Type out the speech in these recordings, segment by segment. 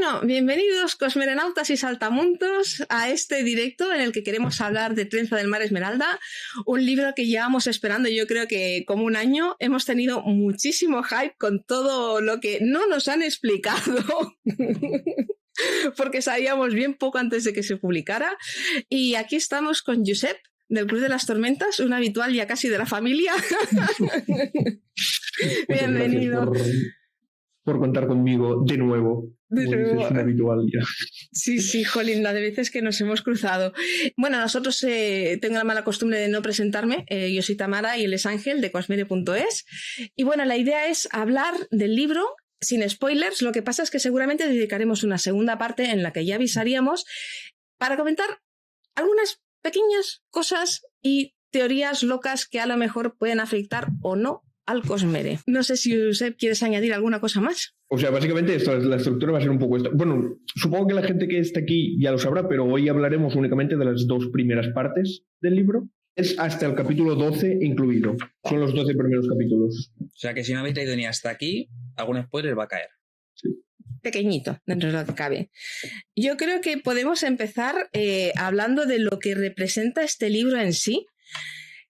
Bueno, bienvenidos cosmerenautas y saltamundos a este directo en el que queremos hablar de Trenza del Mar Esmeralda, un libro que llevamos esperando yo creo que como un año. Hemos tenido muchísimo hype con todo lo que no nos han explicado porque sabíamos bien poco antes de que se publicara, y aquí estamos con Josep del Club de las Tormentas, un habitual ya casi de la familia. Bienvenido. Por contar conmigo de nuevo. De nuevo. Es un habitual ya. Sí, jolín, la de veces que nos hemos cruzado. Bueno, nosotros tengo la mala costumbre de no presentarme. Yo soy Tamara y él es Ángel de Cosmere.es. Y bueno, la idea es hablar del libro sin spoilers. Lo que pasa es que seguramente dedicaremos una segunda parte en la que ya avisaríamos para comentar algunas pequeñas cosas y teorías locas que a lo mejor pueden afectar o no al Cosmere. No sé si Josep quieres añadir alguna cosa más. O sea, básicamente esto, la estructura va a ser un poco esto. Bueno, supongo que la gente que está aquí ya lo sabrá, pero hoy hablaremos únicamente de las dos primeras partes del libro. Es hasta el capítulo 12 incluido. Son los 12 primeros capítulos. O sea que si no habéis traído ni hasta aquí, algún spoiler va a caer. Sí. Pequeñito, dentro de lo que cabe. Yo creo que podemos empezar hablando de lo que representa este libro en sí,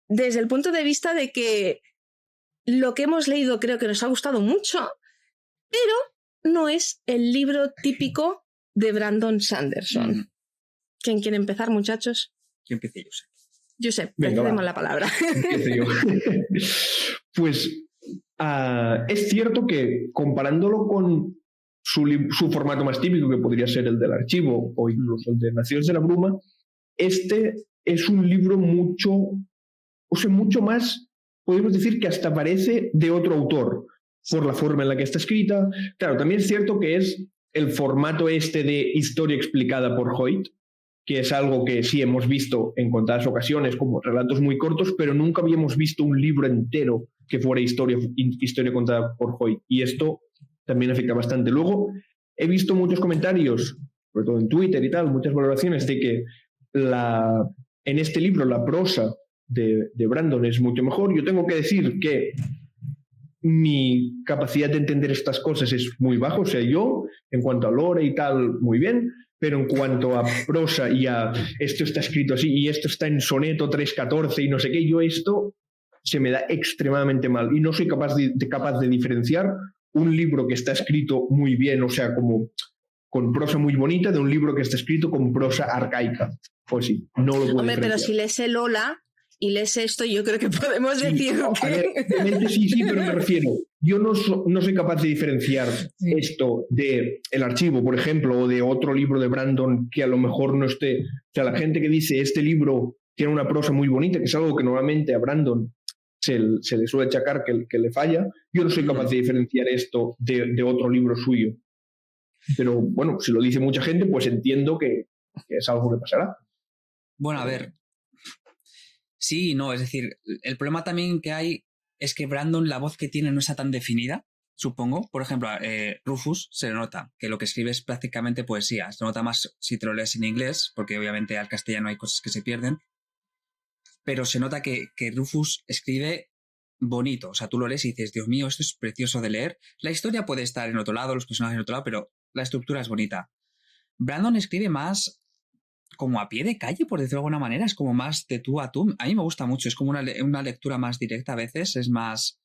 desde el punto de vista de que lo que hemos leído creo que nos ha gustado mucho, pero no es el libro típico de Brandon Sanderson. ¿Quién quiere empezar, muchachos? ¿Quién empieza? Josep? Josep, te cedemos la palabra. Empiezo yo. Pues es cierto que comparándolo con su formato más típico, que podría ser el del archivo o incluso el de Naciones de la Bruma, este es un libro mucho más, podemos decir que hasta parece de otro autor, por la forma en la que está escrita. Claro, también es cierto que es el formato este de historia explicada por Hoyt, que es algo que sí hemos visto en contadas ocasiones como relatos muy cortos, pero nunca habíamos visto un libro entero que fuera historia contada por Hoyt, y esto también afecta bastante. Luego he visto muchos comentarios, sobre todo en Twitter y tal, muchas valoraciones de que en este libro la prosa de Brandon es mucho mejor. Yo tengo que decir que mi capacidad de entender estas cosas es muy baja. O sea, yo, en cuanto a lore y tal, muy bien, pero en cuanto a prosa y a esto está escrito así y esto está en soneto 314 y no sé qué, yo esto se me da extremadamente mal y no soy capaz de diferenciar un libro que está escrito muy bien, o sea, como con prosa muy bonita, de un libro que está escrito con prosa arcaica. Pues sí, no lo puedo Hombre, pero si lees el Ola y lees esto, yo creo que podemos decir que... A ver, obviamente sí, pero me refiero, yo no soy capaz de diferenciar esto de El Archivo, por ejemplo, o de otro libro de Brandon que a lo mejor no esté... O sea, la gente que dice este libro tiene una prosa muy bonita, que es algo que normalmente a Brandon se le suele achacar que le falla, yo no soy capaz de diferenciar esto de otro libro suyo. Pero bueno, si lo dice mucha gente, pues entiendo que es algo que pasará. Bueno, a ver. Sí, no, es decir, el problema también que hay es que Brandon, la voz que tiene no está tan definida, supongo. Por ejemplo, Rufus se le nota que lo que escribe es prácticamente poesía. Se nota más si te lo lees en inglés, porque obviamente al castellano hay cosas que se pierden. Pero se nota que Rufus escribe bonito. O sea, tú lo lees y dices, Dios mío, esto es precioso de leer. La historia puede estar en otro lado, los personajes en otro lado, pero la estructura es bonita. Brandon escribe más como a pie de calle, por decirlo de alguna manera. Es como más de tú a tú. A mí me gusta mucho. Es como una lectura más directa a veces. Es más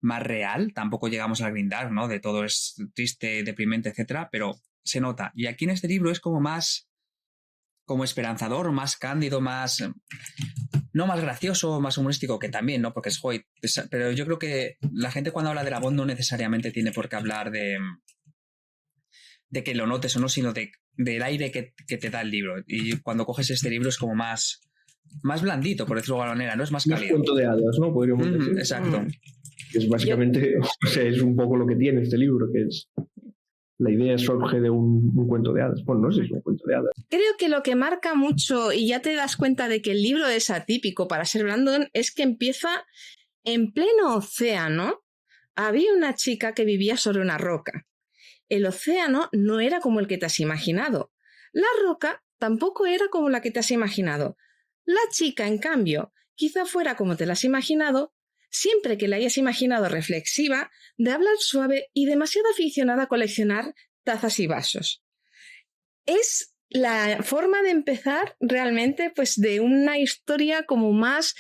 real. Tampoco llegamos al grindar, ¿no? De todo es triste, deprimente, etcétera. Pero se nota. Y aquí en este libro es como más... como esperanzador, más cándido, más... no más gracioso, más humorístico, que también, ¿no? Porque es Hoyt. Pero yo creo que la gente cuando habla de la voz no necesariamente tiene por qué hablar de que lo notes o no, sino del aire que te da el libro. Y cuando coges este libro es como más blandito, por decirlo de alguna manera, ¿no? Es más cálido. Es cuento de hadas, ¿no? Podríamos decir. Exacto. Es básicamente, o sea, es un poco lo que tiene este libro, que es... La idea surge de un cuento de hadas. Bueno, no sé si es un cuento de hadas. Creo que lo que marca mucho, y ya te das cuenta de que el libro es atípico para ser Brandon, es que empieza en pleno océano. Había una chica que vivía sobre una roca. El océano no era como el que te has imaginado. La roca tampoco era como la que te has imaginado. La chica, en cambio, quizá fuera como te la has imaginado, siempre que la hayas imaginado reflexiva, de hablar suave y demasiado aficionada a coleccionar tazas y vasos. Es la forma de empezar realmente pues de una historia como más,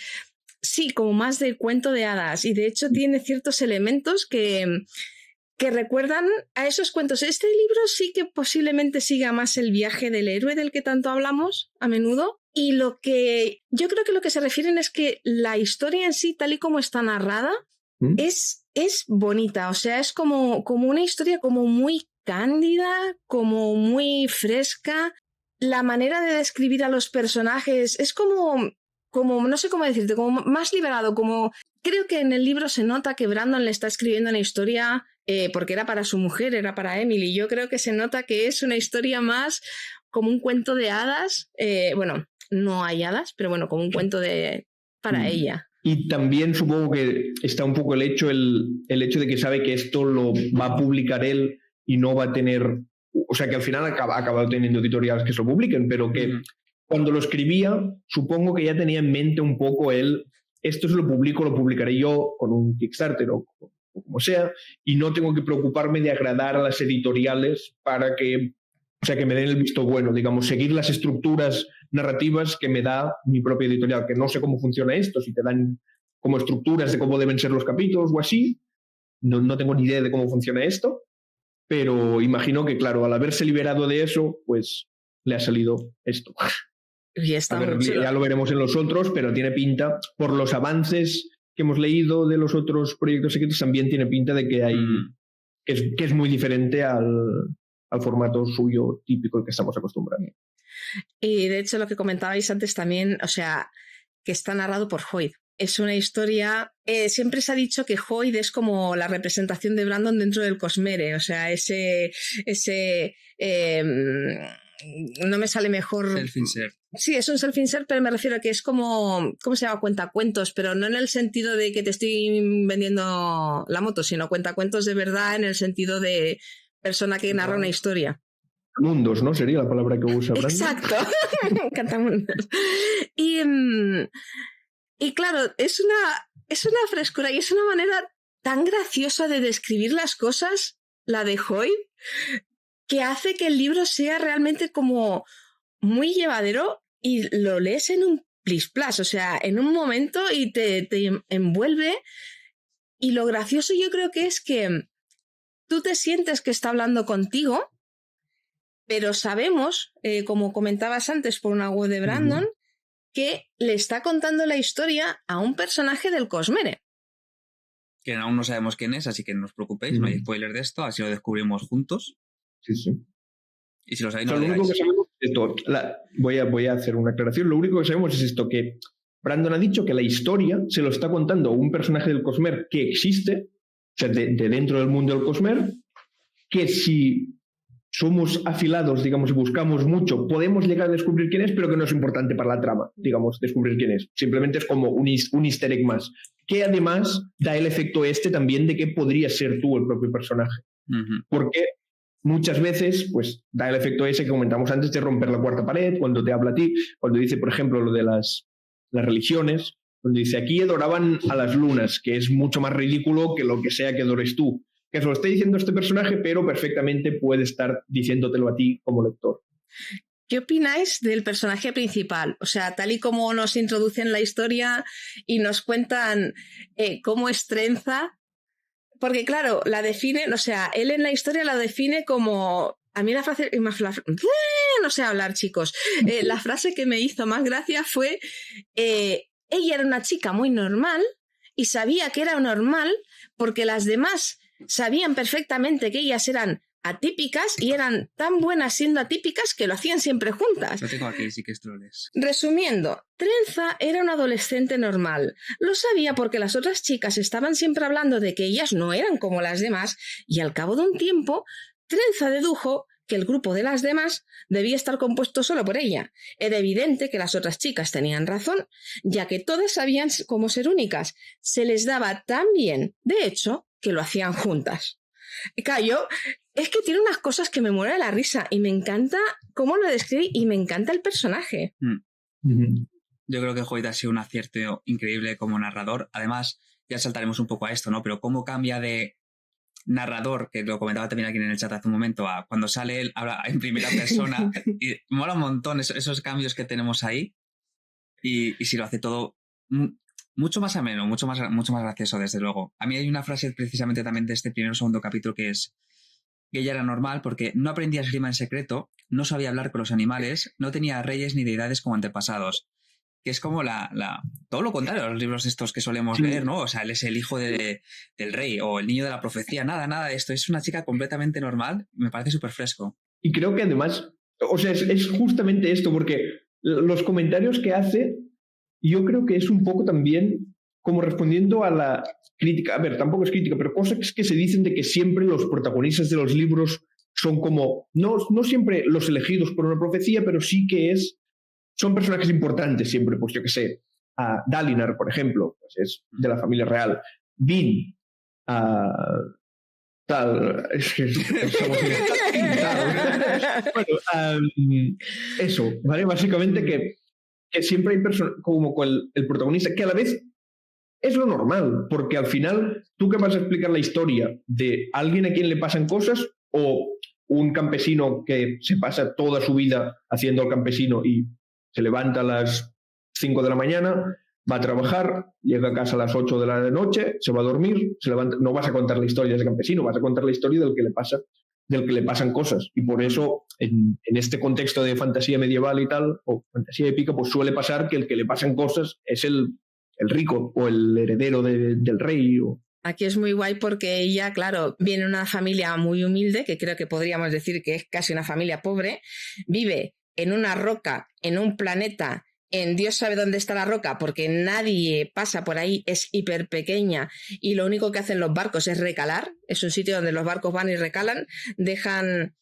sí, como más de cuento de hadas, y de hecho tiene ciertos elementos que recuerdan a esos cuentos. Este libro sí que posiblemente siga más el viaje del héroe del que tanto hablamos a menudo, y lo que yo creo que lo que se refieren es que la historia en sí, tal y como está narrada, es bonita, o sea, es como una historia como muy cándida, como muy fresca. La manera de describir a los personajes es como no sé cómo decirte, como más liberado, como creo que en el libro se nota que Brandon le está escribiendo una historia porque era para su mujer, era para Emily. Yo creo que se nota que es una historia más como un cuento de hadas, bueno, no hay hadas, pero bueno, como un cuento para ella. Y también supongo que está un poco el hecho de que sabe que esto lo va a publicar él y no va a tener, o sea que al final ha acabado teniendo editoriales que se lo publiquen, pero que cuando lo escribía, supongo que ya tenía en mente un poco esto se lo publicaré yo con un Kickstarter o como sea, y no tengo que preocuparme de agradar a las editoriales para que, o sea, que me den el visto bueno, digamos, seguir las estructuras narrativas que me da mi propia editorial, que no sé cómo funciona esto, si te dan como estructuras de cómo deben ser los capítulos o así, no tengo ni idea de cómo funciona esto, pero imagino que, claro, al haberse liberado de eso, pues le ha salido esto. Y está a ver, ya lo veremos en los otros, pero tiene pinta, por los avances que hemos leído de los otros proyectos secretos, también tiene pinta de que hay que es muy diferente al formato suyo típico al que estamos acostumbrados. Y de hecho lo que comentabais antes también, o sea, que está narrado por Hoid. Es una historia, siempre se ha dicho que Hoid es como la representación de Brandon dentro del Cosmere, o sea, ese no me sale mejor. Self-insert. Sí, es un self-insert, pero me refiero a que es como, ¿cómo se llama? Cuentacuentos, pero no en el sentido de que te estoy vendiendo la moto, sino cuentacuentos de verdad en el sentido de persona que narra una historia. Mundos, ¿no? Sería la palabra que usa Brandon. Exacto. Cantamundos. Y claro, es una frescura y es una manera tan graciosa de describir las cosas, la de Hoid, que hace que el libro sea realmente como muy llevadero y lo lees en un plis-plas, o sea, en un momento y te envuelve. Y lo gracioso yo creo que es que tú te sientes que está hablando contigo, pero sabemos, como comentabas antes por una web de Brandon, que le está contando la historia a un personaje del Cosmere. Que aún no sabemos quién es, así que no os preocupéis, no hay spoiler de esto, así lo descubrimos juntos. Sí, sí. Y si lo sabéis, no lo lo único digáis. que sabemos es esto. Voy a hacer una aclaración. Lo único que sabemos es esto, que Brandon ha dicho que la historia se lo está contando a un personaje del Cosmere que existe, o sea, de dentro del mundo del Cosmere, que si somos afilados, digamos, y buscamos mucho, podemos llegar a descubrir quién es, pero que no es importante para la trama, digamos, descubrir quién es. Simplemente es como un easter egg más, que además da el efecto también de que podría ser tú el propio personaje. Porque muchas veces, pues, da el efecto ese que comentamos antes de romper la cuarta pared, cuando te habla a ti, cuando dice, por ejemplo, lo de las religiones, cuando dice, aquí adoraban a las lunas, que es mucho más ridículo que lo que sea que adores tú. Que se lo esté diciendo este personaje, pero perfectamente puede estar diciéndotelo a ti como lector. ¿Qué opináis del personaje principal? O sea, tal y como nos introducen la historia y nos cuentan cómo es Trenza, porque claro, la definen, o sea, él en la historia la define como... A mí la frase... no sé hablar, chicos. La frase que me hizo más gracia fue ella era una chica muy normal y sabía que era normal porque las demás sabían perfectamente que ellas eran atípicas y eran tan buenas siendo atípicas que lo hacían siempre juntas. Lo tengo aquí, sí que esto lo lees. Resumiendo, Trenza era una adolescente normal. Lo sabía porque las otras chicas estaban siempre hablando de que ellas no eran como las demás y al cabo de un tiempo, Trenza dedujo que el grupo de las demás debía estar compuesto solo por ella. Era evidente que las otras chicas tenían razón, ya que todas sabían cómo ser únicas. Se les daba tan bien, de hecho, que lo hacían juntas. Claro, es que tiene unas cosas que me muero de la risa y me encanta cómo lo describe y me encanta el personaje. Yo creo que Hoid ha sido un acierto increíble como narrador. Además, ya saltaremos un poco a esto, ¿no? Pero cómo cambia de narrador, que lo comentaba también aquí en el chat hace un momento, a cuando sale él, habla en primera persona, y mola un montón esos cambios que tenemos ahí, y si lo hace todo mucho más ameno, mucho más gracioso, desde luego. A mí hay una frase precisamente también de este primero o segundo capítulo que es que ella era normal porque no aprendía esgrima en secreto, no sabía hablar con los animales, no tenía reyes ni deidades como antepasados. Que es como todo lo contrario a los libros estos que solemos leer, ¿no? O sea, él es el hijo del rey o el niño de la profecía. Nada de esto. Es una chica completamente normal. Me parece súper fresco. Y creo que además, o sea, es justamente esto, porque los comentarios que hace, yo creo que es un poco también como respondiendo a la crítica. A ver, tampoco es crítica, pero cosas que se dicen de que siempre los protagonistas de los libros son como, no siempre los elegidos por una profecía, pero sí que son personajes importantes siempre, pues yo que sé, a Dalinar, por ejemplo, pues es de la familia real. Vin, tal, es que somos bueno, eso, ¿vale? Básicamente que siempre hay personas como el protagonista, que a la vez es lo normal, porque al final, ¿tú qué vas a explicar la historia de alguien a quien le pasan cosas o un campesino que se pasa toda su vida haciendo el campesino y se levanta a las 5 de la mañana, va a trabajar, llega a casa a las 8 de la noche, se va a dormir, se levanta? No vas a contar la historia de ese campesino, vas a contar la historia del que le pasan cosas. Y por eso, en este contexto de fantasía medieval y tal, o fantasía épica, pues suele pasar que el que le pasan cosas es el rico o el heredero del rey. Aquí es muy guay porque ella, claro, viene de una familia muy humilde, que creo que podríamos decir que es casi una familia pobre, vive en una roca, en un planeta, en Dios sabe dónde está la roca, porque nadie pasa por ahí, es hiper pequeña y lo único que hacen los barcos es recalar. Es un sitio donde los barcos van y recalan, dejan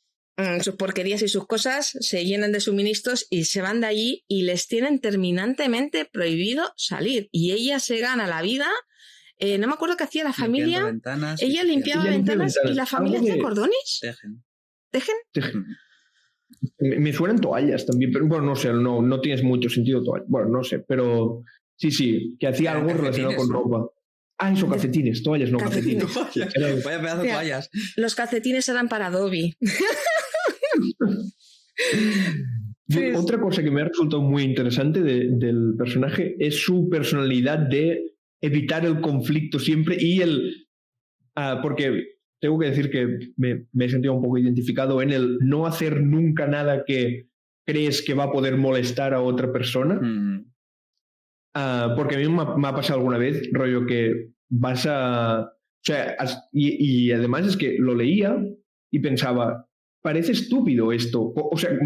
sus porquerías y sus cosas, se llenan de suministros y se van de allí y les tienen terminantemente prohibido salir. Y ella se gana la vida. No me acuerdo qué hacía la familia. Ella limpiaba ventanas y la familia hacía cordones. Tejen. Me suenan toallas también, pero bueno, no sé, no tiene mucho sentido toallas. Bueno, no sé, pero sí, que hacía algo relacionado con ropa. Ah, eso, calcetines, toallas, no calcetines. Vaya pedazo de toallas. Los calcetines eran para Dobby. Otra cosa que me ha resultado muy interesante del personaje es su personalidad de evitar el conflicto siempre y porque tengo que decir que me he sentido un poco identificado en el no hacer nunca nada que crees que va a poder molestar a otra persona. Porque a mí me ha pasado alguna vez, rollo, que vas a... O sea, y además es que lo leía y pensaba, parece estúpido esto. O sea,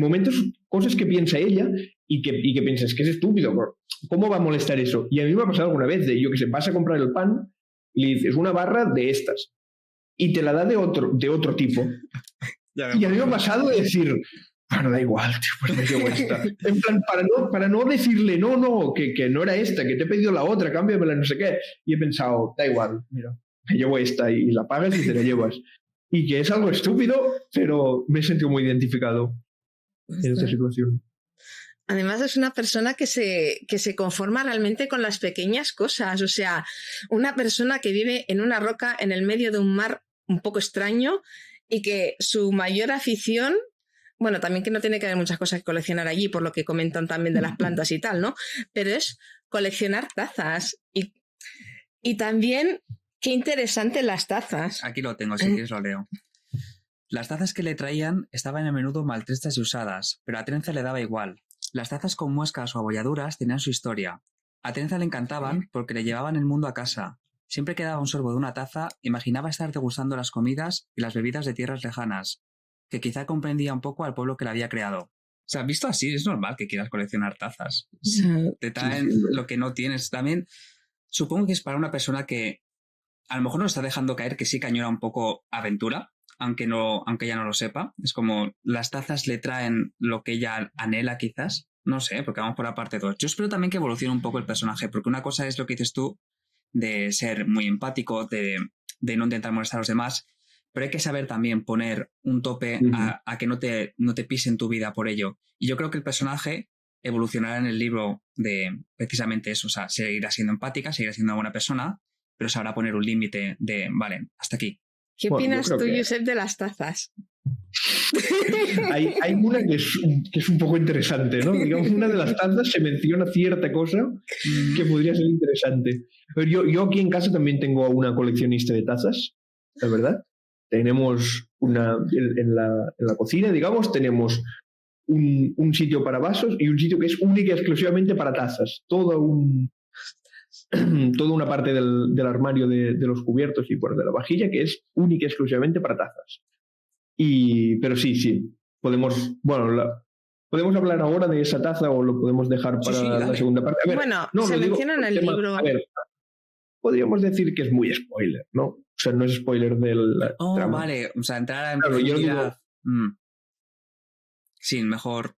cosas que piensa ella y que piensas que es estúpido. ¿Cómo va a molestar eso? Y a mí me ha pasado alguna vez yo que sé, vas a comprar el pan y le dices una barra de estas y te la da de otro tipo. Y a mí me ha pasado de decir, bueno, da igual, tío, pues me llevo esta. En plan, para no decirle, no, que no era esta, que te he pedido la otra, cámbiamela, no sé qué. Y he pensado, da igual, mira, me llevo esta y la pagas y te la llevas. Y que es algo estúpido, pero me he sentido muy identificado en esta situación. Además es una persona que se conforma realmente con las pequeñas cosas. O sea, una persona que vive en una roca en el medio de un mar un poco extraño y que su mayor afición, bueno, también que no tiene que haber muchas cosas que coleccionar allí, por lo que comentan también de las plantas y tal, ¿no? Pero es coleccionar tazas. Y también, qué interesante las tazas. Aquí lo tengo, si quieres lo leo. Las tazas que le traían estaban a menudo maltrechas y usadas, pero a Trenza le daba igual. Las tazas con muescas o abolladuras tenían su historia. A Trenza le encantaban porque le llevaban el mundo a casa. Siempre que daba un sorbo de una taza, imaginaba estar degustando las comidas y las bebidas de tierras lejanas, que quizá comprendía un poco al pueblo que la había creado. O sea, visto así, es normal que quieras coleccionar tazas. Te traen lo que no tienes. También supongo que es para una persona que a lo mejor nos está dejando caer que sí que añora un poco aventura, aunque ella no lo sepa. Es como las tazas le traen lo que ella anhela quizás. No sé, porque vamos por la parte 2. Yo espero también que evolucione un poco el personaje, porque una cosa es lo que dices tú, de ser muy empático, de no intentar molestar a los demás, pero hay que saber también poner un tope a que no te pisen tu vida por ello. Y yo creo que el personaje evolucionará en el libro de precisamente eso. O sea, seguirá siendo empática, seguirá siendo una buena persona, pero sabrá poner un límite de, vale, hasta aquí. ¿Qué opinas tú, Josep, de las tazas? Hay una que es un poco interesante, ¿no? Digamos, una de las tazas se menciona cierta cosa que podría ser interesante. Pero yo aquí en casa también tengo una coleccionista de tazas, la verdad. Tenemos en la cocina, digamos, tenemos un sitio para vasos y un sitio que es única y exclusivamente para tazas. Toda una parte del armario de los cubiertos y de la vajilla que es única y exclusivamente para tazas. Pero sí, podemos hablar ahora de esa taza o lo podemos dejar para la segunda parte. A ver, bueno, se menciona en el libro. A ver, podríamos decir que es muy spoiler, ¿no? O sea, no es spoiler del trama. Vale, o sea, entrar en profundidad. Sí, mejor.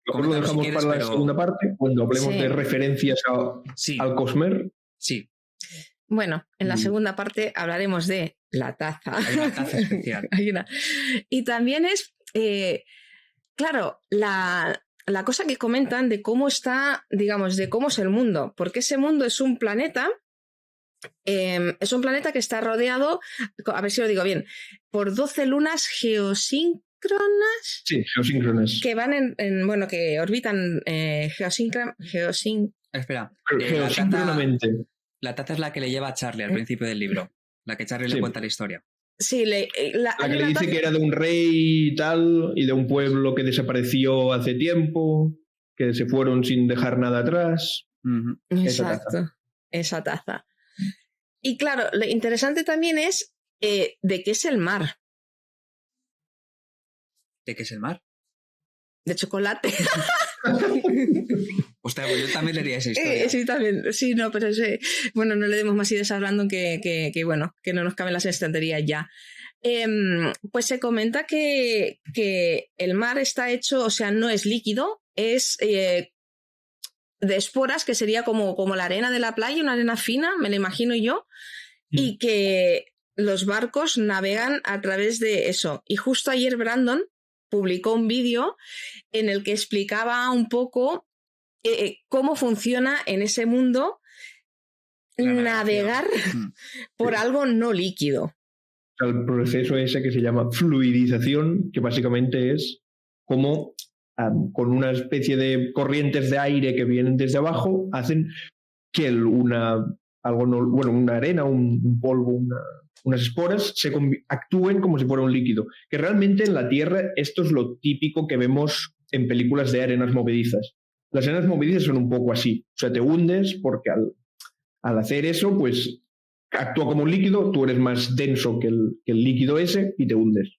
Lo dejamos para la segunda parte, cuando hablemos de referencias al Cosmer. Sí. Bueno, en la segunda parte hablaremos de la taza. Hay una taza especial. Y también es, claro, la cosa que comentan de cómo está, digamos, de cómo es el mundo. Porque ese mundo es un planeta. Es un planeta que está rodeado, a ver si lo digo bien, por 12 lunas geosíncronas. Sí, geosíncronas. Que van que orbitan Espera. Geosíncronamente. La taza es la que le lleva a Charlie al principio del libro. La que Charlie le cuenta la historia. Sí, la que le dice que era de un rey y tal, y de un pueblo que desapareció hace tiempo, que se fueron sin dejar nada atrás. Exacto, esa taza. Y claro, lo interesante también es de qué es el mar. ¿De qué es el mar? De chocolate. Hostia, pues yo también leería esa historia. Sí, también. Sí, no, pero bueno, no le demos más ideas a Brandon que no nos caben las estanterías ya. Pues se comenta que el mar está hecho, o sea, no es líquido, es de esporas, que sería como la arena de la playa, una arena fina, me lo imagino yo, y que los barcos navegan a través de eso. Y justo ayer Brandon publicó un vídeo en el que explicaba un poco cómo funciona en ese mundo navegar por algo no líquido. El proceso ese que se llama fluidización, que básicamente es como con una especie de corrientes de aire que vienen desde abajo, hacen que una arena, un polvo, unas esporas actúen como si fuera un líquido. Que realmente en la Tierra esto es lo típico que vemos en películas de arenas movedizas. Las arenas movedizas son un poco así. O sea, te hundes porque al hacer eso, pues actúa como un líquido, tú eres más denso que el líquido ese y te hundes.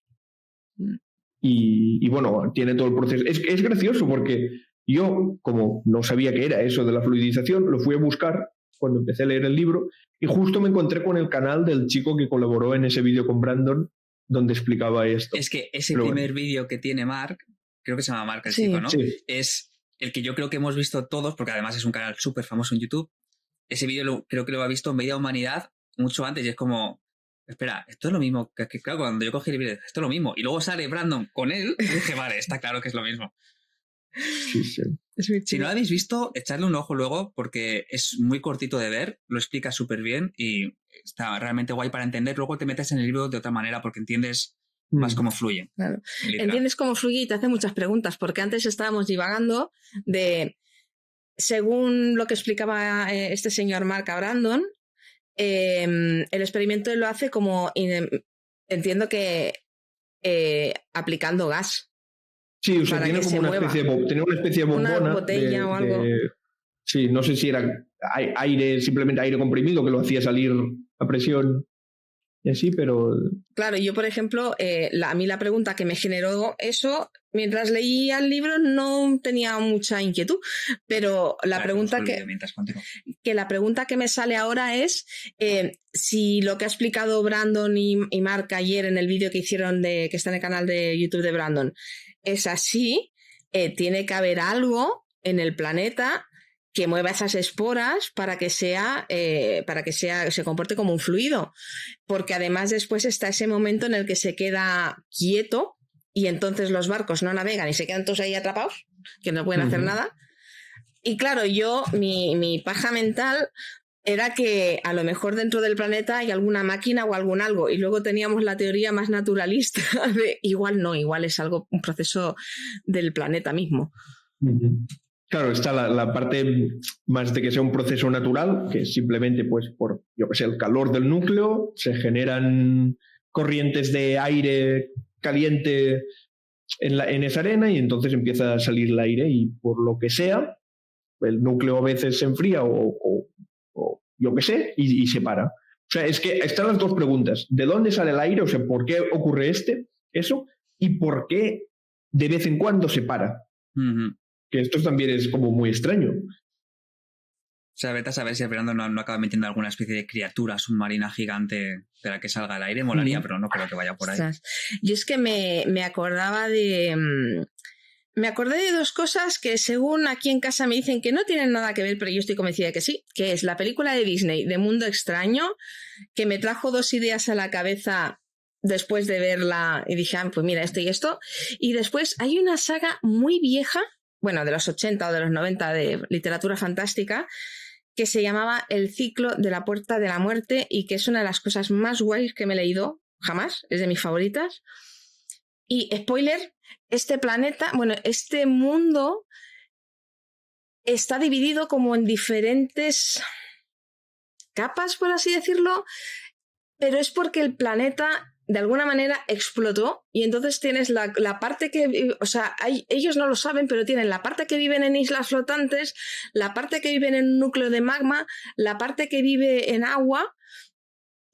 Y bueno, tiene todo el proceso. Es gracioso porque yo, como no sabía qué era eso de la fluidización, lo fui a buscar cuando empecé a leer el libro y justo me encontré con el canal del chico que colaboró en ese vídeo con Brandon donde explicaba esto. Es que ese primer vídeo que tiene Mark, creo que se llama Mark el chico, ¿no? Sí. Es el que yo creo que hemos visto todos, porque además es un canal súper famoso en YouTube. Ese vídeo creo que lo ha visto Media Humanidad mucho antes y es como, espera, esto es lo mismo. Que claro, cuando yo cogí el vídeo, esto es lo mismo. Y luego sale Brandon con él y dije, vale, está claro que es lo mismo. Sí. Si no lo habéis visto, echadle un ojo luego porque es muy cortito de ver, lo explica súper bien y está realmente guay para entender. Luego te metes en el libro de otra manera porque entiendes más cómo fluye. Claro. Entiendes cómo fluye y te hace muchas preguntas, porque antes estábamos divagando de, según lo que explicaba este señor Mark a Brandon, el experimento lo hace como, entiendo que aplicando gas. Sí, o sea, tiene como una especie de bombona. Una botella o algo. Sí, no sé si era aire, simplemente aire comprimido, que lo hacía salir a presión y así, pero... Claro, yo, por ejemplo, a mí la pregunta que me generó eso, mientras leía el libro no tenía mucha inquietud, pero la pregunta que me sale ahora es si lo que ha explicado Brandon y Mark ayer en el vídeo que hicieron que está en el canal de YouTube de Brandon es así, tiene que haber algo en el planeta que mueva esas esporas para que se comporte como un fluido, porque además después está ese momento en el que se queda quieto y entonces los barcos no navegan y se quedan todos ahí atrapados, que no pueden hacer nada. Y claro, yo, mi paja mental era que a lo mejor dentro del planeta hay alguna máquina o algún algo, y luego teníamos la teoría más naturalista de igual no, igual es algo, un proceso del planeta mismo. Claro, está la parte más de que sea un proceso natural, que simplemente pues por, yo que sé, el calor del núcleo, se generan corrientes de aire caliente en esa arena y entonces empieza a salir el aire y por lo que sea, el núcleo a veces se enfría o yo qué sé, y se para. O sea, es que están las dos preguntas. ¿De dónde sale el aire? O sea, ¿por qué ocurre eso? ¿Y por qué de vez en cuando se para? Que esto también es como muy extraño. O sea, vete a saber si el Fernando no acaba metiendo alguna especie de criatura submarina gigante de la que salga el aire. Molaría, pero no creo que vaya por ahí. Yo es que me acordaba de... Me acordé de dos cosas que según aquí en casa me dicen que no tienen nada que ver, pero yo estoy convencida de que sí, que es la película de Disney, de Mundo Extraño, que me trajo dos ideas a la cabeza después de verla y dije, pues mira, esto y esto. Y después hay una saga muy vieja, bueno, de los 80 o de los 90 de literatura fantástica, que se llamaba El ciclo de la puerta de la muerte y que es una de las cosas más guays que me he leído jamás, es de mis favoritas. Y spoiler, este planeta, bueno, este mundo está dividido como en diferentes capas, por así decirlo, pero es porque el planeta de alguna manera explotó y entonces tienes la parte que, o sea, ellos no lo saben, pero tienen la parte que viven en islas flotantes, la parte que viven en un núcleo de magma, la parte que vive en agua.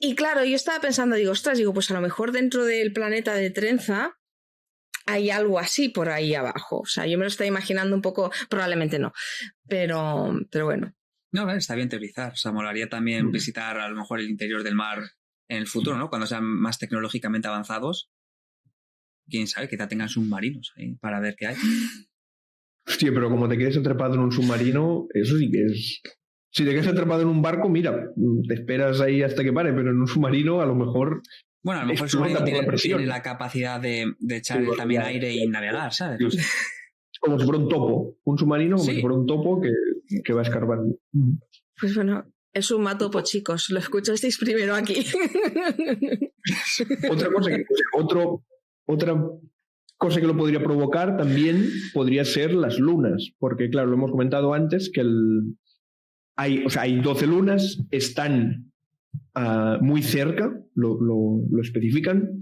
Y claro, yo estaba pensando, digo, ostras, pues a lo mejor dentro del planeta de Trenza hay algo así por ahí abajo. O sea, yo me lo estoy imaginando un poco, probablemente no, pero bueno. No, está bien teorizar. O sea, molaría también visitar a lo mejor el interior del mar en el futuro, ¿no? Cuando sean más tecnológicamente avanzados. Quién sabe, quizá tengan submarinos ahí para ver qué hay. Hostia, pero como te quedes atrapado en un submarino, eso sí que es... Si te quedas atrapado en un barco, mira, te esperas ahí hasta que pare, pero en un submarino a lo mejor... Bueno, a lo mejor el submarino tiene la capacidad de echar también aire y navegar, ¿sabes? No sé. Como si fuera un topo. Un submarino como si fuera un topo que va escarbando. Pues bueno, es un matopo, chicos. Lo escuchasteis primero aquí. Otra cosa que lo podría provocar también podría ser las lunas. Porque, claro, lo hemos comentado antes, que hay 12 lunas, están... muy cerca, lo especifican,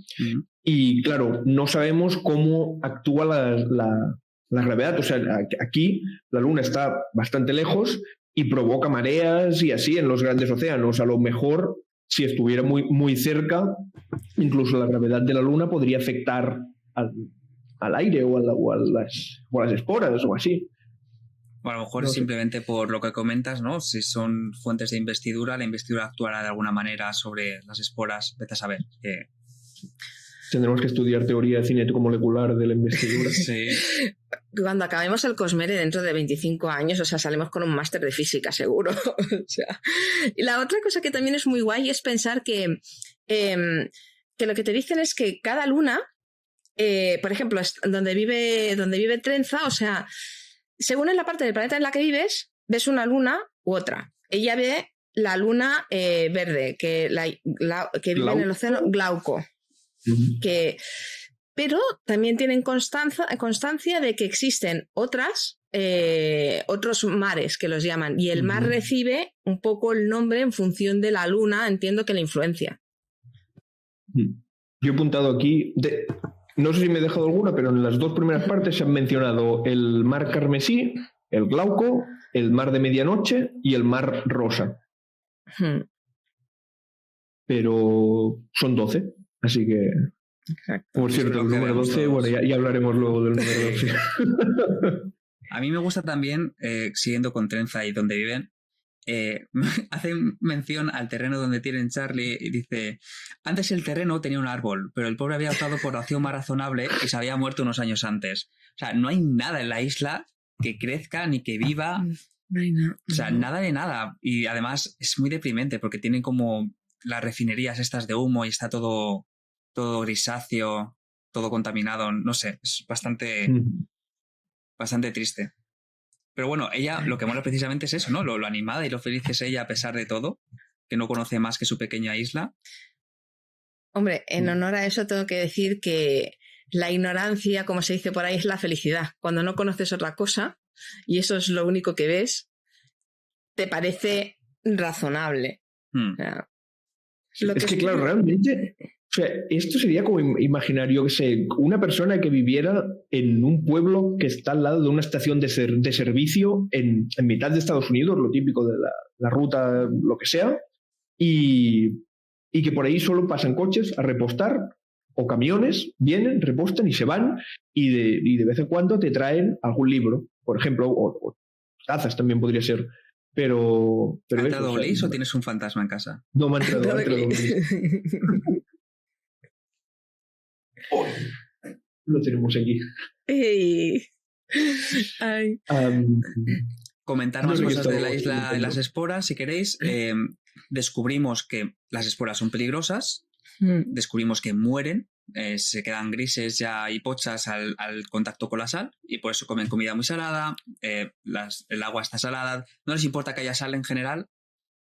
y claro, no sabemos cómo actúa la gravedad. O sea, aquí la Luna está bastante lejos y provoca mareas y así en los grandes océanos. A lo mejor, si estuviera muy, muy cerca, incluso la gravedad de la Luna podría afectar al aire o a las esporas o así. O a lo mejor simplemente por lo que comentas, ¿no? Si son fuentes de investidura, la investidura actuará de alguna manera sobre las esporas. Vete a saber. Tendremos que estudiar teoría cinético-molecular de la investidura. Sí. Cuando acabemos el Cosmere dentro de 25 años, o sea, salimos con un máster de física, seguro. O sea, y la otra cosa que también es muy guay es pensar que lo que te dicen es que cada luna, por ejemplo, donde vive Trenza, o sea, según en la parte del planeta en la que vives, ves una luna u otra. Ella ve la luna verde, que vive en el océano, Glauco. Pero también tienen constancia de que existen otros mares que los llaman, y el mar recibe un poco el nombre en función de la luna, entiendo que la influencia. Yo he apuntado aquí, no sé si me he dejado alguna, pero en las dos primeras partes se han mencionado el mar carmesí, el Glauco, el mar de medianoche y el mar rosa. Pero son 12, así que... Exacto. Por cierto, el número 12, bueno, ya hablaremos luego del número 12. A mí me gusta también, siguiendo con Trenza y donde viven, hacen mención al terreno donde tienen Charlie y dice: antes el terreno tenía un árbol, pero el pobre había optado por la opción más razonable y se había muerto unos años antes. O sea, no hay nada en la isla que crezca ni que viva. O sea, nada de nada. Y además es muy deprimente porque tienen como las refinerías estas de humo y está todo grisáceo, todo contaminado. No sé, es bastante triste. Pero bueno, ella lo que mola precisamente es eso, ¿no? Lo animada y lo feliz es ella a pesar de todo, que no conoce más que su pequeña isla. Hombre, en honor a eso tengo que decir que la ignorancia, como se dice por ahí, es la felicidad. Cuando no conoces otra cosa y eso es lo único que ves, te parece razonable. O sea, es que claro, realmente, o sea, esto sería como imaginar, yo que sé, una persona que viviera en un pueblo que está al lado de una estación de servicio en mitad de Estados Unidos, lo típico de la ruta, lo que sea, y que por ahí solo pasan coches a repostar o camiones, vienen, repostan y se van, y de vez en cuando te traen algún libro, por ejemplo, o tazas también podría ser. Pero ¿Ha entrado Blaze o tienes un fantasma en casa? No me ha entrado Blaze. Oh, lo tenemos aquí. Hey. Ay. Comentar más cosas de la isla de las esporas, si queréis. Descubrimos que las esporas son peligrosas, descubrimos que mueren, se quedan grises ya y pochas al contacto con la sal, y por eso comen comida muy salada, el agua está salada, no les importa que haya sal en general,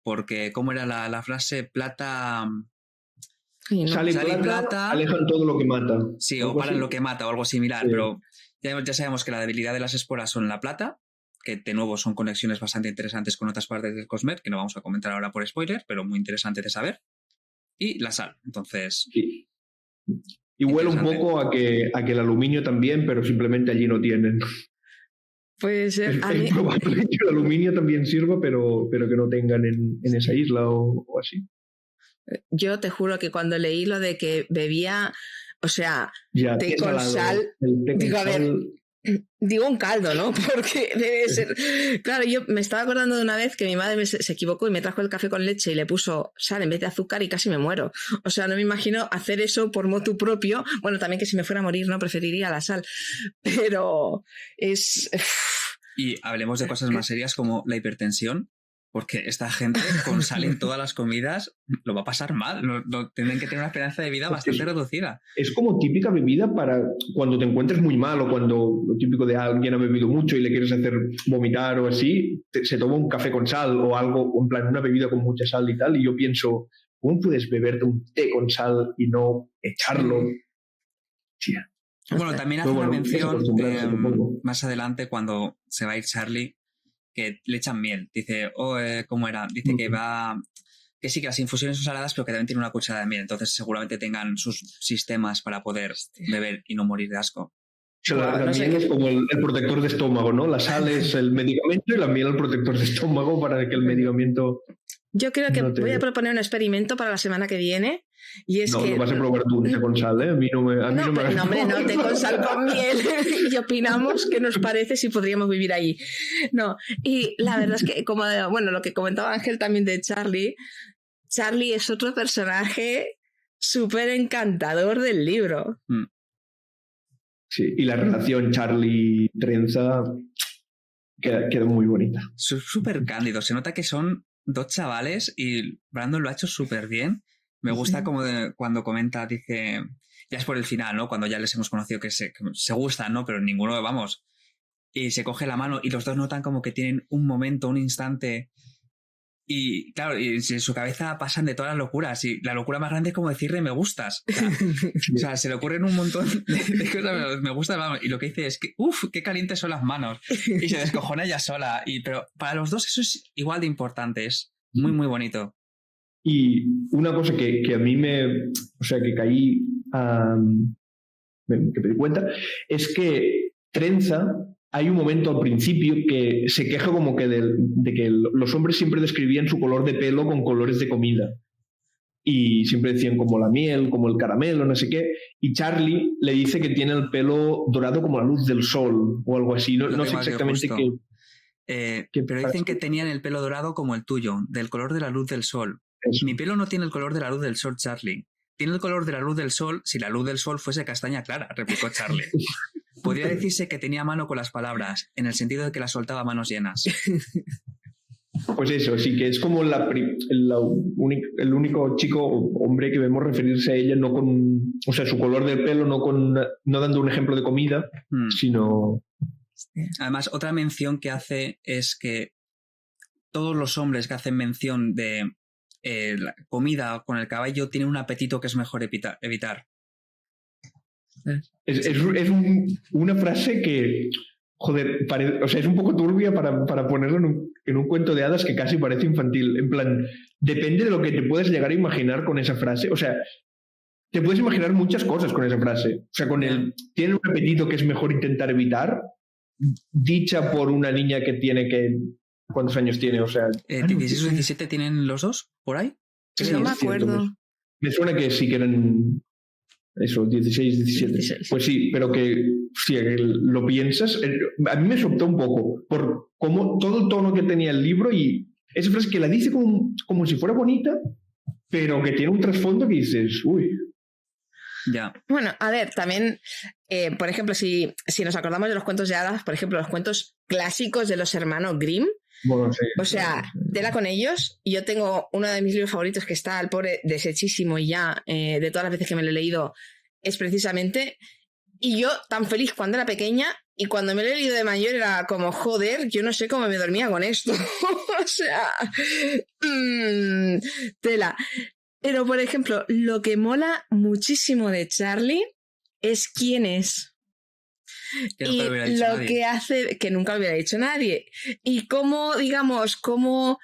porque ¿cómo era la frase? Plata... Sal y plata alejan todo lo que mata. Sí, o paran lo que mata o algo similar, sí. Pero ya sabemos que la debilidad de las esporas son la plata, que de nuevo son conexiones bastante interesantes con otras partes del Cosmere, que no vamos a comentar ahora por spoiler, pero muy interesante de saber. Y la sal, entonces... Sí. Y huele un poco a que el aluminio también, pero simplemente allí no tienen. Puede ser. Es probable que el aluminio también sirva, pero que no tengan en esa isla o así. Yo te juro que cuando leí lo de que bebía, o sea, ya, té con sal, digo, a ver, digo un caldo, ¿no? Porque debe ser... Claro, yo me estaba acordando de una vez que mi madre se equivocó y me trajo el café con leche y le puso sal en vez de azúcar y casi me muero. O sea, no me imagino hacer eso por motu propio. Bueno, también que si me fuera a morir, no preferiría la sal. Pero es... Y hablemos de cosas más serias como la hipertensión. Porque esta gente con sal en todas las comidas lo va a pasar mal. Tienen que tener una esperanza de vida bastante reducida. Es como típica bebida para cuando te encuentres muy mal o cuando lo típico de alguien ha bebido mucho y le quieres hacer vomitar o así, se toma un café con sal o algo, en plan una bebida con mucha sal y tal. Y yo pienso, ¿cómo puedes beberte un té con sal y no echarlo? Tía. Bueno, también hace una mención más adelante cuando se va a ir Charlie, que le echan miel. Dice, ¿cómo era? Dice que sí, que las infusiones son saladas, pero que también tiene una cucharada de miel. Entonces seguramente tengan sus sistemas para poder beber y no morir de asco. La miel es como el protector de estómago, ¿no? La sal es el medicamento y la miel el protector de estómago para que el medicamento... Yo creo que voy a proponer un experimento para la semana que viene. Y es que... lo vas a probar tú, té con sal, ¿eh? A mí no me... No, hombre, no, té con sal con miel. Y opinamos qué nos parece si podríamos vivir ahí. No, y la verdad es que, como bueno, lo que comentaba Ángel también de Charlie es otro personaje súper encantador del libro. Sí, y la relación Charlie-Trenza queda muy bonita. Súper cándido. Se nota que son dos chavales y Brandon lo ha hecho súper bien. Me gusta como cuando comenta, dice, ya es por el final, ¿no? Cuando ya les hemos conocido que se gustan, ¿no? Pero ninguno, vamos. Y se coge la mano y los dos notan como que tienen un momento, un instante. Y claro, y en su cabeza pasan de todas las locuras. Y la locura más grande es como decirle me gustas. O sea, se le ocurren un montón de cosas. Me gusta, vamos. Y lo que dice es que, qué calientes son las manos. Y se descojona ella sola. Pero para los dos eso es igual de importante. Es muy, muy bonito. Y una cosa que a mí que caí, que me di cuenta, es que Trenza, hay un momento al principio que se queja como que de que los hombres siempre describían su color de pelo con colores de comida. Y siempre decían como la miel, como el caramelo, no sé qué. Y Charlie le dice que tiene el pelo dorado como la luz del sol o algo así. No sé exactamente qué. Pero dicen que tenían el pelo dorado como el tuyo, del color de la luz del sol. Eso. Mi pelo no tiene el color de la luz del sol, Charlie. Tiene el color de la luz del sol si la luz del sol fuese castaña clara, replicó Charlie. Podría decirse que tenía mano con las palabras, en el sentido de que las soltaba a manos llenas. Pues eso, sí que es como el único chico o hombre que vemos referirse a ella, no con, o sea, su color del pelo, no dando un ejemplo de comida, sino Además, otra mención que hace es que todos los hombres que hacen mención de la comida con el caballo tienen un apetito que es mejor evitar. Una frase que, joder, o sea, es un poco turbia para ponerlo en un cuento de hadas que casi parece infantil. En plan, depende de lo que te puedes llegar a imaginar con esa frase. O sea, te puedes imaginar muchas cosas con esa frase. O sea, tiene un apetito que es mejor intentar evitar, dicha por una niña que tiene que... ¿Cuántos años tiene? O sea... 16 o 17 tienen los dos, por ahí. Sí, no me acuerdo. Me suena que sí que eran... Eso, 16, 17. 16. Pues sí, pero que si lo piensas, a mí me soltó un poco por como todo el tono que tenía el libro y esa frase que la dice como si fuera bonita, pero que tiene un trasfondo que dices, uy. Ya. Bueno, a ver, también, por ejemplo, si nos acordamos de los cuentos de hadas, por ejemplo, los cuentos clásicos de los hermanos Grimm, bueno, sí, o sea, tela con ellos. Yo tengo uno de mis libros favoritos que está al pobre deshechísimo y ya, de todas las veces que me lo he leído, es precisamente... Y yo tan feliz cuando era pequeña y cuando me lo he leído de mayor era como, joder, yo no sé cómo me dormía con esto. O sea, tela. Pero, por ejemplo, lo que mola muchísimo de Charlie es quién es. Que y lo nadie. Que hace, que nunca lo hubiera dicho nadie. Y cómo, digamos, cómo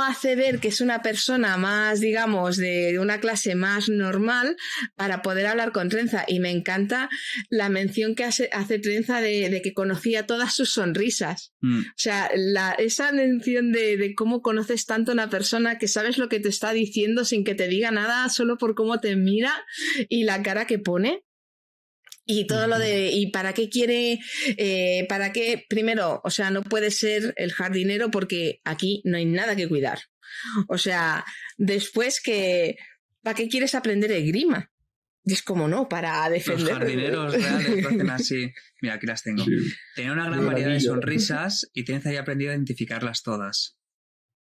hace ver que es una persona más, digamos, de una clase más normal para poder hablar con Trenza. Y me encanta la mención que hace Trenza de que conocía todas sus sonrisas. O sea, esa mención de cómo conoces tanto a una persona que sabes lo que te está diciendo sin que te diga nada, solo por cómo te mira y la cara que pone. Y todo lo de, ¿y para qué quiere? ¿Para qué? Primero, o sea, no puede ser el jardinero porque aquí no hay nada que cuidar. O sea, después ¿para qué quieres aprender esgrima? Y es como no, para defender. Los jardineros reales lo hacen así. Mira, aquí las tengo. Sí. Tenía una gran variedad de sonrisas y tienes ahí aprendido a identificarlas todas.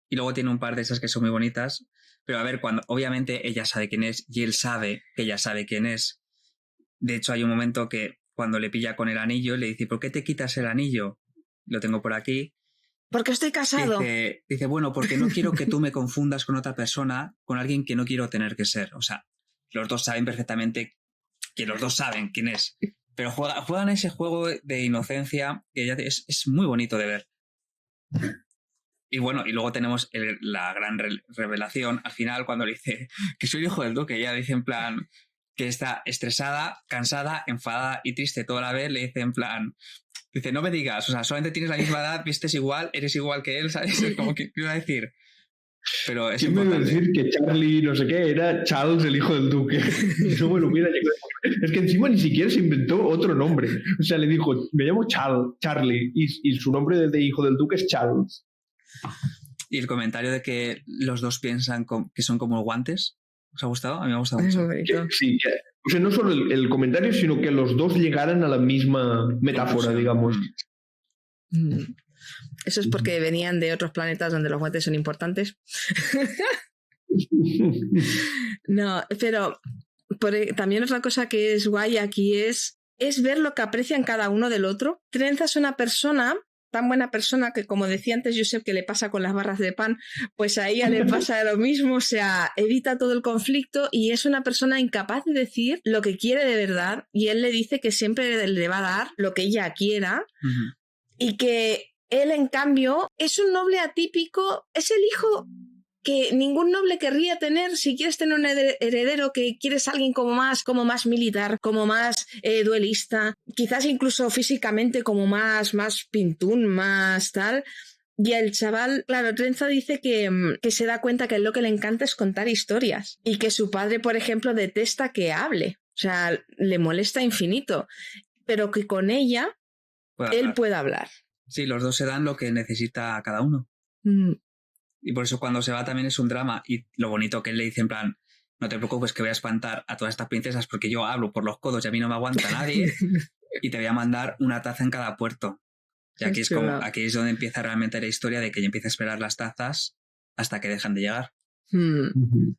Y luego tiene un par de esas que son muy bonitas. Pero a ver, cuando obviamente ella sabe quién es y él sabe que ella sabe quién es. De hecho, hay un momento que cuando le pilla con el anillo, le dice, ¿por qué te quitas el anillo? Lo tengo por aquí. Porque estoy casado. Dice, bueno, porque no quiero que tú me confundas con otra persona, con alguien que no quiero tener que ser. O sea, los dos saben perfectamente que los dos saben quién es. Pero juegan ese juego de inocencia que ya es muy bonito de ver. Y bueno, y luego tenemos la gran revelación al final cuando le dice que soy el hijo del duque. Ella dice en plan... que está estresada, cansada, enfadada y triste toda la vez, le dice en plan, dice, no me digas, o sea, solamente tienes la misma edad, vistes igual, eres igual que él, ¿sabes? Es como que iba a decir. Pero es ¿quién importante. me iba a decir que Charlie, no sé qué, era Charles, el hijo del duque? No me lo hubiera llegado. Es que encima ni siquiera se inventó otro nombre. O sea, le dijo, me llamo Charlie, y su nombre de hijo del duque es Charles. Y el comentario de que los dos piensan que son como guantes, ¿os ha gustado? A mí me ha gustado mucho. Sí, o sea, no solo el comentario, sino que los dos llegaran a la misma metáfora, digamos. Eso es porque venían de otros planetas donde los guantes son importantes. No, pero también otra cosa que es guay aquí es ver lo que aprecian cada uno del otro. Trenza es una persona... tan buena persona que, como decía antes Josep, que le pasa con las barras de pan, pues a ella le pasa lo mismo, o sea, evita todo el conflicto y es una persona incapaz de decir lo que quiere de verdad y él le dice que siempre le va a dar lo que ella quiera y que él, en cambio, es un noble atípico, es el hijo que ningún noble querría tener. Si quieres tener un heredero, que quieres a alguien como más militar, como más duelista, quizás incluso físicamente como más pintún, más tal. Y el chaval, claro, Trenza dice que se da cuenta que lo que le encanta es contar historias y que su padre, por ejemplo, detesta que hable, o sea, le molesta infinito, pero que con ella él puede hablar. Sí, los dos se dan lo que necesita cada uno. Y por eso cuando se va también es un drama. Y lo bonito que él le dice en plan, no te preocupes que voy a espantar a todas estas princesas porque yo hablo por los codos y a mí no me aguanta nadie y te voy a mandar una taza en cada puerto. Y aquí aquí es donde empieza realmente la historia de que ella empieza a esperar las tazas hasta que dejan de llegar.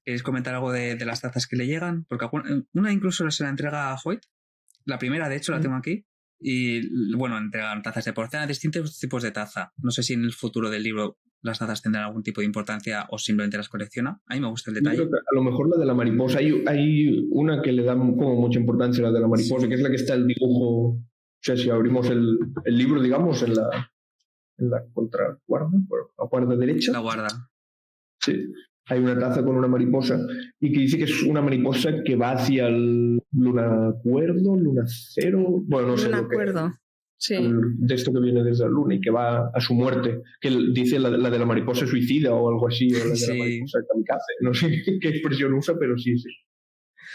¿Queréis comentar algo de las tazas que le llegan? Porque una incluso se la entrega a Hoyt. La primera, de hecho, la tengo aquí. Y bueno, entregan tazas de porcelana, distintos tipos de taza. No sé si en el futuro del libro las tazas tendrán algún tipo de importancia o simplemente las colecciona. A mí me gusta el detalle. Yo creo que a lo mejor la de la mariposa. Hay una que le da como mucha importancia, la de la mariposa, que es la que está el dibujo. O sea, si abrimos el libro, digamos, en la contraguarda, a guarda derecha. La guarda. Sí. Hay una taza con una mariposa y que dice que es una mariposa que va hacia el lunacuerdo, lunacero, bueno, no sé. Lunacuerdo, sí. De esto que viene desde la luna y que va a su muerte, que dice la de la mariposa suicida o algo así, o la de Sí. la mariposa kamikaze, no sé qué expresión usa, pero sí.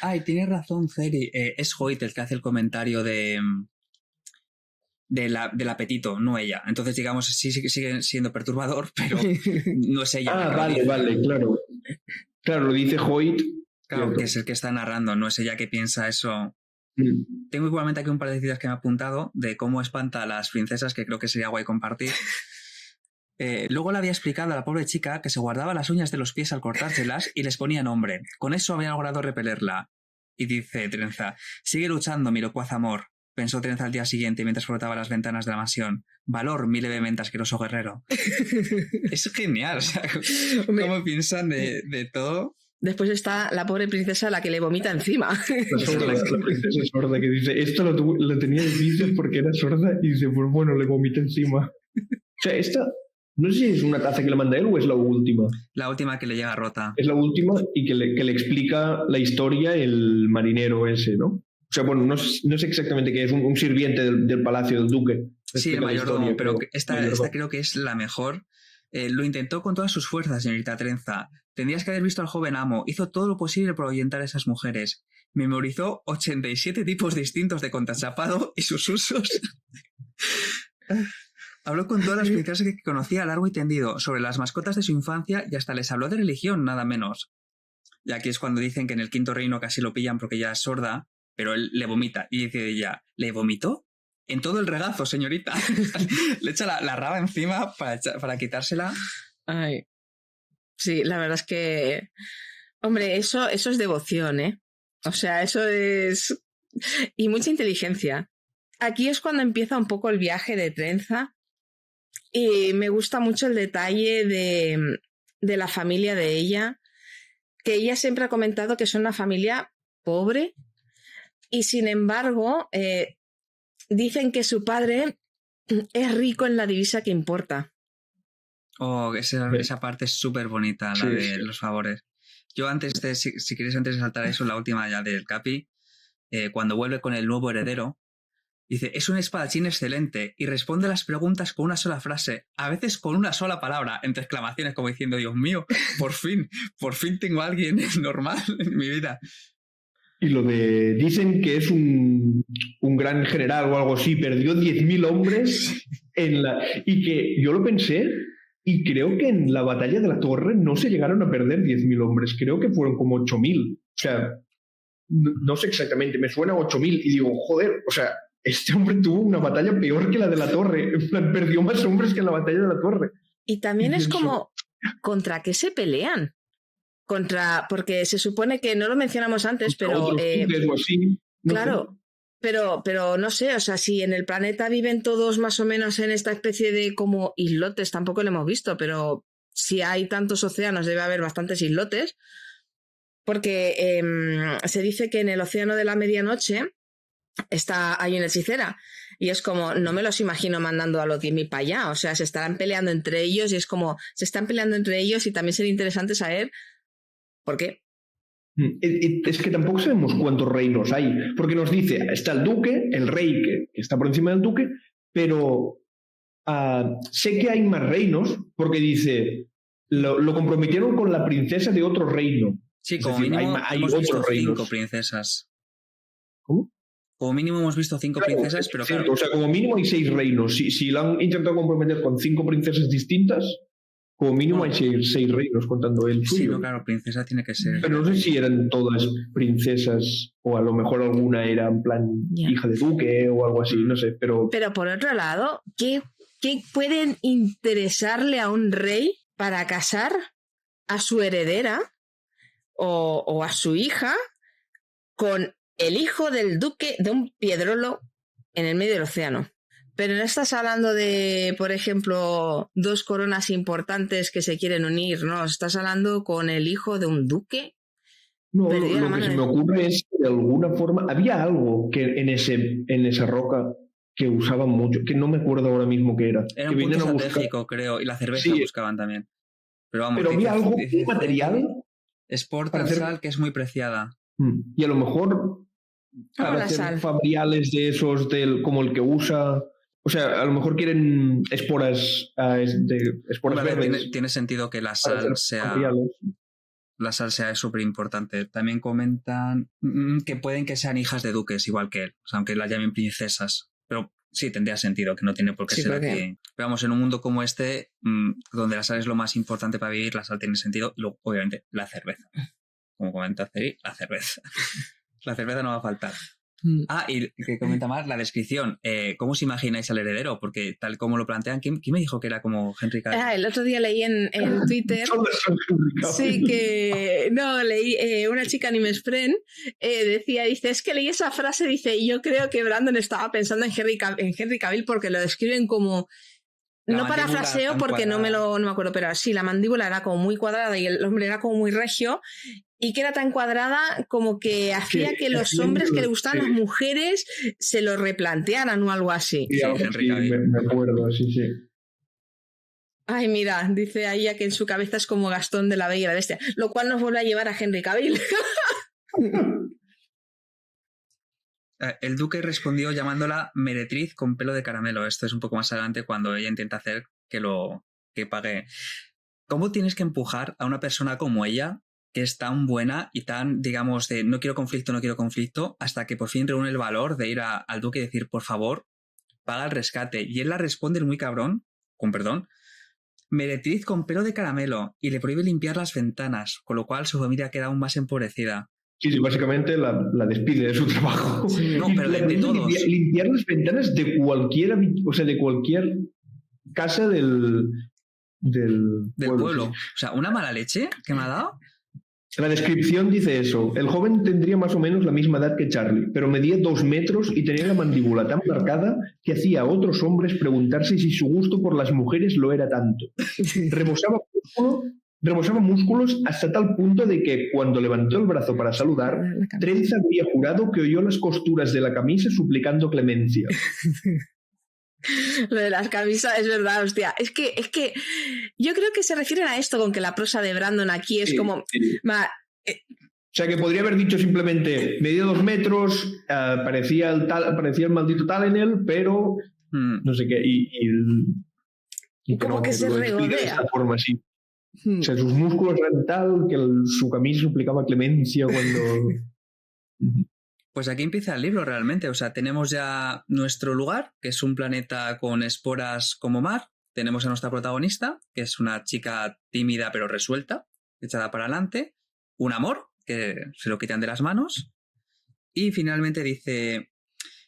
Ay, tienes razón, Ceri. Es Hoyt el que hace el comentario del apetito, no ella. Entonces, digamos, sí sigue siendo perturbador, pero no es ella. Vale, claro. Claro, lo dice Hoyt. Claro, que es el que está narrando, no es ella que piensa eso. Tengo igualmente aquí un par de citas que me he apuntado de cómo espanta a las princesas, que creo que sería guay compartir. Luego le había explicado a la pobre chica que se guardaba las uñas de los pies al cortárselas y les ponía nombre. Con eso había logrado repelerla. Y dice Trenza, sigue luchando, mi locuaz amor. Pensó Trenza al día siguiente mientras frotaba las ventanas de la mansión. Valor, mi levemente asqueroso guerrero. Es genial, o sea, cómo piensan de todo. Después está la pobre princesa a la que le vomita encima. La princesa sorda que dice, esto lo tenía difícil porque era sorda y dice, pues bueno, le vomita encima. O sea, esta, no sé si es una taza que le manda él o es la última. La última que le llega rota. Es la última y que le explica la historia el marinero ese, ¿no? O sea, bueno, no sé exactamente qué es, un sirviente del palacio del duque. Sí, el mayordomo, pero esta creo que es la mejor. Lo intentó con todas sus fuerzas, señorita Trenza. Tendrías que haber visto al joven amo. Hizo todo lo posible por ahuyentar a esas mujeres. Memorizó 87 tipos distintos de contrachapado y sus usos. Habló con todas las princesas que conocía a largo y tendido sobre las mascotas de su infancia y hasta les habló de religión, nada menos. Y aquí es cuando dicen que en el Quinto Reino casi lo pillan porque ella es sorda, pero él le vomita. Y dice ella, ¿le vomitó? En todo el regazo, señorita. Le echa la raba encima para quitársela. Ay. Sí, la verdad es que... Hombre, eso es devoción, ¿eh? O sea, eso es... Y mucha inteligencia. Aquí es cuando empieza un poco el viaje de Trenza y me gusta mucho el detalle de la familia de ella, que ella siempre ha comentado que son una familia pobre y sin embargo dicen que su padre es rico en la divisa que importa. Oh, esa parte es súper bonita, la de los favores. Yo si quieres antes de saltar a eso, la última ya del Capi, cuando vuelve con el nuevo heredero, dice, es un espadachín excelente y responde las preguntas con una sola frase, a veces con una sola palabra, entre exclamaciones, como diciendo, Dios mío, por fin tengo a alguien normal en mi vida. Y lo de, dicen que es un gran general o algo así, perdió 10.000 hombres y que yo lo pensé y creo que en la batalla de la Torre no se llegaron a perder 10.000 hombres, creo que fueron como 8.000, o sea, no sé exactamente, me suena a 8.000 y digo, joder, o sea, este hombre tuvo una batalla peor que la de la Torre, en plan, perdió más hombres que en la batalla de la Torre. Y también es como, ¿contra qué se pelean? Porque se supone que no lo mencionamos antes, pero así, claro, pero no sé, o sea, si en el planeta viven todos más o menos en esta especie de como islotes, tampoco lo hemos visto, pero si hay tantos océanos debe haber bastantes islotes, porque se dice que en el océano de la medianoche hay una hechicera y es como, no me los imagino mandando a los 10.000 para allá, o sea, se estarán peleando entre ellos y es como, se están peleando entre ellos y también sería interesante saber ¿por qué? Es que tampoco sabemos cuántos reinos hay, porque nos dice, está el duque, el rey que está por encima del duque, pero sé que hay más reinos, porque dice, lo comprometieron con la princesa de otro reino. Sí, como mínimo hay hemos visto otros 5 reinos. princesas. ¿Cómo? Como mínimo hemos visto 5 princesas, pero claro. O sea, como mínimo hay 6 reinos. Si lo han intentado comprometer con 5 princesas distintas, como mínimo hay 6 reinos contando el suyo. Sí, no, claro, princesa tiene que ser. Pero no sé si eran todas princesas o a lo mejor alguna era en plan hija de duque o algo así, no sé. Pero por otro lado, ¿qué pueden interesarle a un rey para casar a su heredera o a su hija con el hijo del duque de un piedrolo en el medio del océano. Pero no estás hablando de, por ejemplo, dos coronas importantes que se quieren unir, ¿no? Estás hablando con el hijo de un duque. No, lo que se me ocurre es que de alguna forma había algo que en esa roca que usaban mucho, que no me acuerdo ahora mismo qué era. Era que un punto estratégico, creo, y la cerveza buscaban también. Pero vamos, pero había algo, un material. Sport para sal, que es muy preciada. Y a lo mejor para hacer fabriales de esos, como el que usa... O sea, a lo mejor quieren esporas verdes. Tiene sentido que la sal sea súper importante. También comentan que pueden que sean hijas de duques, igual que él, o sea, aunque las llamen princesas. Pero sí, tendría sentido, que no tiene por qué ser aquí. Pero vamos, en un mundo como este, donde la sal es lo más importante para vivir, la sal tiene sentido. Y luego, obviamente, la cerveza. Como comenta Ceri, la cerveza. La cerveza no va a faltar. Y que comenta más la descripción. ¿Cómo os imagináis al heredero? Porque tal como lo plantean, ¿quién me dijo que era como Henry Cavill? El otro día leí en Twitter. Sí, que no, leí una chica Animes Friend dice, es que leí esa frase, dice, yo creo que Brandon estaba pensando en Henry Cavill porque lo describen como... No parafraseo porque no me acuerdo, pero sí, la mandíbula era como muy cuadrada y el hombre era como muy regio. Y que era tan cuadrada como que hacía que los hombres que le gustaban las mujeres se lo replantearan o algo así. Sí, me acuerdo, sí. Ay, mira, dice Aya que en su cabeza es como Gastón de la Bella y la Bestia, lo cual nos vuelve a llevar a Henry Cavill. El duque respondió llamándola meretriz con pelo de caramelo. Esto es un poco más adelante cuando ella intenta hacer que pague. ¿Cómo tienes que empujar a una persona como ella, que es tan buena y tan, digamos, de no quiero conflicto, hasta que por fin reúne el valor de ir al duque y decir, por favor, paga el rescate? Y él la responde muy cabrón, con perdón, meretriz con pelo de caramelo, y le prohíbe limpiar las ventanas, con lo cual su familia queda aún más empobrecida. Sí, básicamente la despide de su trabajo. Sí, no, pero de todos. Limpiar las ventanas de cualquier casa del pueblo. O sea, una mala leche que me ha dado. La descripción dice eso. El joven tendría más o menos la misma edad que Charlie, pero medía 2 metros y tenía la mandíbula tan marcada que hacía a otros hombres preguntarse si su gusto por las mujeres lo era tanto. Rebosaba músculos hasta tal punto de que, cuando levantó el brazo para saludar, Trenza había jurado que oyó las costuras de la camisa suplicando clemencia. Lo de las camisas es verdad, hostia. Es que yo creo que se refieren a esto con que la prosa de Brandon aquí es como... Sí. O sea, que podría haber dicho simplemente, medía 2 metros, parecía el maldito Talenel, pero no sé qué, y como que se regodea. De esta forma, sí. O sea, sus músculos eran tal que su camisa suplicaba clemencia cuando... Pues aquí empieza el libro realmente. O sea, tenemos ya nuestro lugar, que es un planeta con esporas como mar. Tenemos a nuestra protagonista, que es una chica tímida pero resuelta, echada para adelante. Un amor, que se lo quitan de las manos. Y finalmente dice...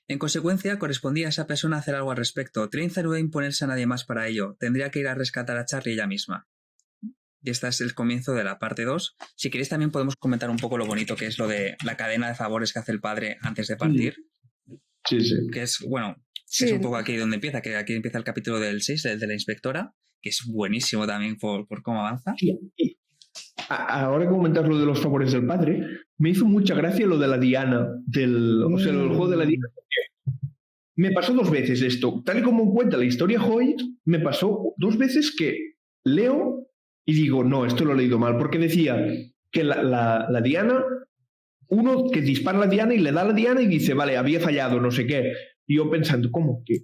En consecuencia, correspondía a esa persona hacer algo al respecto. Trenza no debe imponerse a nadie más para ello. Tendría que ir a rescatar a Charlie ella misma. Y este es el comienzo de la parte 2. Si queréis también podemos comentar un poco lo bonito que es lo de la cadena de favores que hace el padre antes de partir. Sí. Que es, bueno, es un poco aquí donde empieza, que aquí empieza el capítulo del 6, el de la inspectora, que es buenísimo también por cómo avanza. Sí. Ahora que comentas lo de los favores del padre, me hizo mucha gracia lo de la Diana, o sea, el juego de la Diana. Me pasó 2 veces esto. Tal y como cuenta la historia Hoyt, me pasó 2 veces que leo y digo, no, esto lo he leído mal, porque decía que la Diana, uno que dispara a la Diana y le da a la Diana y dice, vale, había fallado, no sé qué. Y yo pensando, ¿cómo que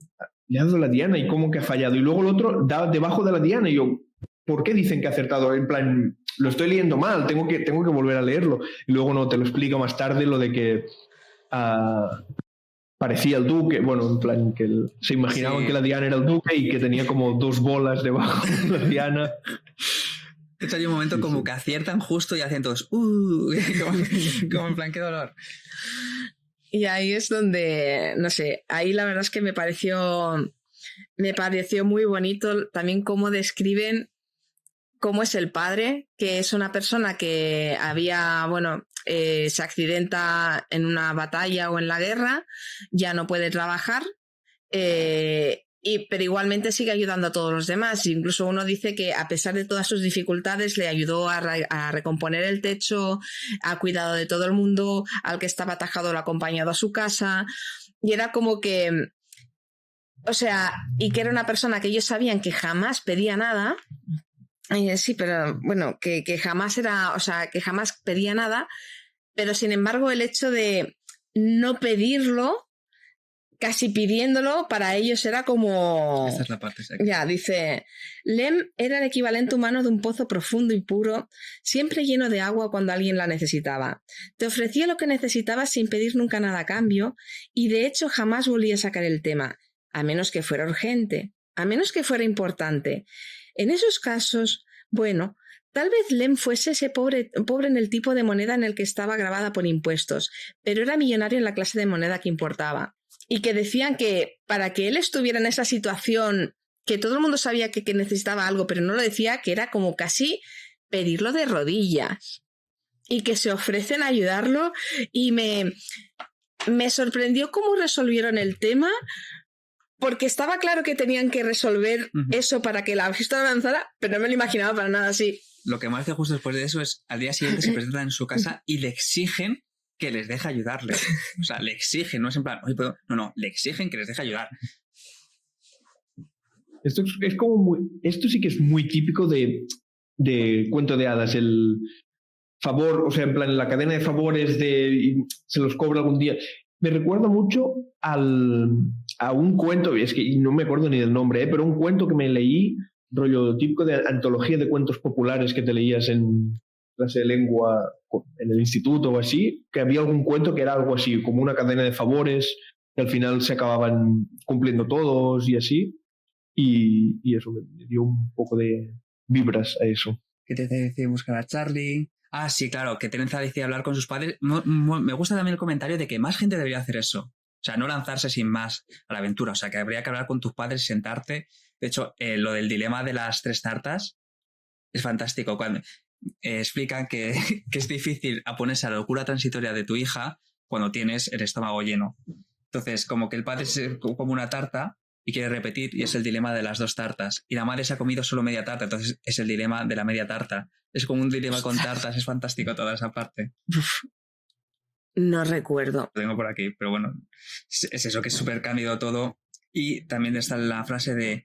le ha dado la Diana y cómo que ha fallado? Y luego el otro da debajo de la Diana y yo, ¿por qué dicen que ha acertado? En plan, lo estoy leyendo mal, tengo que volver a leerlo. Y luego no, te lo explico más tarde lo de que parecía el duque, bueno, en plan, que se imaginaban que la Diana era el duque y que tenía como 2 bolas debajo de la Diana. De hecho, hay un momento como que aciertan justo y hacen todos como en plan, qué dolor. Y ahí es donde, no sé, ahí la verdad es que me pareció muy bonito también cómo describen cómo es el padre, que es una persona que se accidenta en una batalla o en la guerra, ya no puede trabajar, pero igualmente sigue ayudando a todos los demás. Incluso uno dice que a pesar de todas sus dificultades le ayudó a recomponer el techo, ha cuidado de todo el mundo, al que estaba atajado lo ha acompañado a su casa, y era como que, y que era una persona que ellos sabían que jamás pedía nada. Sí, pero bueno, que jamás que jamás pedía nada, pero sin embargo el hecho de no pedirlo, casi pidiéndolo, para ellos era como... Esta es la parte exacta. Ya, dice, Lem era el equivalente humano de un pozo profundo y puro, siempre lleno de agua cuando alguien la necesitaba. Te ofrecía lo que necesitabas sin pedir nunca nada a cambio, y de hecho jamás volvía a sacar el tema, a menos que fuera urgente, a menos que fuera importante. En esos casos, bueno, tal vez Lem fuese ese pobre en el tipo de moneda en el que estaba grabada por impuestos, pero era millonario en la clase de moneda que importaba. Y que decían que para que él estuviera en esa situación, que todo el mundo sabía que necesitaba algo, pero no lo decía, que era como casi pedirlo de rodillas. Y que se ofrecen a ayudarlo, y me sorprendió cómo resolvieron el tema, porque estaba claro que tenían que resolver eso para que la historia avanzara, pero no me lo imaginaba para nada así. Lo que me hace justo después de eso es, al día siguiente se presentan en su casa y le exigen que les deje ayudarle. O sea, le exigen, no es en plan, oye, no, le exigen que les deje ayudar. Esto es como esto sí que es muy típico de cuento de hadas, el favor, en plan, la cadena de favores se los cobra algún día. Me recuerda mucho a un cuento, es que no me acuerdo ni del nombre, pero un cuento que me leí, rollo típico de antología de cuentos populares que te leías en clase de lengua en el instituto o así, que había algún cuento que era algo así, como una cadena de favores, que al final se acababan cumpliendo todos y así, y eso me dio un poco de vibras a eso. ¿Qué te decía buscar a Charlie? Ah, sí, claro, que Terenza decía hablar con sus padres. Me gusta también el comentario de que más gente debería hacer eso. O sea, no lanzarse sin más a la aventura. O sea, que habría que hablar con tus padres y sentarte. De hecho, lo del dilema de las 3 tartas es fantástico. Cuando explican que es difícil oponerse a la locura transitoria de tu hija cuando tienes el estómago lleno. Entonces, como que el padre se come una tarta y quiere repetir, y es el dilema de las 2 tartas. Y la madre se ha comido solo media tarta, entonces es el dilema de la media tarta. Es como un dilema con tartas, es fantástico toda esa parte. No recuerdo. Lo tengo por aquí, pero bueno, es eso, que es súper cándido todo. Y también está la frase de: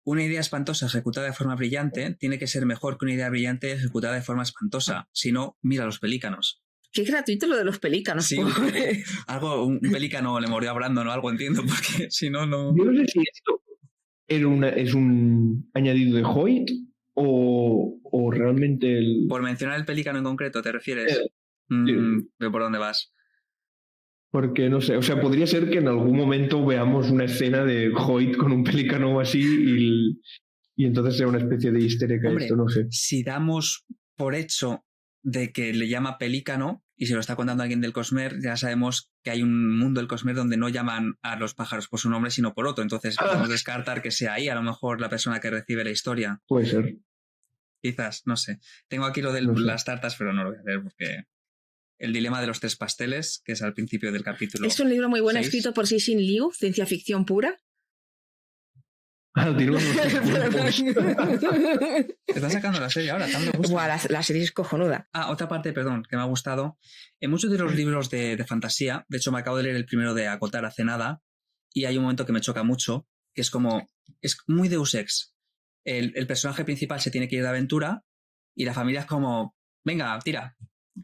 una idea espantosa ejecutada de forma brillante tiene que ser mejor que una idea brillante ejecutada de forma espantosa. Si no, mira los pelícanos. Qué gratuito lo de los pelícanos. Sí, un pelícano le mordió a Brandon o algo, entiendo, porque si no, no... Yo no sé si esto es un añadido de Hoyt o realmente Por mencionar el pelícano en concreto, ¿te refieres? ¿Pero por dónde vas? Porque no sé, podría ser que en algún momento veamos una escena de Hoyt con un pelícano así y entonces sea una especie de easter egg. Hombre, esto, no sé. Si damos por hecho de que le llama pelícano y se lo está contando alguien del Cosmer, ya sabemos que hay un mundo del Cosmer donde no llaman a los pájaros por su nombre sino por otro, entonces podemos descartar que sea ahí a lo mejor la persona que recibe la historia. Puede ser. Quizás, no sé. Tengo aquí lo de las tartas, pero no lo voy a leer porque... El dilema de los 3 pasteles, que es al principio del capítulo. Es un libro muy bueno 6. escrito por Cixin Liu, ciencia ficción pura. Están sacando la serie ahora, tanto gusto. Buah, la serie es cojonuda. Otra parte, perdón, que me ha gustado. En muchos de los libros de fantasía, de hecho me acabo de leer el primero de Acotar hace nada, y hay un momento que me choca mucho, que es como... Es muy Deus Ex. El personaje principal se tiene que ir de aventura y la familia es como... Venga, tira.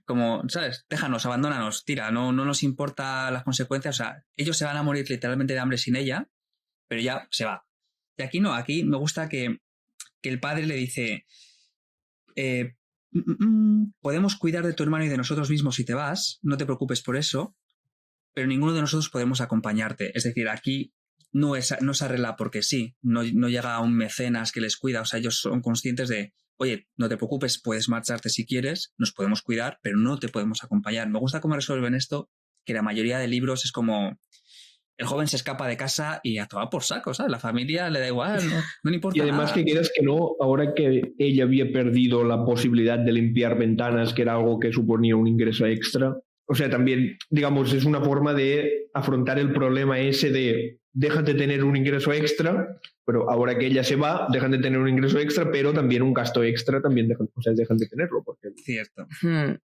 Como, ¿sabes? Déjanos, abandónanos, tira. No nos importa las consecuencias. O sea, ellos se van a morir literalmente de hambre sin ella, pero ya se va. Y aquí no, aquí me gusta que el padre le dice: podemos cuidar de tu hermano y de nosotros mismos si te vas, no te preocupes por eso, pero ninguno de nosotros podemos acompañarte. Es decir, aquí no se arregla porque sí, no llega a un mecenas que les cuida. O sea, ellos son conscientes de: oye, no te preocupes, puedes marcharte si quieres, nos podemos cuidar, pero no te podemos acompañar. Me gusta cómo resuelven esto, que la mayoría de libros es como... el joven se escapa de casa y a tomar por saco, ¿sabes? La familia le da igual, no le importa Y además nada. que quieras que no, ahora que ella había perdido la posibilidad de limpiar ventanas, que era algo que suponía un ingreso extra, o sea, también, digamos, es una forma de afrontar el problema ese de déjate tener un ingreso extra, pero ahora que ella se va, dejan de tener un ingreso extra, pero también un gasto extra también dejan de tenerlo, porque Cierto.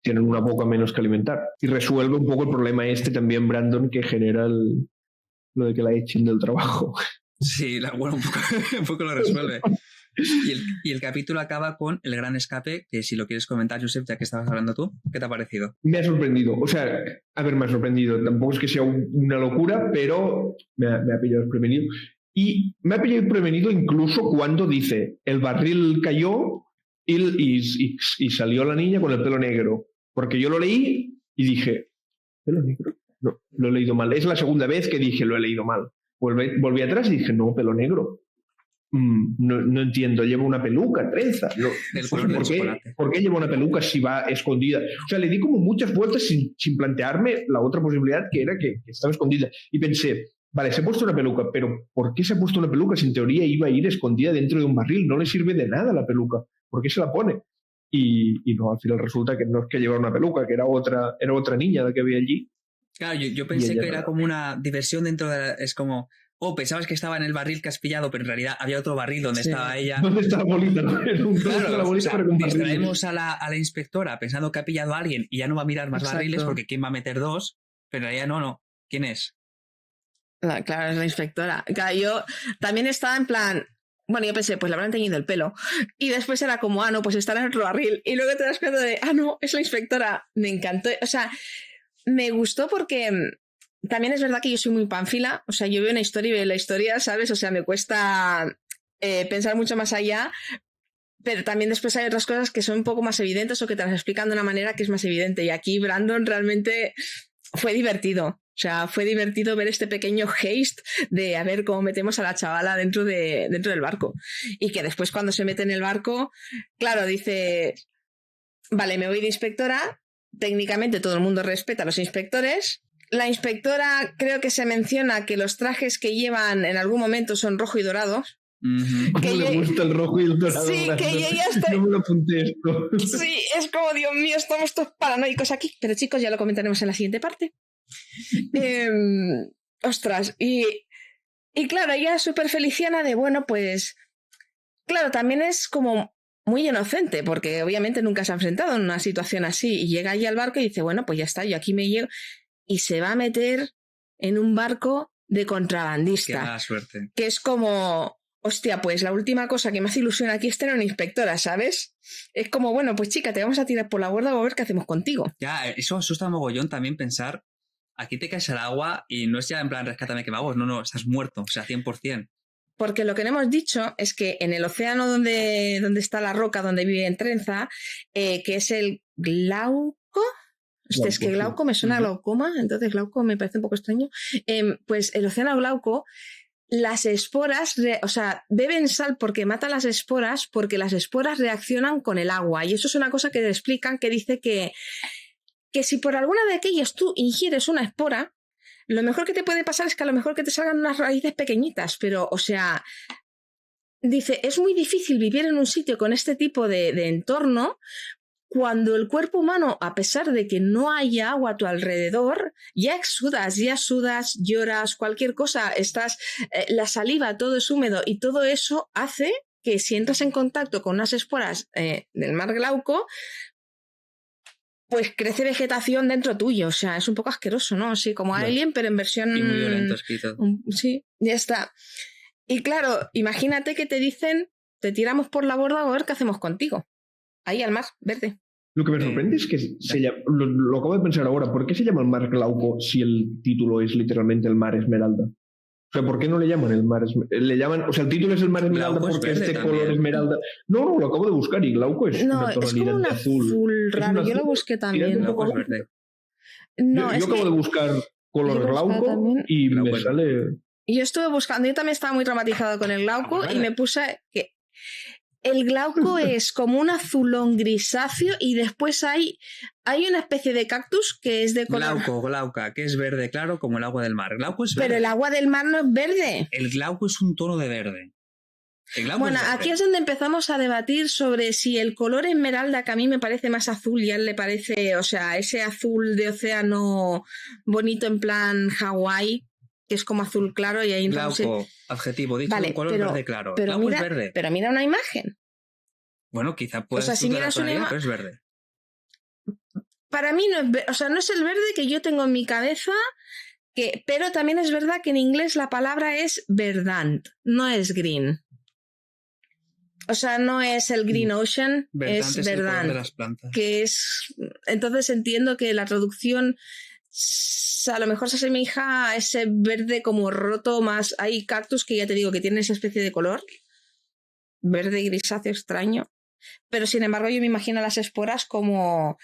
tienen una boca menos que alimentar. Y resuelve un poco el problema este también, Brandon, que genera lo de que la echen del trabajo. Sí, bueno, un poco lo resuelve. Y el capítulo acaba con el gran escape, que si lo quieres comentar, Josep, ya que estabas hablando tú, ¿qué te ha parecido? Me ha sorprendido, o sea, a ver, me ha sorprendido. Tampoco es que sea una locura, pero me ha pillado desprevenido. Y me ha pillado desprevenido incluso cuando dice, el barril cayó y salió la niña con el pelo negro. Porque yo lo leí y dije, ¿pelo negro? No, lo he leído mal. Es la segunda vez que dije, lo he leído mal. Volví atrás y dije, no, pelo negro. No entiendo, lleva una peluca, trenza. No, ¿por qué lleva una peluca si va escondida? O sea, le di como muchas vueltas sin plantearme la otra posibilidad que era que estaba escondida. Y pensé, vale, se ha puesto una peluca, pero ¿por qué se ha puesto una peluca si en teoría iba a ir escondida dentro de un barril? No le sirve de nada la peluca. ¿Por qué se la pone? Y no, al final resulta que no es que llevara una peluca, que era otra niña la que había allí. Claro, yo pensé que era como una diversión dentro de es como, pensabas que estaba en el barril que has pillado, pero en realidad había otro barril donde estaba ella. ¿Dónde está la bolita? Claro, distraemos a la inspectora pensando que ha pillado a alguien y ya no va a mirar más barriles porque ¿quién va a meter dos? Pero en realidad no. ¿Quién es? Claro, es la inspectora. Claro, yo también estaba en plan... Bueno, yo pensé, pues le habrán teñido el pelo. Y después era como, no, pues estará en otro barril. Y luego te das cuenta de, no, es la inspectora. Me encantó. O sea, me gustó porque también es verdad que yo soy muy panfila. O sea, yo veo una historia y veo la historia, ¿sabes? O sea, me cuesta pensar mucho más allá. Pero también después hay otras cosas que son un poco más evidentes o que te las explican de una manera que es más evidente. Y aquí Brandon realmente fue divertido. O sea, fue divertido ver este pequeño haste de a ver cómo metemos a la chavala dentro del barco. Y que después cuando se mete en el barco, claro, dice, vale, me voy de inspectora. Técnicamente todo el mundo respeta a los inspectores. La inspectora creo que se menciona que los trajes que llevan en algún momento son rojo y dorado. ¿Cómo le gusta el rojo y el dorado? Sí, que yo ya estoy... No me lo apunté esto. Sí, es como, Dios mío, estamos todos paranoicos aquí. Pero chicos, ya lo comentaremos en la siguiente parte. Ostras, y claro, ella es súper feliciana de, bueno, pues... Claro, también es como muy inocente, porque obviamente nunca se ha enfrentado en una situación así. Y llega allí al barco y dice, bueno, pues ya está, yo aquí me llego. Y se va a meter en un barco de contrabandista. Qué mala suerte. Que es como... Hostia, pues la última cosa que me hace ilusión aquí es tener una inspectora, ¿sabes? Es como, bueno, pues chica, te vamos a tirar por la borda a ver qué hacemos contigo. Ya, eso asusta mogollón también pensar, aquí te caes al agua y no es ya en plan rescátame que vamos, no, estás muerto, o sea, 100%. Porque lo que no hemos dicho es que en el océano donde está la roca, donde vive en trenza, que es el Glauco... Es que Glauco me suena a glaucoma, entonces Glauco me parece un poco extraño. Pues el océano Glauco... Las esporas, o sea, beben sal porque matan las esporas, porque las esporas reaccionan con el agua. Y eso es una cosa que te explican, que dice que si por alguna de aquellas tú ingieres una espora, lo mejor que te puede pasar es que a lo mejor que te salgan unas raíces pequeñitas, pero, o sea, dice, es muy difícil vivir en un sitio con este tipo de entorno cuando el cuerpo humano, a pesar de que no haya agua a tu alrededor, ya sudas, lloras, cualquier cosa, la saliva, todo es húmedo y todo eso hace que si entras en contacto con unas esporas del mar Glauco, pues crece vegetación dentro tuyo. O sea, es un poco asqueroso, ¿no? Sí, como Alien, pero en versión... Y muy violento escrito. Sí, ya está. Y claro, imagínate que te dicen, te tiramos por la borda a ver qué hacemos contigo. Ahí al mar, verde. Lo que me sorprende es que lo acabo de pensar ahora, ¿por qué se llama el mar Glauco si el título es literalmente el mar Esmeralda? O sea, ¿por qué no le llaman el mar Esmeralda? Le llaman, o sea, el título es el mar Esmeralda Glauco porque es este también. color esmeralda. No, lo acabo de buscar y Glauco es una tonalidad es como un de azul raro, yo lo busqué también. Glauco es verde. No, yo acabo de buscar color Glauco y Glauco me sale... Yo estuve buscando, yo también estaba muy traumatizado con el Glauco y me puse El glauco es como un azulón grisáceo y después hay una especie de cactus que es de color... Glauca, que es verde claro como el agua del mar. Glauco es verde. Pero el agua del mar no es verde. El glauco es un tono de verde. Bueno, aquí es donde empezamos a debatir sobre si el color esmeralda, que a mí me parece más azul y a él le parece, o sea, ese azul de océano bonito en plan Hawái, que es como azul claro y ahí entonces... Glauco, adjetivo, dicho vale, un color verde claro. Pero glauco mira, es verde. Pero mira una imagen. Bueno, quizá puede ser ser de la tonalidad, pero es verde. Para mí no es el verde que yo tengo en mi cabeza, pero también es verdad que en inglés la palabra es verdant, no es green. O sea, no es el green ocean, verdant es verdant. El color de las plantas. Que es... Entonces entiendo que la traducción a lo mejor se asemeja a ese verde como roto más... Hay cactus que ya te digo que tienen esa especie de color, verde grisáceo extraño, pero sin embargo yo me imagino las esporas como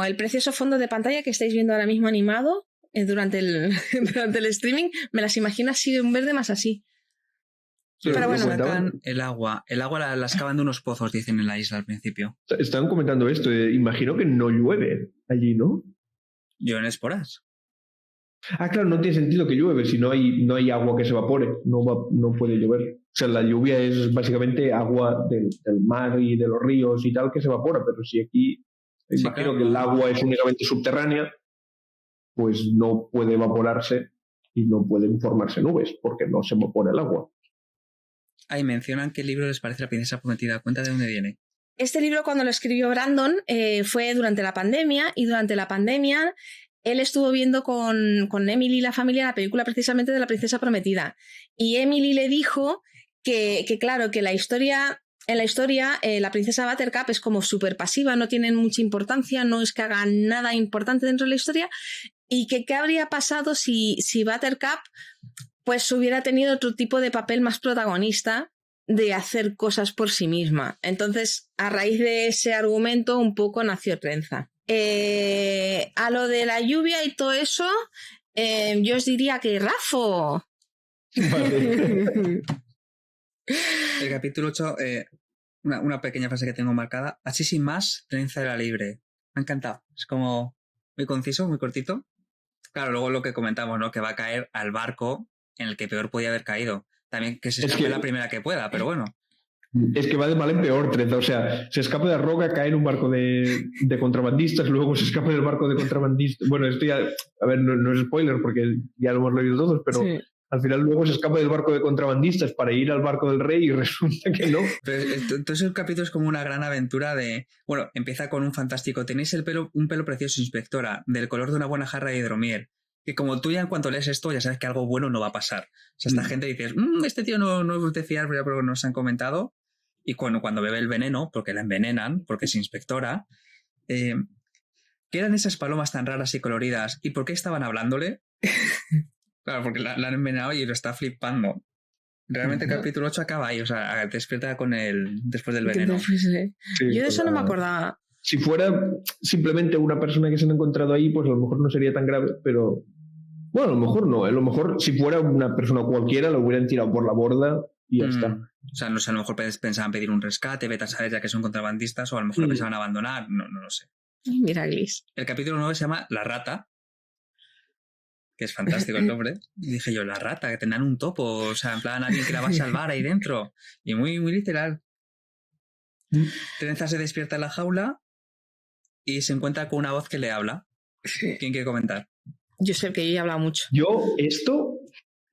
el precioso fondo de pantalla que estáis viendo ahora mismo animado durante el streaming, me las imagino así de un verde más así. Sí, pero bueno, sacan el agua la excavan de unos pozos, dicen en la isla al principio. Estaban comentando esto, imagino que no llueve allí, ¿no? Llueven esporas. Ah, claro, no tiene sentido que llueve si no hay agua que se evapore, no puede llover. O sea, la lluvia es básicamente agua del mar y de los ríos y tal que se evapora, pero si aquí imagino que el agua es únicamente subterránea, pues no puede evaporarse y no pueden formarse nubes porque no se evapora el agua. Ahí mencionan qué libro les parece La princesa prometida. Cuenta de dónde viene. Este libro, cuando lo escribió Brandon, fue durante la pandemia, y durante la pandemia él estuvo viendo con Emily y la familia la película precisamente de La princesa prometida. Y Emily le dijo que claro, que en la historia la princesa Buttercup es como súper pasiva, no tiene mucha importancia, no es que haga nada importante dentro de la historia, y que qué habría pasado si Buttercup pues hubiera tenido otro tipo de papel más protagonista de hacer cosas por sí misma. Entonces, a raíz de ese argumento, un poco nació Trenza. A lo de la lluvia y todo eso, yo os diría que Rafo. Vale. El capítulo 8, una pequeña frase que tengo marcada. Así sin más, Trenza era libre. Me ha encantado. Es como muy conciso, muy cortito. Claro, luego lo que comentamos, ¿no? Que va a caer al barco en el que peor podía haber caído. También que se escape la primera que pueda, pero bueno. Es que va de mal en peor, Trenza. O sea, se escapa de la roca, cae en un barco de contrabandistas, luego se escapa del barco de contrabandistas. Bueno, esto ya, a ver, no es spoiler porque ya lo hemos leído todos, pero sí. Al final luego se escapa del barco de contrabandistas para ir al barco del rey y resulta que no. Pero entonces el capítulo es como una gran aventura de... Bueno, empieza con un fantástico. Tenéis un pelo precioso, inspectora, del color de una buena jarra de hidromiel. Que como tú ya en cuanto lees esto ya sabes que algo bueno no va a pasar. O sea, esta gente dices, este tío no es de fiar, pero nos han comentado. Y cuando bebe el veneno, porque la envenenan, porque es inspectora, ¿qué eran esas palomas tan raras y coloridas? ¿Y por qué estaban hablándole? Claro, porque la han envenenado y lo está flipando. Realmente el capítulo 8 acaba ahí, o sea, despierta después del veneno. Sí, yo de eso no me acordaba. Si fuera simplemente una persona que se han encontrado ahí, pues a lo mejor no sería tan grave, pero... Bueno, a lo mejor no. A lo mejor si fuera una persona cualquiera lo hubieran tirado por la borda y ya está. O sea, no sé, a lo mejor pensaban pedir un rescate, vete a saber ya que son contrabandistas, o a lo mejor lo pensaban abandonar, no lo sé. Mira, Gris. El capítulo 9 se llama La Rata, que es fantástico el nombre. Y dije yo, La Rata, que tendrán un topo, o sea, en plan alguien que la va a salvar ahí dentro. Y muy, muy literal. Trenza se despierta en la jaula y se encuentra con una voz que le habla. ¿Quién quiere comentar? Yo sé que yo he hablado mucho. Yo, esto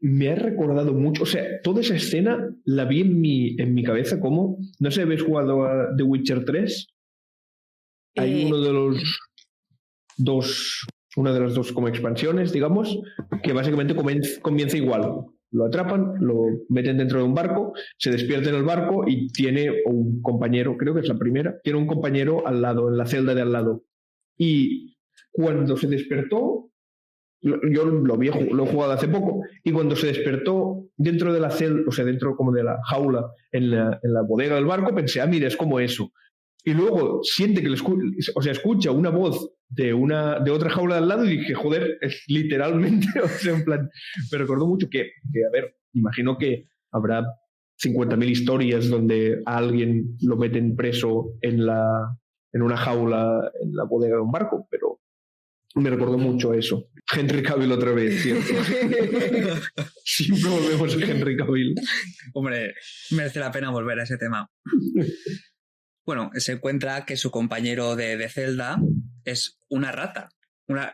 me ha recordado mucho. O sea, toda esa escena la vi en mi cabeza como... No sé, ¿habéis jugado a The Witcher 3? Hay uno de los dos... Una de las dos como expansiones, digamos, que básicamente comienza igual. Lo atrapan, lo meten dentro de un barco, se despierta en el barco y tiene un compañero, creo que es la primera, tiene un compañero al lado, en la celda de al lado. Y cuando se despertó, yo lo he jugado hace poco, y cuando se despertó dentro de la celda, o sea, dentro como de la jaula, en la bodega del barco, pensé, mira, es como eso. Y luego siente que escucha una voz de otra jaula de al lado y dije, joder, es literalmente, o sea, en plan, me recordó mucho que, a ver, imagino que habrá 50.000 historias donde a alguien lo meten preso en una jaula en la bodega de un barco, pero me recordó mucho a eso. Henry Cavill otra vez, ¿cierto? Siempre volvemos a Henry Cavill. Hombre, merece la pena volver a ese tema. Bueno, se encuentra que su compañero de celda es una rata.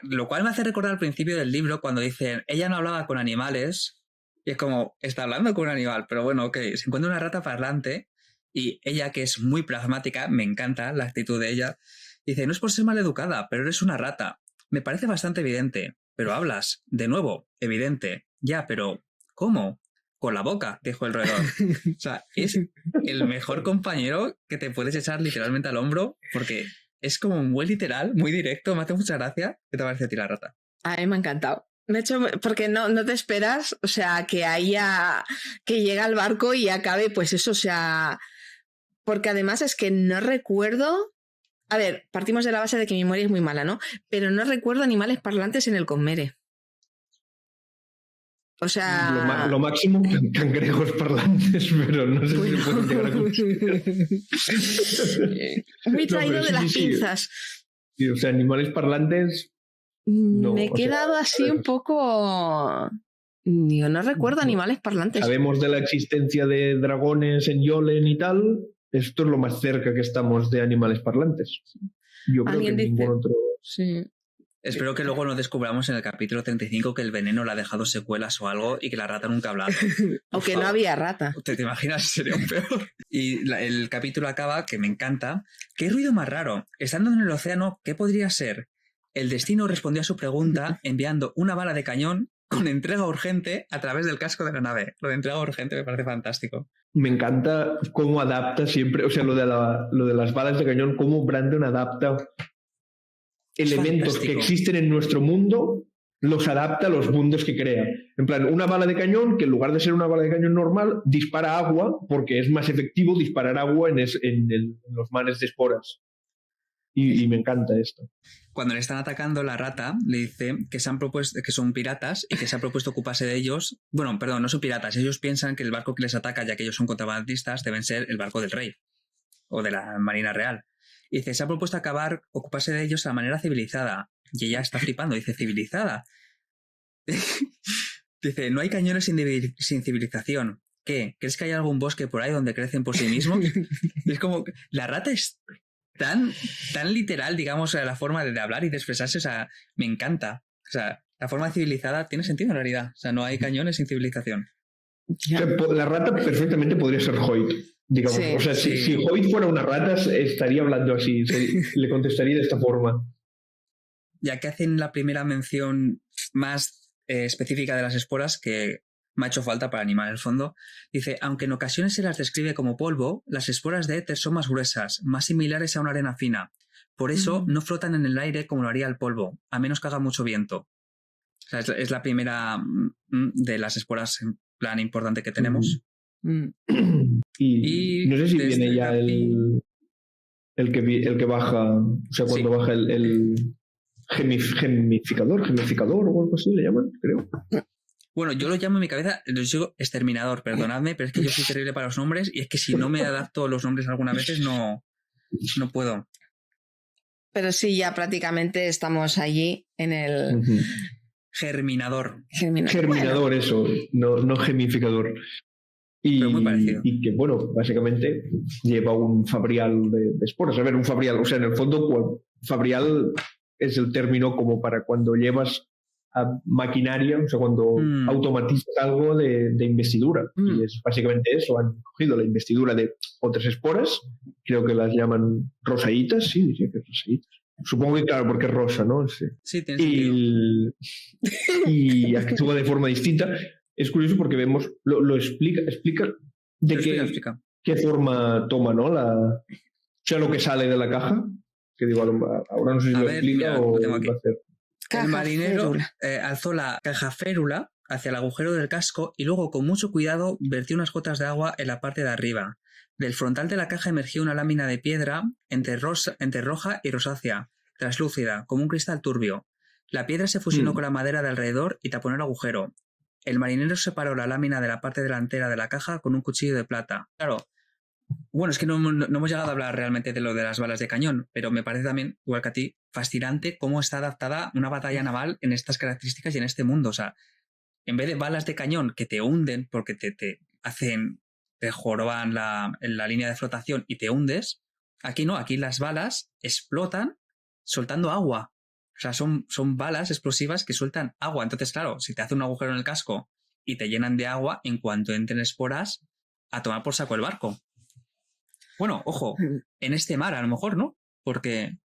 Lo cual me hace recordar al principio del libro cuando dicen, ella no hablaba con animales, y es como, está hablando con un animal, pero bueno, ok, se encuentra una rata parlante, y ella, que es muy pragmática, me encanta la actitud de ella, dice, no es por ser maleducada, pero eres una rata. Me parece bastante evidente, pero hablas, de nuevo, evidente. Ya, pero ¿cómo? Con la boca, dijo el roedor. O sea, es el mejor compañero que te puedes echar literalmente al hombro, porque es como muy literal, muy directo, me hace mucha gracia. ¿Qué te parece a ti la rata? A mí me ha encantado. De hecho, porque no te esperas, o sea, que llegue al barco y acabe, pues eso, o sea, porque además es que no recuerdo. A ver, partimos de la base de que mi memoria es muy mala, ¿no? Pero no recuerdo animales parlantes en el Cosmere. O sea... Lo máximo, cangrejos parlantes, pero no sé si se pueden llegar a conseguir. Muy traído de las pinzas. Sí, o sea, animales parlantes... No, me he quedado así un poco... Yo no recuerdo animales parlantes. Sabemos de la existencia de dragones en Yolen y tal... Esto es lo más cerca que estamos de animales parlantes. Yo creo que ningún otro... Sí. Espero que luego no descubramos en el capítulo 35 que el veneno le ha dejado secuelas o algo y que la rata nunca ha hablado. Aunque no había rata. ¿Te imaginas? Sería un peor. Y el capítulo acaba, que me encanta. ¿Qué ruido más raro? Estando en el océano, ¿qué podría ser? El destino respondió a su pregunta enviando una bala de cañón con entrega urgente a través del casco de la nave. Lo de entrega urgente me parece fantástico. Me encanta cómo adapta siempre, o sea, lo de las balas de cañón, cómo Brandon adapta elementos que existen en nuestro mundo, los adapta a los mundos que crea. En plan, una bala de cañón que en lugar de ser una bala de cañón normal, dispara agua porque es más efectivo disparar agua en los mares de esporas. Y me encanta esto. Cuando le están atacando, la rata le dice que se han propuesto, que son piratas y que se ha propuesto ocuparse de ellos. Bueno, perdón, no son piratas. Ellos piensan que el barco que les ataca, ya que ellos son contrabandistas, deben ser el barco del rey o de la Marina Real. Y dice, se ha propuesto ocuparse de ellos de la manera civilizada. Y ella está flipando, dice, ¿civilizada? Dice, no hay cañones sin civilización. ¿Qué? ¿Crees que hay algún bosque por ahí donde crecen por sí mismos? Es como, la rata es tan literal, digamos, la forma de hablar y de expresarse, o sea, me encanta. O sea, la forma civilizada tiene sentido en realidad. O sea, no hay cañones sin civilización. O sea, la rata perfectamente podría ser Hoyt, digamos. Sí, o sea, si Hoyt fuera una rata, estaría hablando así, le contestaría de esta forma. Ya que hacen la primera mención más específica de las esporas, que me ha hecho falta para animar el fondo, dice, aunque en ocasiones se las describe como polvo, las esporas de éter son más gruesas, más similares a una arena fina. Por eso no flotan en el aire como lo haría el polvo, a menos que haga mucho viento. O sea, es la primera de las esporas en plan importante que tenemos. Y no sé si viene ya el que baja, o sea, cuando baja el gemificador o algo así le llaman, creo. Bueno, yo lo llamo en mi cabeza, lo digo exterminador, perdonadme, pero es que yo soy terrible para los nombres y es que si no me adapto a los nombres algunas veces no puedo. Pero sí, ya prácticamente estamos allí en el... Germinador. Germinador, bueno. Eso, no gemificador. Pero muy parecido. Y que, bueno, básicamente lleva un fabrial de esporas. A ver, un fabrial, o sea, en el fondo, fabrial es el término como para cuando llevas a maquinaria, o sea, cuando automatizas algo de investidura. Y es básicamente eso, han cogido la investidura de otras esporas, creo que las llaman rosaitas, sí, diría que rosaitas. Supongo que claro, porque es rosa, ¿no? Sí, tiene sentido. Y actúa de forma distinta. Es curioso porque vemos, lo explica qué forma toma, ¿no? O sea, lo que sale de la caja, que digo, ahora no sé si lo explica mira, o lo va a hacer. El marinero alzó la caja férula hacia el agujero del casco y luego con mucho cuidado vertió unas gotas de agua en la parte de arriba. Del frontal de la caja emergió una lámina de piedra entre roja y rosácea, translúcida, como un cristal turbio. La piedra se fusionó con la madera de alrededor y tapó el agujero. el marinero separó la lámina de la parte delantera de la caja con un cuchillo de plata. Claro, bueno, es que no hemos llegado a hablar realmente de lo de las balas de cañón, pero me parece también, igual que a ti, fascinante cómo está adaptada una batalla naval en estas características y en este mundo. O sea, en vez de balas de cañón que te hunden porque te hacen, te joroban en la línea de flotación y te hundes, aquí no, aquí las balas explotan soltando agua. O sea, son balas explosivas que sueltan agua. Entonces, claro, si te hace un agujero en el casco y te llenan de agua, en cuanto entren esporas, a tomar por saco el barco. Bueno, ojo, en este mar a lo mejor, ¿no? Porque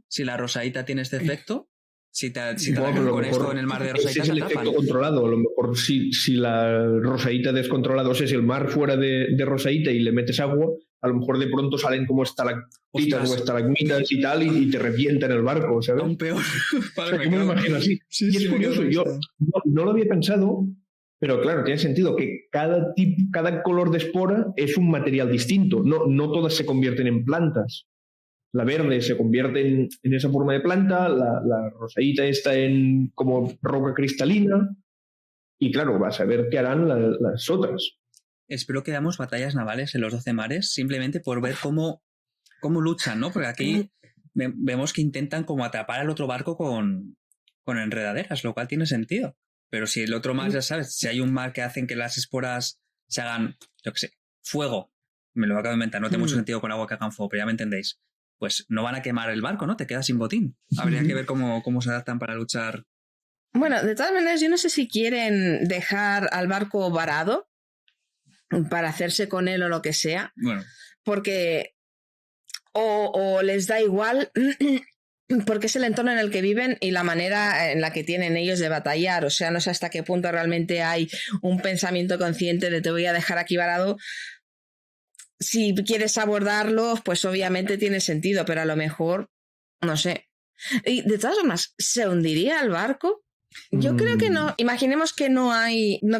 si la rosadita tiene este efecto, si te atacan con esto en el mar de rosadita, ese es el efecto controlado. A lo mejor si la rosadita descontrolada, o sea, si el mar fuera de rosadita y le metes agua, a lo mejor de pronto salen como estalactitas o estalagmitas y tal, y te revientan el barco, ¿sabes? Aún peor. Vale, o sea, yo me imagino así. Sí, y es curioso, yo no lo había pensado, pero claro, tiene sentido que cada color de espora es un material distinto. No todas se convierten en plantas. La verde se convierte en esa forma de planta, la rosadita está en como roca cristalina, y claro, vas a ver qué harán las otras. Espero que damos batallas navales en los 12 mares simplemente por ver cómo luchan, ¿no? Porque aquí vemos que intentan como atrapar al otro barco con enredaderas, lo cual tiene sentido. Pero si el otro mar, ya sabes, si hay un mar que hacen que las esporas se hagan, yo qué sé, fuego, me lo acabo de inventar, no tiene mucho sentido con agua que hagan fuego, pero ya me entendéis, pues no van a quemar el barco, ¿no? Te quedas sin botín. Habría que ver cómo se adaptan para luchar. Bueno, de todas maneras, yo no sé si quieren dejar al barco varado para hacerse con él o lo que sea, bueno, porque o les da igual porque es el entorno en el que viven y la manera en la que tienen ellos de batallar. O sea, no sé hasta qué punto realmente hay un pensamiento consciente de te voy a dejar aquí varado. Si quieres abordarlo, pues obviamente tiene sentido, pero a lo mejor, no sé. Y de todas formas, ¿se hundiría el barco? Yo creo que no. Imaginemos que no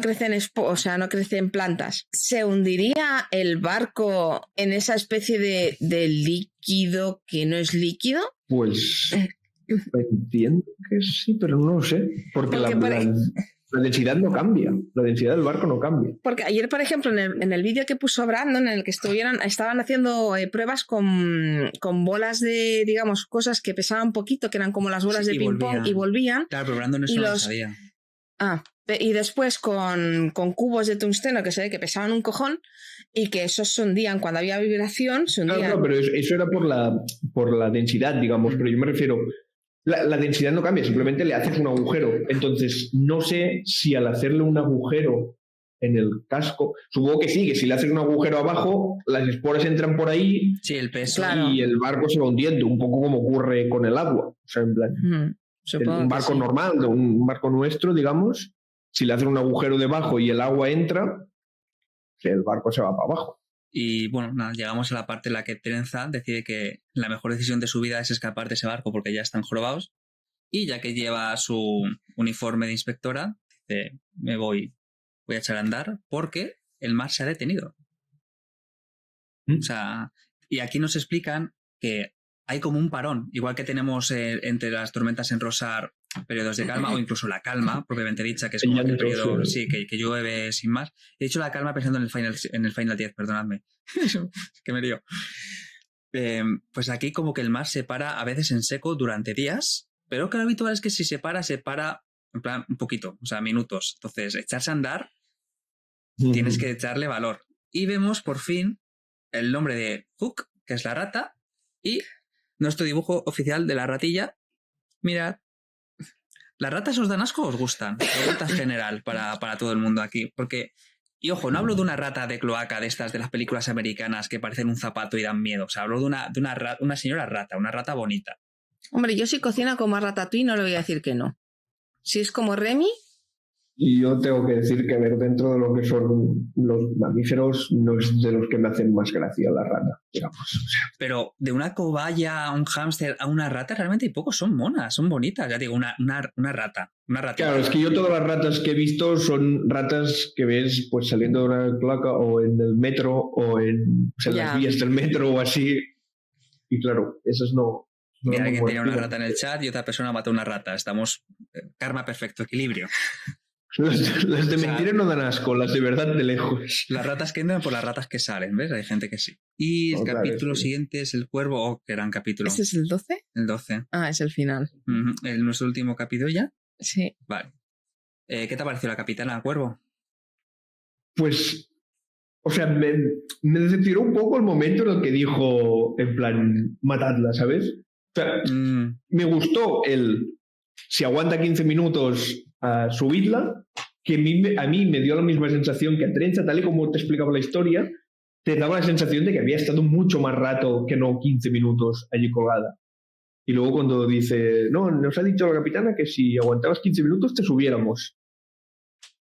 crecen plantas. ¿Se hundiría el barco en esa especie de líquido que no es líquido? Pues entiendo que sí, pero no lo sé. Porque la densidad no cambia. La densidad del barco no cambia. Porque ayer, por ejemplo, en el vídeo que puso Brandon, en el que estaban haciendo pruebas con bolas de, digamos, cosas que pesaban poquito, que eran como las bolas de ping-pong y volvían. Claro, pero Brandon eso no lo sabía. Y después con cubos de tungsteno que se ve que pesaban un cojón y que esos se hundían cuando había vibración, se hundían. Claro, pero eso era por la densidad, digamos, pero yo me refiero... La densidad no cambia, simplemente le haces un agujero. Entonces, no sé si al hacerle un agujero en el casco, supongo que sí, que si le haces un agujero abajo, las esporas entran por ahí, sí, el peso, y el barco se va hundiendo, un poco como ocurre con el agua. O sea, en plan, un barco normal, un barco nuestro, digamos, si le haces un agujero debajo y el agua entra, el barco se va para abajo. Y bueno, nada, llegamos a la parte en la que Trenza decide que la mejor decisión de su vida es escapar de ese barco porque ya están jorobados. Y ya que lleva su uniforme de inspectora, dice, voy a echar a andar porque el mar se ha detenido. O sea, y aquí nos explican que hay como un parón, igual que tenemos entre las tormentas en Rosar periodos de calma o incluso la calma propiamente dicha, que es como el periodo que llueve sin más. He dicho la calma pensando en el Final 10, perdonadme, que me lío. Pues aquí como que el mar se para a veces en seco durante días, pero que lo habitual es que si se para en plan un poquito, o sea, minutos. Entonces, echarse a andar, tienes que echarle valor. Y vemos por fin el nombre de Hook, que es la rata, y nuestro dibujo oficial de la ratilla. Mirad. ¿Las ratas os dan asco o os gustan? Pregunta general para todo el mundo aquí. Porque, y ojo, no hablo de una rata de cloaca de estas de las películas americanas que parecen un zapato y dan miedo. O sea, hablo de una señora rata, una rata bonita. Hombre, yo si cocina como Ratatouille no le voy a decir que no. Si es como Remy... Y yo tengo que decir que, a ver, dentro de lo que son los mamíferos, no es de los que me hacen más gracia la rata, digamos. Pero de una cobaya a un hámster a una rata, realmente hay pocos, son monas, son bonitas. Ya digo, una rata. Claro, es que yo todas las ratas que he visto son ratas que ves pues saliendo de una cloaca o en el metro o en las vías del metro o así. Y claro, esas no... Mira, alguien tenía una rata en el chat y otra persona mató una rata. Estamos... karma perfecto, equilibrio. Las de mentira no dan asco, las de verdad de lejos. Las ratas que entran por las ratas que salen, ¿ves? Hay gente que sí. Y el capítulo siguiente es El Cuervo. Oh, qué gran capítulo. ¿Ese es el 12? El 12. Ah, es el final. ¿Nuestro último capítulo ya? Sí. Vale. ¿Qué te ha parecido la Capitana Cuervo? Pues, o sea, me decepcionó un poco el momento en el que dijo, en plan, matadla, ¿sabes? O sea, me gustó si aguanta 15 minutos, subidla, que a mí me dio la misma sensación que a Trenza, tal y como te explicaba la historia, te daba la sensación de que había estado mucho más rato que no 15 minutos allí colgada. Y luego cuando dice, no, nos ha dicho la capitana que si aguantabas 15 minutos te subiéramos.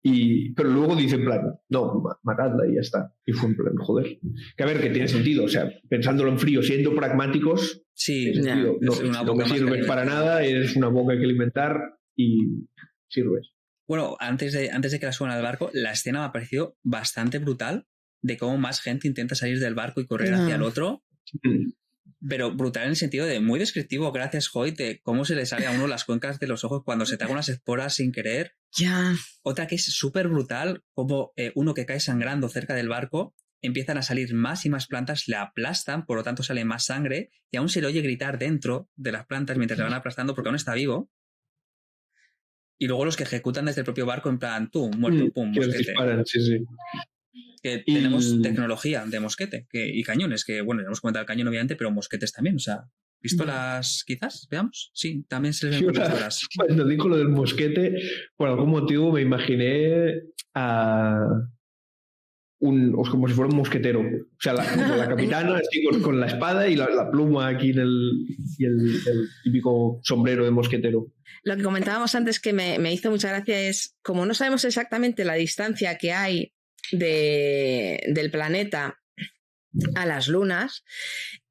Pero luego dice en plan, no, matadla y ya está. Y fue en plan, joder. Que a ver, que tiene sentido. O sea, pensándolo en frío, siendo pragmáticos, sí, sentido. No me sirves para nada, eres una boca que alimentar y sirves. Bueno, antes de que la suban al barco, la escena me ha parecido bastante brutal de cómo más gente intenta salir del barco y correr hacia el otro. Pero brutal en el sentido de muy descriptivo, gracias Hoyt, de cómo se le sale a uno las cuencas de los ojos cuando se traga unas esporas sin querer. Ya. Otra que es súper brutal, como uno que cae sangrando cerca del barco, empiezan a salir más y más plantas, le aplastan, por lo tanto sale más sangre, y aún se le oye gritar dentro de las plantas mientras le van aplastando porque aún está vivo. Y luego los que ejecutan desde el propio barco en plan, tú, muerto, pum, que mosquete. Disparan, sí. Que tenemos tecnología de mosquete y cañones, que bueno, ya hemos comentado el cañón obviamente, pero mosquetes también, o sea, pistolas quizás, veamos, sí, también se les ven pistolas. Cuando dijo lo del mosquete, por algún motivo me imaginé como si fuera un mosquetero, o sea, la capitana así con la espada y la pluma aquí y el típico sombrero de mosquetero. Lo que comentábamos antes que me hizo mucha gracia es, como no sabemos exactamente la distancia que hay del planeta a las lunas,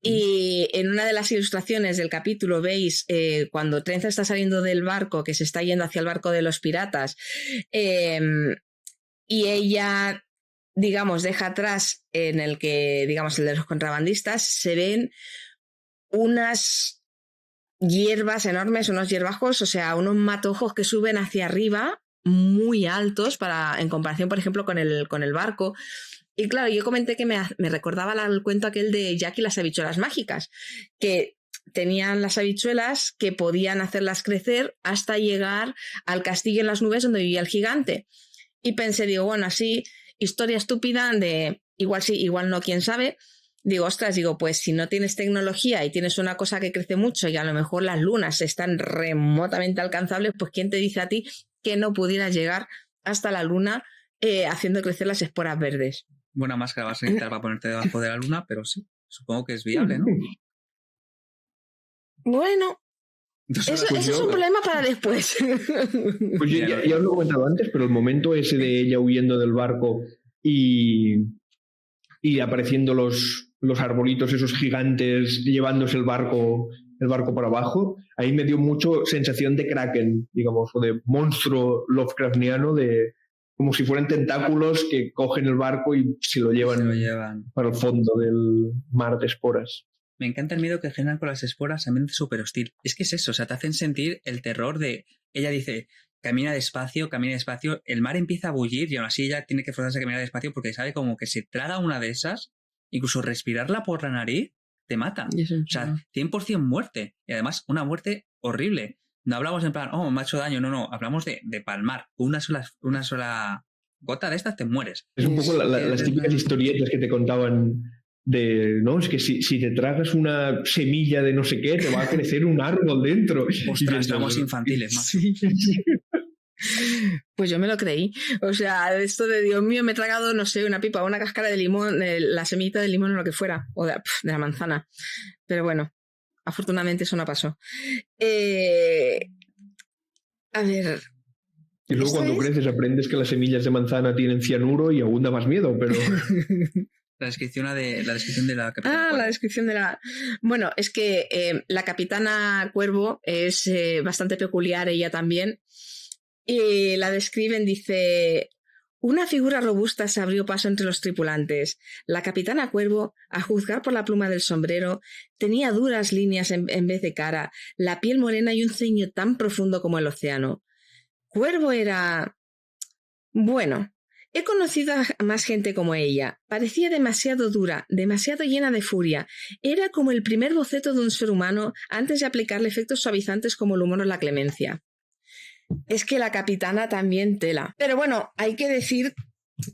y en una de las ilustraciones del capítulo veis cuando Trenza está saliendo del barco, que se está yendo hacia el barco de los piratas, y ella, digamos, deja atrás en el que, digamos, el de los contrabandistas, se ven unas hierbas enormes, unos hierbajos, o sea, unos matojos que suben hacia arriba muy altos en comparación, por ejemplo, con el barco. Y claro, yo comenté que me recordaba el cuento aquel de Jack y las habichuelas mágicas, que tenían las habichuelas que podían hacerlas crecer hasta llegar al castillo en las nubes donde vivía el gigante. Y pensé, digo, bueno, así, historia estúpida de igual sí, igual no, quién sabe. Digo, ostras, pues si no tienes tecnología y tienes una cosa que crece mucho y a lo mejor las lunas están remotamente alcanzables, pues ¿quién te dice a ti que no pudieras llegar hasta la luna haciendo crecer las esporas verdes? Buena máscara vas a necesitar para ponerte debajo de la luna, pero sí, supongo que es viable, ¿no? Bueno, eso es un problema para después. Pues ya os lo he comentado antes, pero el momento ese de ella huyendo del barco y apareciendo los arbolitos esos gigantes llevándose el barco para abajo, ahí me dio mucho sensación de Kraken, digamos, o de monstruo Lovecraftiano, de como si fueran tentáculos que cogen el barco y se lo llevan para el fondo del mar de esporas. Me encanta el miedo que generan con las esporas, ambiente súper hostil. Es que es eso, o sea, te hacen sentir el terror de... Ella dice, camina despacio, el mar empieza a bullir y aún así ella tiene que forzarse a caminar despacio porque sabe como que si traga una de esas, incluso respirarla por la nariz, te mata. O sea, 100% muerte. Y además, una muerte horrible. No hablamos en plan, me ha hecho daño, no, hablamos de palmar. Una sola gota de estas te mueres. Es un poco las típicas historietas que te contaban de, no, es que si te tragas una semilla de no sé qué, te va a crecer un árbol dentro. Ostras, tramos infantiles, más. Sí. Pues yo me lo creí. O sea, esto de Dios mío, me he tragado, no sé, una pipa, una cáscara de limón, la semillita de limón o lo que fuera, o de la manzana. Pero bueno, afortunadamente eso no pasó. A ver. Y luego cuando creces aprendes que las semillas de manzana tienen cianuro y aún da más miedo, pero... La descripción de la capitana. La descripción de la... Bueno, es que la capitana Cuervo es bastante peculiar, ella también. Y la describen, dice... Una figura robusta se abrió paso entre los tripulantes. La capitana Cuervo, a juzgar por la pluma del sombrero, tenía duras líneas en vez de cara, la piel morena y un ceño tan profundo como el océano. Cuervo era... Bueno, he conocido a más gente como ella. Parecía demasiado dura, demasiado llena de furia. Era como el primer boceto de un ser humano antes de aplicarle efectos suavizantes como el humor o la clemencia. Es que la capitana también tela. Pero bueno, hay que decir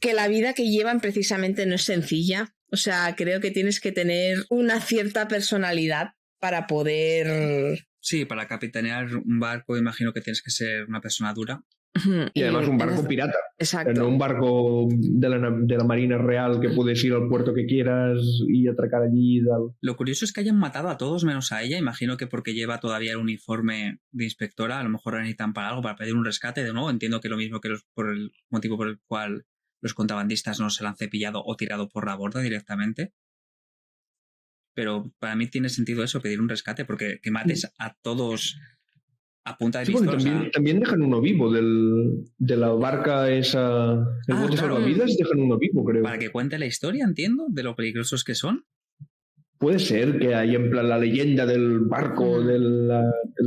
que la vida que llevan precisamente no es sencilla. O sea, creo que tienes que tener una cierta personalidad para poder... Sí, para capitanear un barco imagino que tienes que ser una persona dura. Y además un barco pirata. Exacto. No un barco de la Marina Real que puedes ir al puerto que quieras y atracar allí y tal. Lo curioso es que hayan matado a todos menos a ella. Imagino que porque lleva todavía el uniforme de inspectora, a lo mejor la necesitan para algo, para pedir un rescate. De nuevo, entiendo que lo mismo que por el motivo por el cual los contrabandistas no se la han cepillado o tirado por la borda directamente. Pero para mí tiene sentido eso, pedir un rescate, porque que mates a todos a punta de pistola. También dejan uno vivo de la barca esa, el bote salvavidas, dejan uno vivo, creo. Para que cuente la historia, entiendo, de lo peligrosos que son. Puede ser que hay en plan la leyenda del barco, el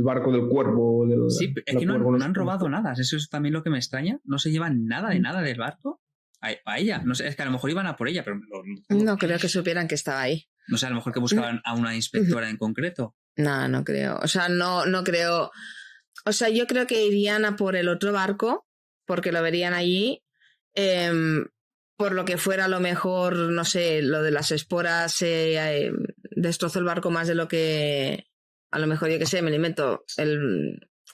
barco del cuervo. Sí, es que no han robado nada. Eso es también lo que me extraña. No se llevan nada de nada del barco a ella. No sé, es que a lo mejor iban a por ella, pero... No creo que supieran que estaba ahí. No sé, a lo mejor que buscaban a una inspectora en concreto. No creo. O sea, no creo... O sea, yo creo que irían a por el otro barco, porque lo verían allí. Por lo que fuera, a lo mejor, no sé, lo de las esporas destrozó el barco más de lo que... A lo mejor, yo qué sé, me lo invento.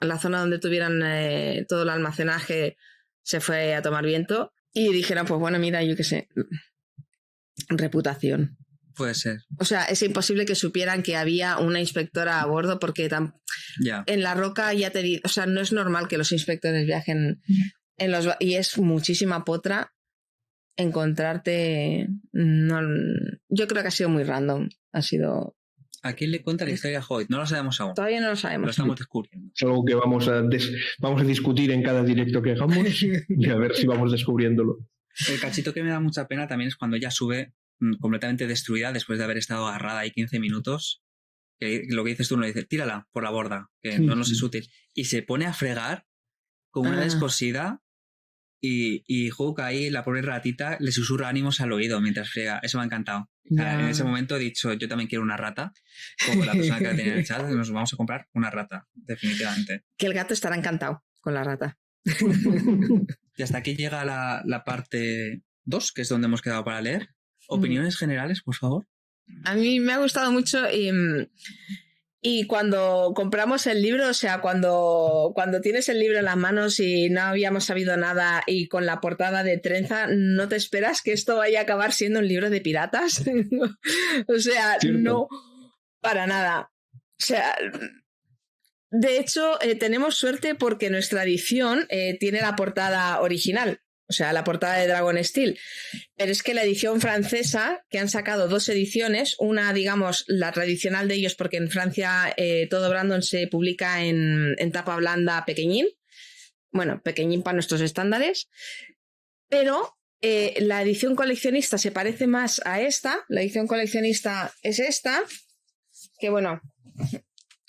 La zona donde tuvieran todo el almacenaje se fue a tomar viento. Y dijeron, pues bueno, mira, yo qué sé, reputación. Puede ser. O sea, es imposible que supieran que había una inspectora a bordo porque en la roca ya te digo, o sea, no es normal que los inspectores viajen en los... Y es muchísima potra encontrarte... No, yo creo que ha sido muy random. Ha sido... ¿A quién le cuenta la historia a Hoyt? No lo sabemos aún. Todavía no lo sabemos. Lo estamos descubriendo. Es algo que vamos a discutir en cada directo que hagamos y a ver si vamos descubriéndolo. El cachito que me da mucha pena también es cuando ella sube completamente destruida después de haber estado agarrada ahí 15 minutos. Que lo que dices tú, uno dice, tírala por la borda, que no nos es útil. Y se pone a fregar con una descosida y Hook ahí, la pobre ratita, le susurra ánimos al oído mientras frega. Eso me ha encantado. O sea, en ese momento he dicho, yo también quiero una rata, como la persona que la tenía en el chat, nos vamos a comprar una rata, definitivamente. Que el gato estará encantado con la rata. Y hasta aquí llega la parte 2, que es donde hemos quedado para leer. Opiniones generales, por favor. A mí me ha gustado mucho y cuando compramos el libro, o sea, cuando tienes el libro en las manos y no habíamos sabido nada y con la portada de trenza, no te esperas que esto vaya a acabar siendo un libro de piratas. O sea, ¿cierto? No, para nada. O sea, de hecho, tenemos suerte porque nuestra edición tiene la portada original. O sea, la portada de Dragon Steel. Pero es que la edición francesa, que han sacado 2 ediciones, una, digamos, la tradicional de ellos, porque en Francia todo Brandon se publica en tapa blanda pequeñín. Bueno, pequeñín para nuestros estándares. Pero la edición coleccionista se parece más a esta. La edición coleccionista es esta. Que bueno,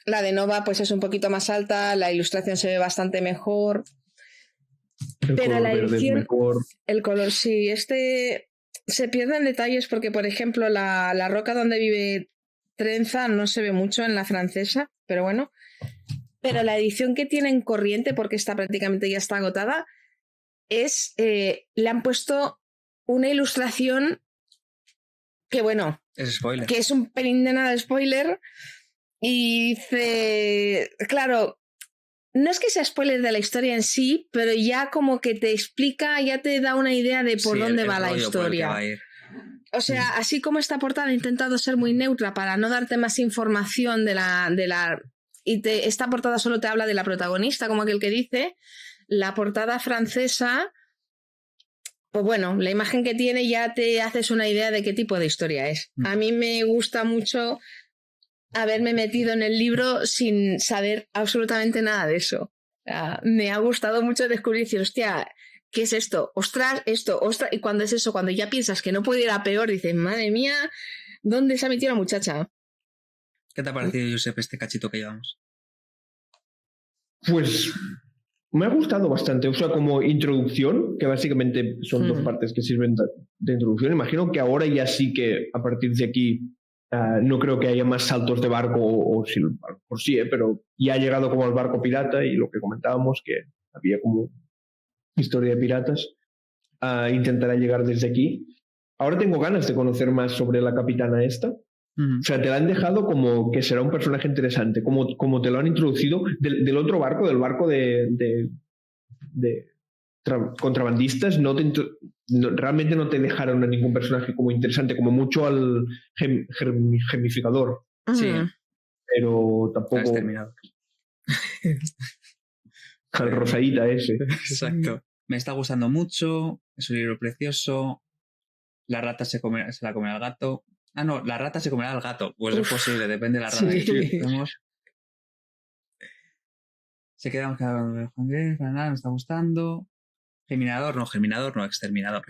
la de Nova pues es un poquito más alta, la ilustración se ve bastante mejor. Pero la edición, el color sí, se pierden detalles porque, por ejemplo, la roca donde vive Trenza no se ve mucho en la francesa, pero bueno. Pero la edición que tiene en corriente, porque esta prácticamente ya está agotada, le han puesto una ilustración que, bueno, es spoiler. Que es un pelín de nada de spoiler. Y dice, claro, no es que sea spoiler de la historia en sí, pero ya como que te explica, ya te da una idea de por dónde va la historia. Va a ir. O sea, así como esta portada ha intentado ser muy neutra para no darte más información de la esta portada solo te habla de la protagonista, como aquel que dice, la portada francesa, pues bueno, la imagen que tiene ya te haces una idea de qué tipo de historia es. A mí me gusta mucho haberme metido en el libro sin saber absolutamente nada de eso. O sea, me ha gustado mucho descubrir y decir, hostia, ¿qué es esto? Ostras, esto, ostras. Y cuando es eso, cuando ya piensas que no puede ir a peor, dices, madre mía, ¿dónde se ha metido la muchacha? ¿Qué te ha parecido, Josep, este cachito que llevamos? Pues Me ha gustado bastante, o sea, como introducción, que básicamente son dos partes que sirven de introducción. Imagino que ahora ya sí que a partir de aquí no creo que haya más saltos de barco, o si por sí, pero ya ha llegado como al barco pirata y lo que comentábamos, que había como historia de piratas, intentará llegar desde aquí. Ahora tengo ganas de conocer más sobre la capitana esta. O sea, te la han dejado como que será un personaje interesante, como te lo han introducido del otro barco, del barco de contrabandistas, realmente no te dejaron a ningún personaje como interesante, como mucho al gemificador. Sí. Pero tampoco... Has terminado. Al rosadita ese. Exacto. Me está gustando mucho, es un libro precioso. La rata se la come al gato. Ah, no, la rata se comerá al gato. Pues es posible, depende de la rata que tenemos. Se queda Juan Guerra, para nada, me está gustando. Germinador no, exterminador.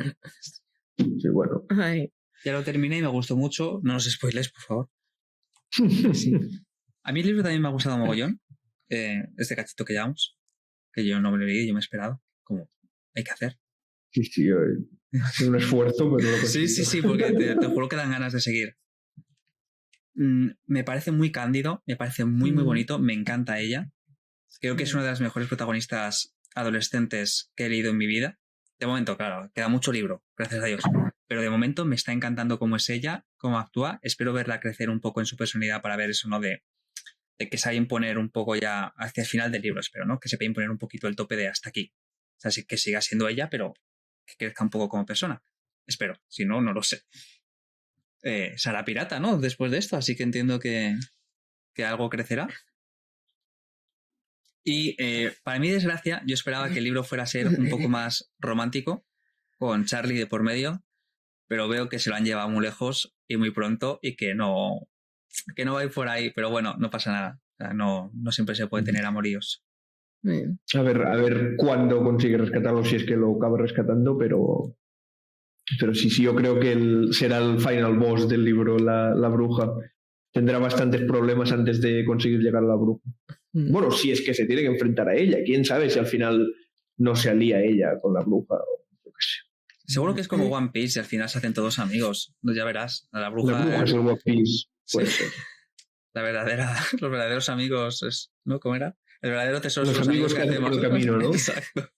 Sí, bueno. Ay. Ya lo terminé y me gustó mucho. No los spoiles, por favor. Sí. A mí el libro también me ha gustado mogollón. Este cachito que llevamos, que yo no me lo leí, yo me he esperado. Como hay que hacer. Sí, es un esfuerzo, pero lo sí, porque te juro que dan ganas de seguir. Me parece muy cándido, me parece muy bonito, me encanta ella. Creo que es una de las mejores protagonistas adolescentes que he leído en mi vida. De momento, claro, queda mucho libro, gracias a Dios. Pero de momento me está encantando cómo es ella, cómo actúa. Espero verla crecer un poco en su personalidad para ver eso, ¿no? De que sabe imponer un poco ya hacia el final del libro, espero, ¿no? Que sepa imponer un poquito el tope de hasta aquí. O sea, que siga siendo ella, pero que crezca un poco como persona. Espero. Si no, no lo sé. Será pirata, ¿no? Después de esto, así que entiendo que algo crecerá. Y para mi desgracia, yo esperaba que el libro fuera a ser un poco más romántico, con Charlie de por medio, pero veo que se lo han llevado muy lejos y muy pronto y que no va a ir por ahí, pero bueno, no pasa nada. O sea, no siempre se puede tener amoríos. A ver cuándo consigue rescatarlo, si es que lo acaba rescatando, pero sí, yo creo que será el final boss del libro, la bruja. Tendrá bastantes problemas antes de conseguir llegar a la bruja. Bueno, si es que se tiene que enfrentar a ella. ¿Quién sabe si al final no se alía ella con la bruja o lo que sea? Seguro que es como One Piece y al final se hacen todos amigos. Ya verás. La bruja es el One Piece. Puede ser. Los verdaderos amigos, ¿no? ¿Cómo era? El verdadero tesoro los amigos que hacemos por el camino, ¿no? Exacto.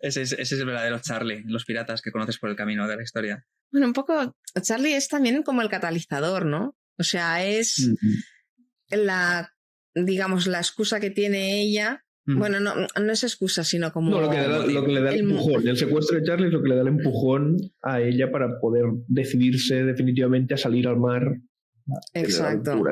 Ese es el verdadero Charlie, los piratas que conoces por el camino de la historia. Bueno, un poco, Charlie es también como el catalizador, ¿no? O sea, es digamos, la excusa que tiene ella. Bueno, no es excusa, sino como... No, lo que le da el empujón. El secuestro de Charlie es lo que le da el empujón a ella para poder decidirse definitivamente a salir al mar. Exacto.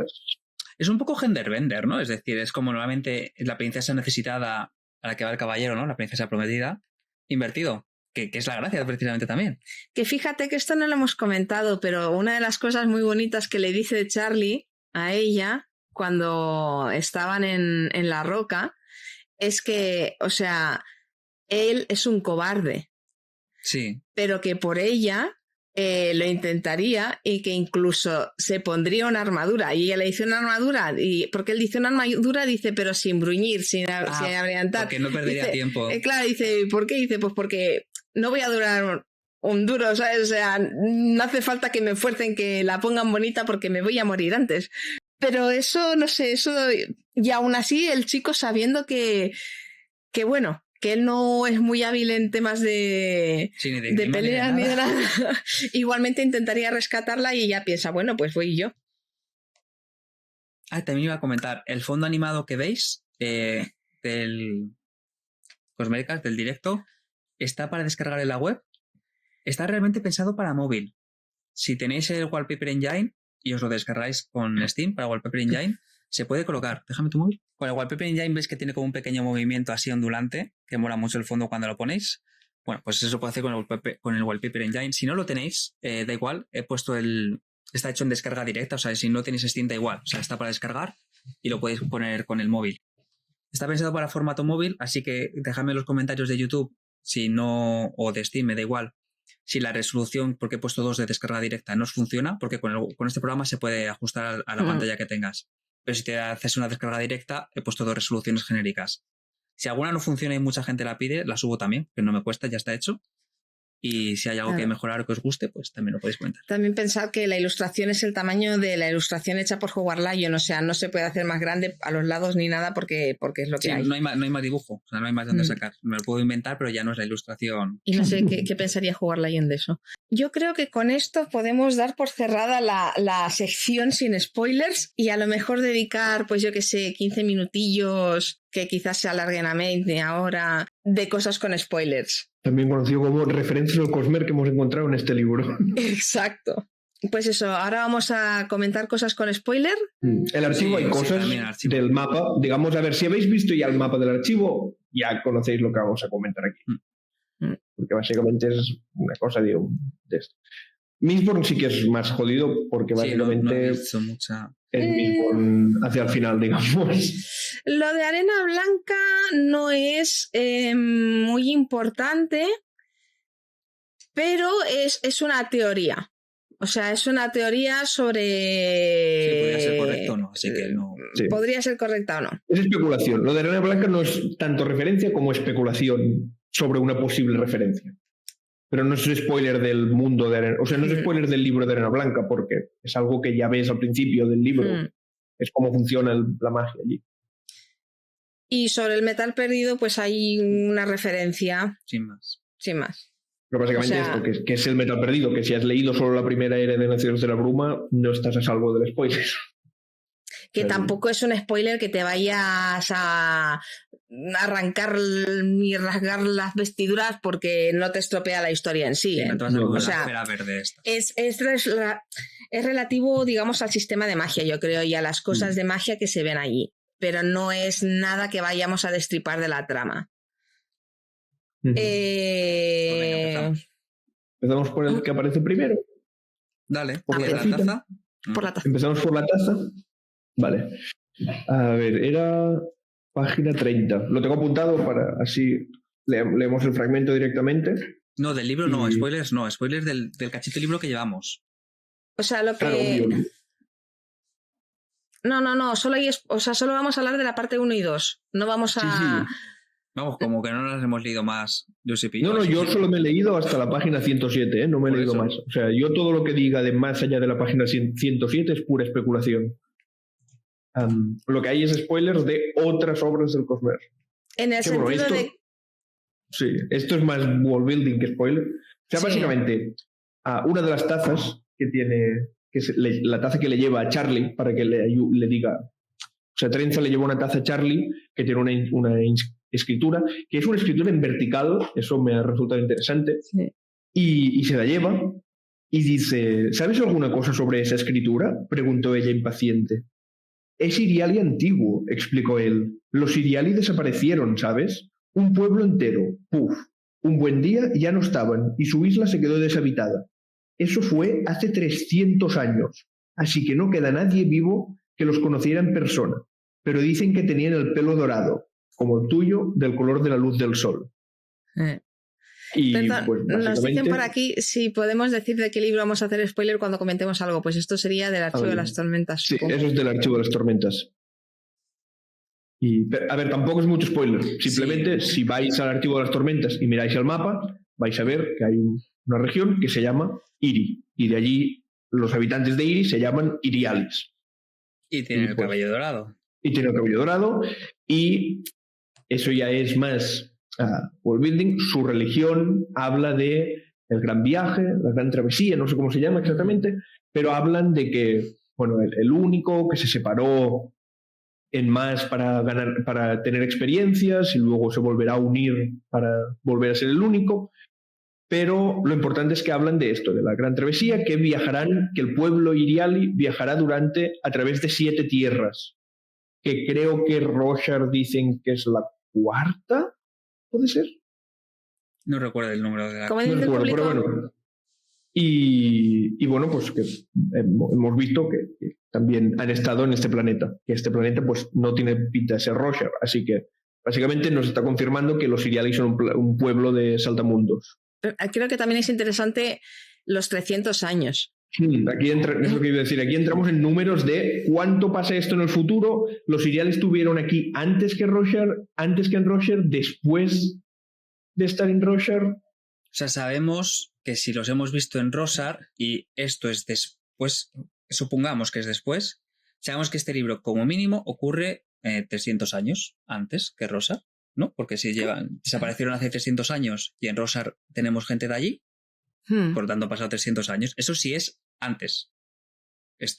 Es un poco genderbender, ¿no? Es decir, es como normalmente la princesa necesitada a la que va el caballero, ¿no? La princesa prometida. Invertido. Que es la gracia precisamente también. Que fíjate que esto no lo hemos comentado, pero una de las cosas muy bonitas que le dice Charlie a ella cuando estaban en la roca es que, o sea, él es un cobarde. Sí. Pero que por ella lo intentaría y que incluso se pondría una armadura. Y ella le dice una armadura, y porque él dice una armadura, dice, pero sin bruñir, sin abrillantar. Porque no perdería tiempo. Claro, dice, ¿por qué? Dice, pues porque no voy a durar un duro, ¿sabes? O sea, no hace falta que me esfuercen, que la pongan bonita porque me voy a morir antes. Pero eso, no sé, eso... Y aún así, el chico sabiendo que bueno, que él no es muy hábil en temas de peleas ni de nada, igualmente intentaría rescatarla y ella piensa, bueno, pues voy yo. También iba a comentar, el fondo animado que veis del Cosméricas, del directo, está para descargar en la web. Está realmente pensado para móvil. Si tenéis el Wallpaper Engine y os lo descargáis con Steam para Wallpaper Engine, se puede colocar. Déjame tu móvil. Con el Wallpaper Engine ves que tiene como un pequeño movimiento así ondulante, que mola mucho el fondo cuando lo ponéis. Bueno, pues eso se puede hacer con el Wallpaper Engine. Si no lo tenéis, da igual. He puesto está hecho en descarga directa, o sea, si no tenéis Steam da igual. O sea, está para descargar y lo podéis poner con el móvil. Está pensado para formato móvil, así que dejadme en los comentarios de YouTube, si no, o de Steam, me da igual, si la resolución, porque he puesto 2 de descarga directa, no os funciona, porque con este programa se puede ajustar a la pantalla que tengas. Pero si te haces una descarga directa, he puesto 2 resoluciones genéricas. Si alguna no funciona y mucha gente la pide, la subo también, que no me cuesta, ya está hecho. Y si hay algo que mejorar o que os guste, pues también lo podéis comentar. También pensad que la ilustración es el tamaño de la ilustración hecha por Howard Lyon, o sea, no se puede hacer más grande a los lados ni nada porque es lo que hay. No hay más dibujo, o sea, no hay más de dónde sacar. Me lo puedo inventar, pero ya no es la ilustración. Y no sé qué pensaría Howard Lyon de eso. Yo creo que con esto podemos dar por cerrada la sección sin spoilers y a lo mejor dedicar, pues yo qué sé, 15 minutillos que quizás se alarguen a media hora de cosas con spoilers. También conocido como referencias al Cosmer que hemos encontrado en este libro. Exacto. Pues eso, ahora vamos a comentar cosas con spoiler. El archivo hay cosas del mapa. Digamos, a ver, si habéis visto ya el mapa del archivo, ya conocéis lo que vamos a comentar aquí. Porque básicamente es una cosa de esto. Mistborn sí que es más jodido porque básicamente es Mistborn hacia el final, digamos. Lo de Arena Blanca no es muy importante, pero es una teoría. O sea, es una teoría sobre... Sí, podría ser correcto o no, así que no... Sí. Podría ser correcta o no. Es especulación. Lo de Arena Blanca no es tanto referencia como especulación sobre una posible referencia. Pero no es spoiler del mundo de Arena... O sea, no es spoiler del libro de Arena Blanca, porque es algo que ya ves al principio del libro. Es cómo funciona la magia allí. Y sobre el metal perdido, pues hay una referencia. Sin más. Pero básicamente esto, que es el metal perdido, que si has leído solo la primera era de Naciones de la Bruma, no estás a salvo del spoiler. Que tampoco es un spoiler que te vayas a arrancar ni rasgar las vestiduras porque no te estropea la historia en sí. O sea, es relativo, digamos, al sistema de magia, yo creo, y a las cosas de magia que se ven allí. Pero no es nada que vayamos a destripar de la trama. Empezamos por el que aparece primero. Dale, por la taza. Empezamos por la taza. Vale. A ver, era página 30. Lo tengo apuntado para así leemos el fragmento directamente. No, del libro no, spoilers del cachito libro que llevamos. O sea, lo que... Claro, No, solo vamos a hablar de la parte 1 y 2. No vamos a... Sí. Vamos, como que no las hemos leído más, Josep y yo. No, yo solo me he leído hasta la página 107, no me he leído más. O sea, yo todo lo que diga de más allá de la página 107 es pura especulación. Lo que hay es spoilers de otras obras del Cosmer. En el sentido de... Sí, esto es más world building que spoiler. O sea, básicamente, una de las tazas que tiene, la taza que le lleva a Charlie para que le diga... O sea, Trenza le lleva una taza a Charlie que tiene una escritura, que es una escritura en vertical, eso me ha resultado interesante, y se la lleva y dice, ¿sabes alguna cosa sobre esa escritura?, preguntó ella impaciente. Es Iriali antiguo, explicó él. Los Iriali desaparecieron, ¿sabes? Un pueblo entero, puf. Un buen día ya no estaban y su isla se quedó deshabitada. Eso fue hace 300 años, así que no queda nadie vivo que los conociera en persona, pero dicen que tenían el pelo dorado, como el tuyo, del color de la luz del sol. Y Perdón, pues básicamente... Nos dicen por aquí si podemos decir de qué libro vamos a hacer spoiler cuando comentemos algo. Pues esto sería del Archivo de las Tormentas. Sí, supongo. eso es del Archivo de las Tormentas. A ver, tampoco es mucho spoiler. Simplemente, si vais al Archivo de las Tormentas y miráis el mapa, vais a ver que hay una región que se llama Iri. Y de allí los habitantes de Iri se llaman Irialis. Y tiene el cabello dorado. Y tiene el cabello dorado. Y eso ya es más world building. Su religión habla de el gran viaje, la gran travesía, no sé cómo se llama exactamente, pero hablan de que, bueno, el único que se separó en más para tener experiencias y luego se volverá a unir para volver a ser el único. Pero lo importante es que hablan de esto, de la gran travesía, que el pueblo Iriali viajará a través de 7 tierras, que creo que Roshar dicen que es la 4ª, ¿puede ser? No recuerdo el número de la... ¿Cómo dice el público? Pero bueno. Y bueno, pues que hemos visto que también han estado en este planeta, que este planeta pues no tiene pinta de ser Roshar, así que básicamente nos está confirmando que los Iriali son un pueblo de saltamundos. Creo que también es interesante los 300 años, Aquí es lo que iba a decir. Aquí entramos en números de cuánto pasa esto en el futuro. Los Siriali estuvieron aquí antes que en Roshar, después de estar en Roshar. O sea, sabemos que si los hemos visto en Roshar y esto es después, supongamos que es después, sabemos que este libro como mínimo ocurre 300 años antes que Roshar, ¿no? Porque si desaparecieron hace 300 años y en Roshar tenemos gente de allí, por lo tanto han pasado 300 años. Eso sí es antes. Es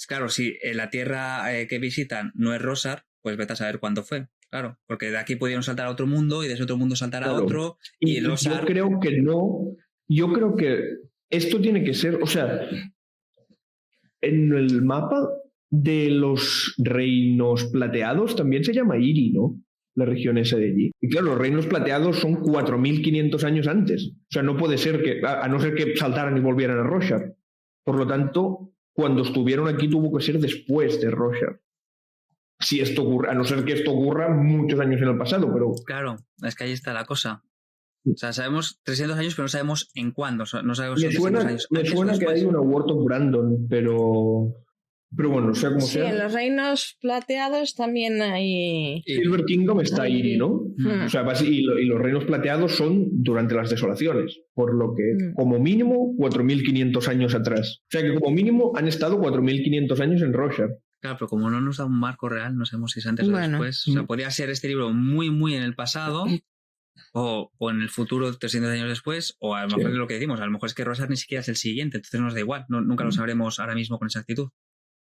claro, si la Tierra que visitan no es Roshar, pues vete a saber cuándo fue. Claro, porque de aquí pudieron saltar a otro mundo y de ese otro mundo saltar a otro. Y Roshar... Yo creo que no. Yo creo que esto tiene que ser, o sea, en el mapa de los reinos plateados también se llama Iri, ¿no? La región esa de allí. Y claro, los reinos plateados son 4.500 años antes. O sea, no puede ser que, a no ser que saltaran y volvieran a Roshar. Por lo tanto, cuando estuvieron aquí tuvo que ser después de Roshar. Si esto ocurre, a no ser que esto ocurra muchos años en el pasado, pero... Claro, es que ahí está la cosa. O sea, sabemos 300 años, pero no sabemos en cuándo. No sabemos me suena, años. Me suena que hay una World of Brandon, pero bueno, sea como sea. Sí, en los reinos plateados también hay... Silver Kingdom está Iri, ¿no? O sea, y los reinos plateados son durante las desolaciones, por lo que como mínimo 4.500 años atrás. O sea que como mínimo han estado 4.500 años en Roshar. Claro, pero como no nos da un marco real, no sabemos si es antes o después. O sea, podría ser este libro muy, muy en el pasado o en el futuro 300 años después, o a lo mejor es lo que decimos, a lo mejor es que Roshar ni siquiera es el siguiente, entonces nos da igual, nunca lo sabremos ahora mismo con exactitud.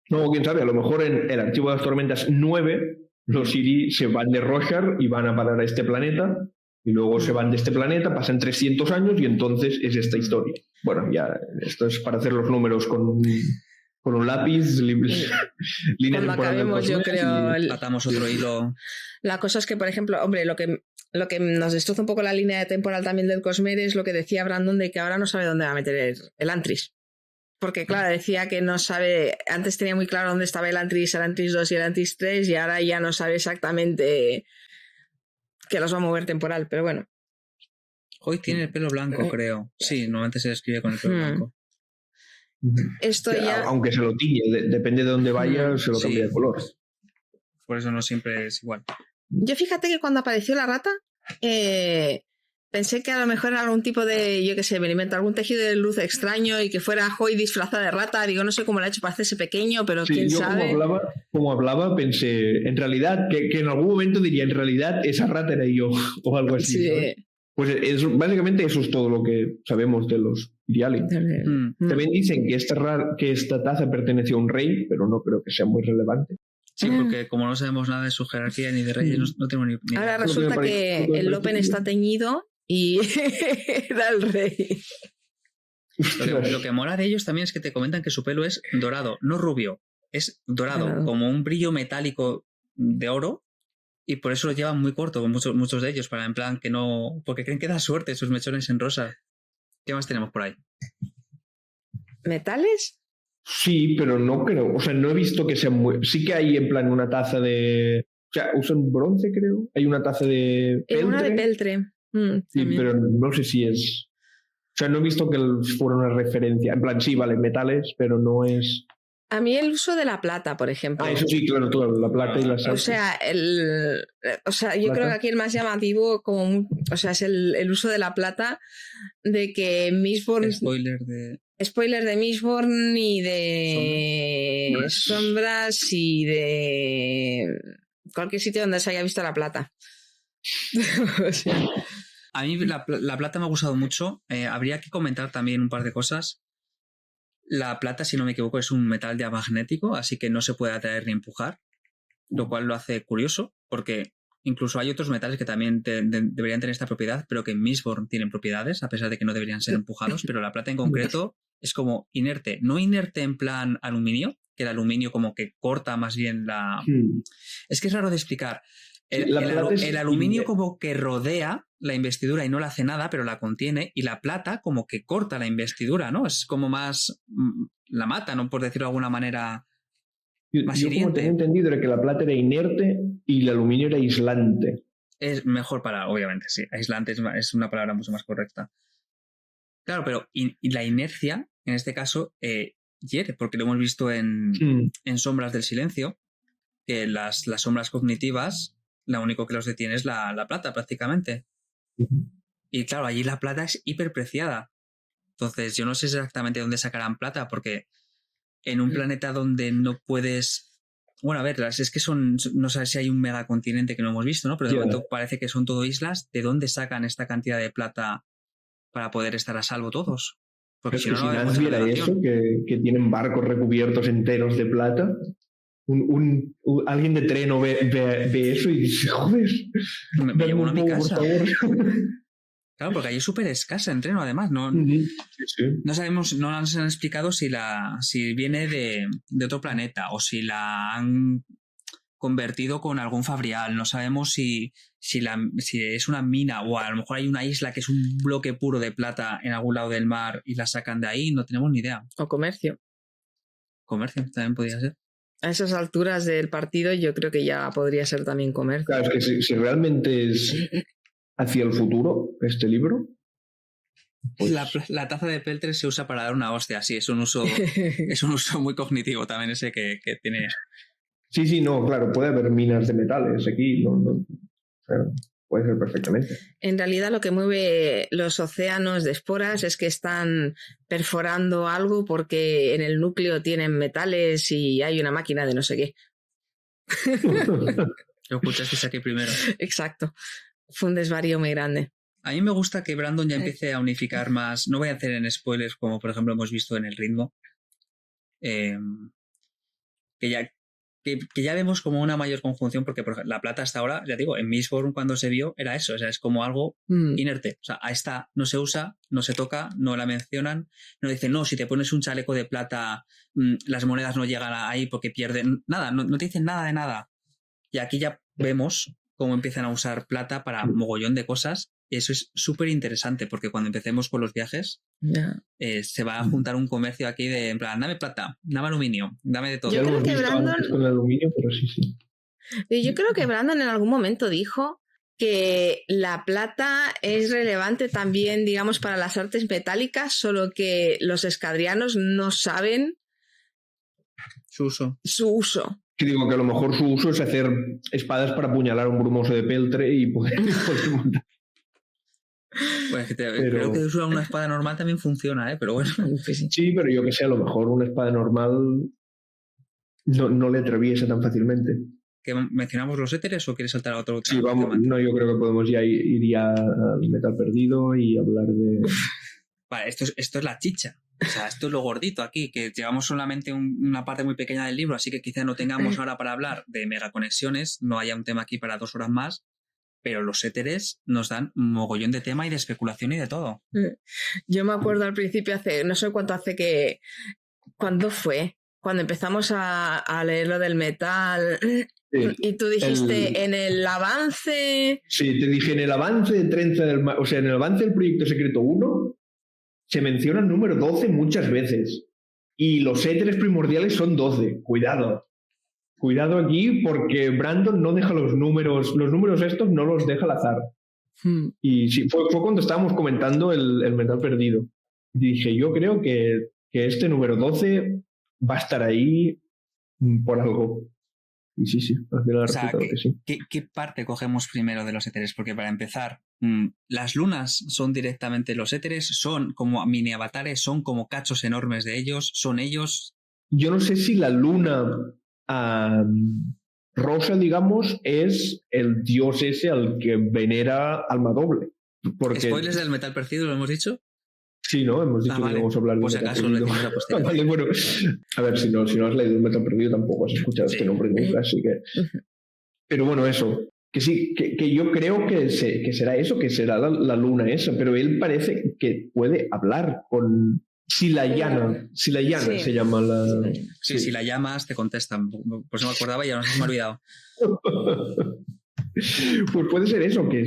No, quién sabe, a lo mejor en el Archivo de las Tormentas 9 los Siri se van de Roshar y van a parar a este planeta y luego se van de este planeta, pasan 300 años y entonces es esta historia. Bueno, ya esto es para hacer los números con un lápiz, línea cuando acabemos, yo creo, atamos otro hilo. La cosa es que, por ejemplo, hombre, lo que nos destroza un poco la línea temporal también del Cosmere es lo que decía Brandon de que ahora no sabe dónde va a meter el Antris. Porque, claro, decía que no sabe... Antes tenía muy claro dónde estaba el Antris 2 y el Antris 3 y ahora ya no sabe exactamente que los va a mover temporal, pero bueno. Hoy tiene el pelo blanco, creo. Sí, normalmente se describe con el pelo blanco. Esto ya... Aunque se lo tiñe, depende de dónde vaya, se lo cambia de color. Por eso no siempre es igual. Yo fíjate que cuando apareció la rata... pensé que a lo mejor era algún tipo de, yo qué sé, me invento algún tejido de luz extraño y que fuera Hoy disfrazada de rata. Digo, no sé cómo lo ha hecho para hacerse pequeño, pero sí, quién sabe. Como hablaba, pensé, en realidad, que en algún momento diría, en realidad esa rata era yo, o algo así. Sí. ¿sabes? Pues básicamente eso es todo lo que sabemos de los Siriali. También dicen que esta taza perteneció a un rey, pero no creo que sea muy relevante. Sí, porque como no sabemos nada de su jerarquía ni de reyes, no tengo ni idea. Ahora resulta que el Lopen está teñido y era el rey. Lo que mola de ellos también es que te comentan que su pelo es dorado, no rubio, es dorado, como un brillo metálico de oro, y por eso lo llevan muy corto, muchos de ellos, para en plan que no... Porque creen que da suerte sus mechones en rosa. ¿Qué más tenemos por ahí? ¿Metales? Sí, pero no creo, o sea, no he visto que sea muy... Sí que hay en plan una taza de... O sea, usan bronce, creo. Hay una taza de peltre. Una de peltre. Sí, pero no sé si es... O sea, no he visto que fuera una referencia. En plan, sí, vale, metales, pero no es... A mí el uso de la plata, por ejemplo. Eso sí, claro, la plata y la sal. O sea, yo creo que aquí el más llamativo es el uso de la plata, de que Mistborn... Spoiler de Mistborn y de sombras y de cualquier sitio donde se haya visto la plata. O sea... A mí la plata me ha gustado mucho. Habría que comentar también un par de cosas. La plata, si no me equivoco, es un metal diamagnético, así que no se puede atraer ni empujar, lo cual lo hace curioso, porque incluso hay otros metales que también deberían tener esta propiedad, pero que en Mistborn tienen propiedades, a pesar de que no deberían ser empujados, pero la plata en concreto es como inerte. No inerte en plan aluminio, que el aluminio como que corta más bien la... Es que es raro de explicar. El aluminio como que rodea la investidura y no le hace nada, pero la contiene, y la plata como que corta la investidura, ¿no? Es como más... la mata, ¿no? Por decirlo de alguna manera más hiriente. Yo como tenía entendido era que la plata era inerte y el aluminio era aislante. Es mejor obviamente, sí. Aislante es una palabra mucho más correcta. Claro, pero y la inercia en este caso, hiere, porque lo hemos visto en Sombras del Silencio, que las sombras cognitivas, lo único que los detiene es la plata, prácticamente. Y claro, allí la plata es hiperpreciada. Entonces, yo no sé exactamente dónde sacarán plata, porque en un planeta donde no puedes... Bueno, a ver, es que no sé si hay un megacontinente que no hemos visto, ¿no? Pero de momento parece que son todo islas. ¿De dónde sacan esta cantidad de plata para poder estar a salvo todos? Porque si Naz viera eso, que tienen barcos recubiertos enteros de plata, alguien de Treno ve eso y dice, joder, me llevo uno a mi casa. Por favor. Claro, porque ahí es súper escasa en Treno, además. No sabemos, no nos han explicado si viene de otro planeta o si la han convertido con algún fabrial. No sabemos si es una mina o a lo mejor hay una isla que es un bloque puro de plata en algún lado del mar y la sacan de ahí. No tenemos ni idea. O comercio. Comercio también podría ser. A esas alturas del partido yo creo que ya podría ser también comercio. Claro, es que si realmente es hacia el futuro este libro... Pues... La taza de Peltre se usa para dar una hostia, sí, es un uso muy cognitivo también ese que tiene... Sí, no, claro, puede haber minas de metales aquí, puede ser perfectamente. En realidad lo que mueve los océanos de esporas es que están perforando algo porque en el núcleo tienen metales y hay una máquina de no sé qué. Lo escuchasteis aquí primero. Exacto. Fue un desvarío muy grande. A mí me gusta que Brandon ya empiece a unificar más. No voy a hacer en spoilers como por ejemplo hemos visto en El Ritmo. Que ya vemos como una mayor conjunción porque por ejemplo, la plata hasta ahora, ya digo, en Mistborn cuando se vio era eso, o sea, es como algo inerte. O sea, a esta no se usa, no se toca, no la mencionan, no dicen, no, si te pones un chaleco de plata, las monedas no llegan ahí porque pierden. Nada, no te dicen nada de nada. Y aquí ya vemos cómo empiezan a usar plata para mogollón de cosas. Y eso es súper interesante porque cuando empecemos con los viajes se va a juntar un comercio aquí de, en plan, dame plata, dame aluminio, dame de todo. Yo creo que Brandon... con el aluminio, pero sí. Yo creo que Brandon en algún momento dijo que la plata es relevante también, digamos, para las artes metálicas, solo que los escadrianos no saben su uso. Que digo que a lo mejor su uso es hacer espadas para apuñalar a un brumoso de peltre y poder montar. Pues creo que usar una espada normal también funciona, pero bueno. Sí, pero yo que sé, a lo mejor una espada normal no le atraviesa tan fácilmente. ¿Que mencionamos los éteres o quieres saltar a otro? Sí, vamos, no, yo creo que podemos ya ir al metal perdido y hablar de... Vale, esto es la chicha. O sea, esto es lo gordito aquí, que llevamos solamente una parte muy pequeña del libro, así que quizá no tengamos ahora para hablar de megaconexiones, no haya un tema aquí para 2 horas más, pero los éteres nos dan un mogollón de tema y de especulación y de todo. Yo me acuerdo al principio, no sé cuánto hace que... ¿Cuándo fue? Cuando empezamos a leer lo del metal... Y tú dijiste en el avance... Sí, te dije en el avance de Trenza del Mar, o sea, en el avance del Proyecto Secreto 1 se menciona el número 12 muchas veces y los éteres primordiales son 12. Cuidado aquí porque Brandon no deja los números estos no los deja al azar. Y sí, fue cuando estábamos comentando el metal perdido. Dije, yo creo que este número 12 va a estar ahí por algo. Y sí, al final que sí. ¿Qué parte cogemos primero de los éteres? Porque para empezar, las lunas son directamente los éteres, son como mini avatares, son como cachos enormes de ellos, son ellos. Yo no sé si la luna rosa, digamos, es el dios ese al que venera Alma Doble. Porque... ¿Spoilers del metal perdido lo hemos dicho? Sí, ¿no? Hemos dicho que vamos a hablar de pues metal acaso perdido. Vale, bueno, a ver, si no has leído el metal perdido tampoco has escuchado este nombre nunca, así que... Pero bueno, eso, que sí, que yo creo que será eso, que será la luna esa, pero él parece que puede hablar con... Silayana se llama la... Sí, si la llamas te contestan, pues no me acordaba y ya no se me ha olvidado. Pues puede ser eso, que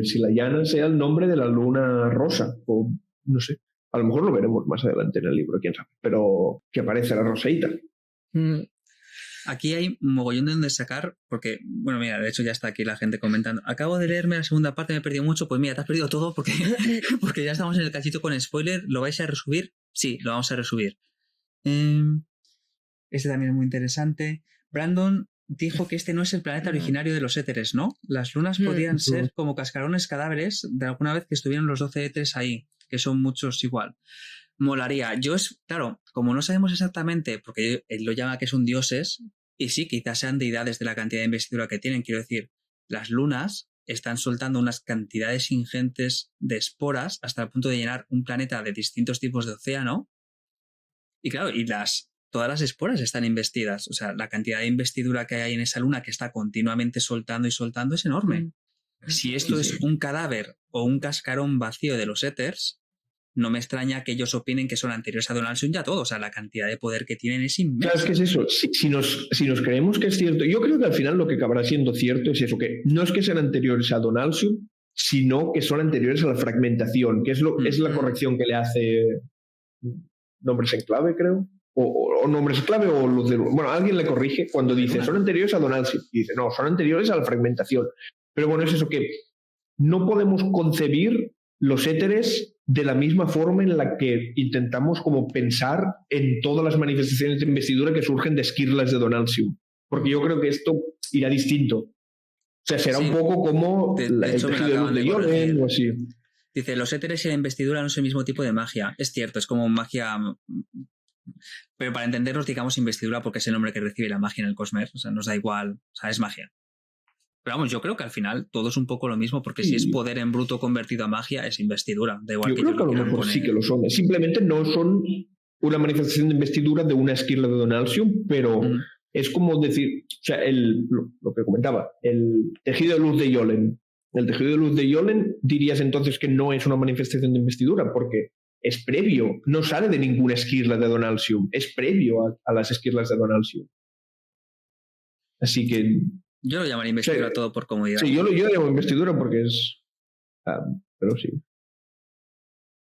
Silayana sea el nombre de la luna rosa, o no sé, a lo mejor lo veremos más adelante en el libro, quién sabe, pero que aparece la roseíta. Aquí hay un mogollón de donde sacar, porque, bueno, mira, de hecho ya está aquí la gente comentando. Acabo de leerme la segunda parte, me he perdido mucho. Pues mira, te has perdido todo porque ya estamos en el cachito con spoiler, lo vais a resubir Sí, lo vamos a resubir. Este también es muy interesante. Brandon dijo que este no es el planeta originario de los éteres, ¿no? Las lunas podrían ser como cascarones cadáveres de alguna vez que estuvieron los 12 éteres ahí, que son muchos igual. Molaría. Claro, como no sabemos exactamente, porque él lo llama que son dioses, y sí, quizás sean deidades de la cantidad de investidura que tienen, quiero decir, las lunas están soltando unas cantidades ingentes de esporas hasta el punto de llenar un planeta de distintos tipos de océano. Y claro, todas las esporas están investidas. O sea, la cantidad de investidura que hay en esa luna que está continuamente soltando y soltando es enorme. Si esto es un cadáver o un cascarón vacío de los éters, no me extraña que ellos opinen que son anteriores a Donaldson ya todo. O sea, la cantidad de poder que tienen es inmensa. Claro, es que es eso. Si nos creemos que es cierto, yo creo que al final lo que acabará siendo cierto es eso, que no es que sean anteriores a Donaldson, sino que son anteriores a la fragmentación, que es la corrección que le hace nombres en clave, creo. O nombres en clave o los de... Bueno, alguien le corrige cuando dice son anteriores a Donaldson. Y dice, no, son anteriores a la fragmentación. Pero bueno, es eso, que no podemos concebir los éteres de la misma forma en la que intentamos como pensar en todas las manifestaciones de investidura que surgen de esquirlas de Donaldson. Porque yo creo que esto irá distinto. O sea, será un poco como el tejido de luz de Yolen o así. Dice, los éteres y la investidura no es el mismo tipo de magia. Es cierto, es como magia... Pero para entenderlos, digamos investidura porque es el nombre que recibe la magia en el Cosmere. O sea, nos da igual. O sea, es magia. Pero vamos, yo creo que al final todo es un poco lo mismo, porque si es poder en bruto convertido a magia, es investidura. Da igual. Yo creo que a lo mejor sí que lo son. Simplemente no son una manifestación de investidura de una esquirla de Donaldson, pero es como decir, o sea, lo que comentaba, el tejido de luz de Yolen. El tejido de luz de Yolen dirías entonces que no es una manifestación de investidura, porque es previo, no sale de ninguna esquirla de Donaldson, es previo a las esquirlas de Donaldson. Así que... Yo lo llamaría investidura todo por comodidad. Sí, yo lo llamo investidura porque es... pero sí.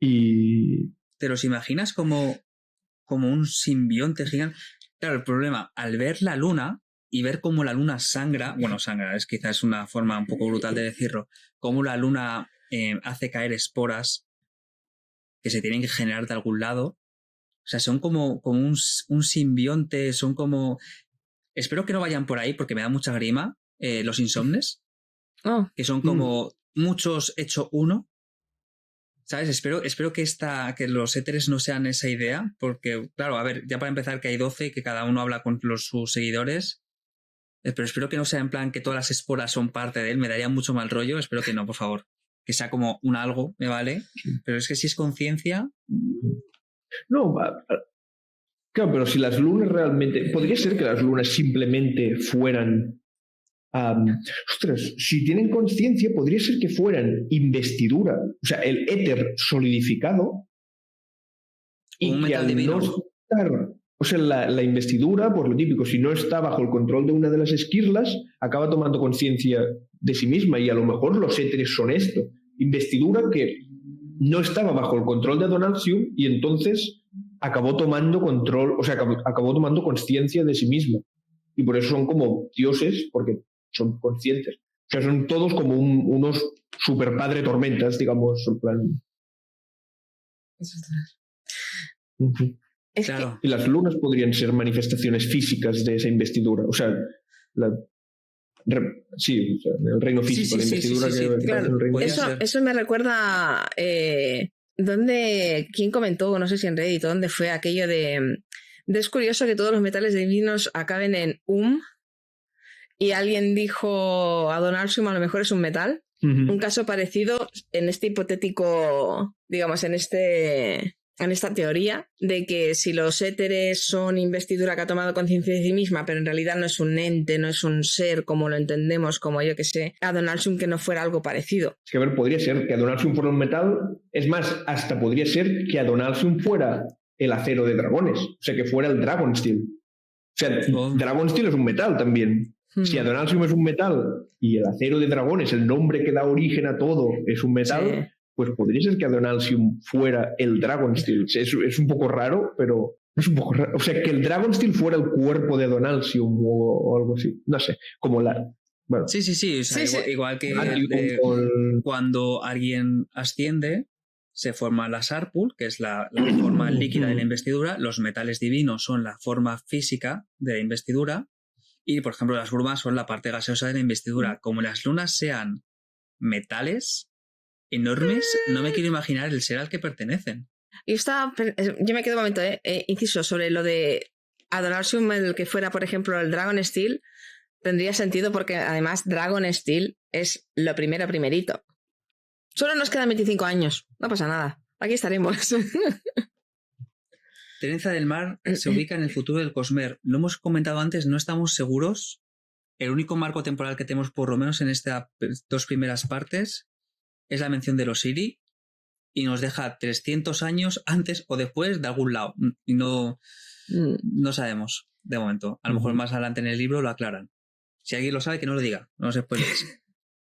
Y... ¿Te los imaginas como un simbionte gigante? Claro, el problema, al ver la luna y ver cómo la luna sangra, es quizás una forma un poco brutal de decirlo, cómo la luna hace caer esporas que se tienen que generar de algún lado. O sea, son como un simbionte, son como... Espero que no vayan por ahí porque me da mucha grima los insomnes, que son como muchos hecho uno. ¿Sabes? Espero que los éteres no sean esa idea, porque, claro, a ver, ya para empezar que hay 12 y que cada uno habla con sus seguidores, pero espero que no sea en plan que todas las esporas son parte de él, me daría mucho mal rollo, espero que no, por favor. Que sea como un algo, me vale, pero es que si es conciencia... No, claro, pero si las lunas realmente... Podría ser que las lunas simplemente fueran... ostras, si tienen conciencia, podría ser que fueran investidura. O sea, el éter solidificado. Y un que al no estar... O sea, la investidura, pues lo típico, si no está bajo el control de una de las esquirlas, acaba tomando conciencia de sí misma. Y a lo mejor los éteres son esto. Investidura que no estaba bajo el control de Donaldson y entonces... acabó tomando control, o sea, acabó tomando conciencia de sí misma. Y por eso son como dioses, porque son conscientes. O sea, son todos como unos super padre tormentas, digamos, en plan. Claro. Y las lunas podrían ser manifestaciones físicas de esa investidura. O sea, sí, o sea, el reino físico, la investidura que claro, el reino eso me recuerda... ¿quién comentó? No sé si en Reddit o dónde fue aquello de es curioso que todos los metales divinos acaben en y alguien dijo a Donaldson a lo mejor es un metal. Un caso parecido en este hipotético, digamos, en esta teoría de que si los éteres son investidura que ha tomado conciencia de sí misma, pero en realidad no es un ente, no es un ser como lo entendemos, como yo que sé, a Donaldson que no fuera algo parecido. Es que a ver, podría ser que a Donaldson fuera un metal, es más, hasta podría ser que a Donaldson fuera el acero de dragones, o sea, que fuera el Dragon Steel. O sea, Dragon Steel es un metal también. Si a Donaldson es un metal y el acero de dragones, el nombre que da origen a todo, es un metal, pues podría ser que a Donaldson fuera el Dragon Steel. Es un poco raro, pero es un poco raro. O sea, que el Dragon Steel fuera el cuerpo de Donaldson o algo así. No sé, como la... Bueno. Sí. O sea, igual que cuando alguien asciende, se forma la Sarpul, que es la forma líquida de la investidura, los metales divinos son la forma física de la investidura y, por ejemplo, las brumas son la parte gaseosa de la investidura. Como las lunas sean metales enormes, no me quiero imaginar el ser al que pertenecen. Yo me quedo un momento, inciso, sobre lo de Adolorsium, el que fuera, por ejemplo, el Dragon Steel, tendría sentido porque además Dragon Steel es lo primerito. Solo nos quedan 25 años, no pasa nada, aquí estaremos. Terenza del Mar se ubica en el futuro del Cosmer. Lo hemos comentado antes, no estamos seguros. El único marco temporal que tenemos, por lo menos en estas 2 primeras partes, es la mención de los Siri y nos deja 300 años antes o después de algún lado. Y no sabemos, de momento. A lo mejor más adelante en el libro lo aclaran. Si alguien lo sabe, que no lo diga, no se spoilees.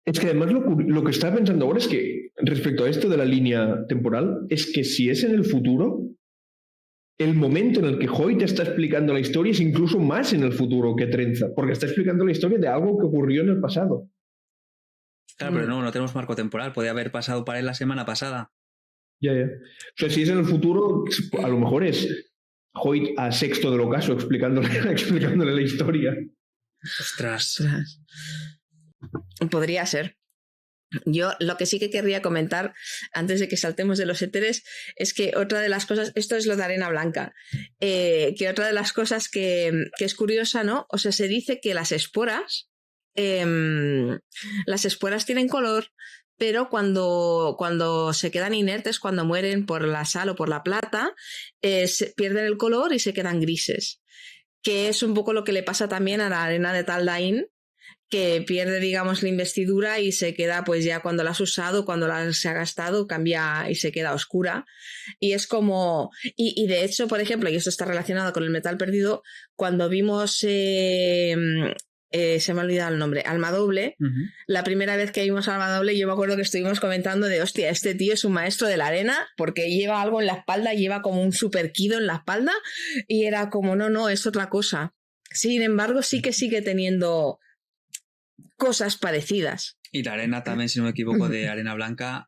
Es que además lo que estaba pensando ahora es que, respecto a esto de la línea temporal, es que si es en el futuro, el momento en el que Hoyt está explicando la historia es incluso más en el futuro que Trenza, porque está explicando la historia de algo que ocurrió en el pasado. Claro, pero no tenemos marco temporal. Podía haber pasado para él la semana pasada. Ya. O sea, si es en el futuro, a lo mejor es Hoyt a Sexto del Ocaso explicándole la historia. Ostras. Podría ser. Yo lo que sí que querría comentar, antes de que saltemos de los éteres, es que otra de las cosas, esto es lo de Arena Blanca, que otra de las cosas que es curiosa, ¿no? O sea, se dice que las esporas tienen color, pero cuando se quedan inertes, cuando mueren por la sal o por la plata, se pierden el color y se quedan grises, que es un poco lo que le pasa también a la arena de Taldain, que pierde, digamos, la investidura y se queda, pues ya cuando la has usado, cuando se ha gastado, cambia y se queda oscura. Y es como... Y de hecho, por ejemplo, y esto está relacionado con el metal perdido, cuando vimos... se me ha olvidado el nombre, Almadoble. La primera vez que vimos Almadoble, yo me acuerdo que estuvimos comentando de, hostia, este tío es un maestro de la arena porque lleva algo en la espalda, lleva como un super kido en la espalda y era como, no, es otra cosa. Sin embargo, sí que sigue teniendo cosas parecidas. Y la arena también, si no me equivoco, de arena blanca,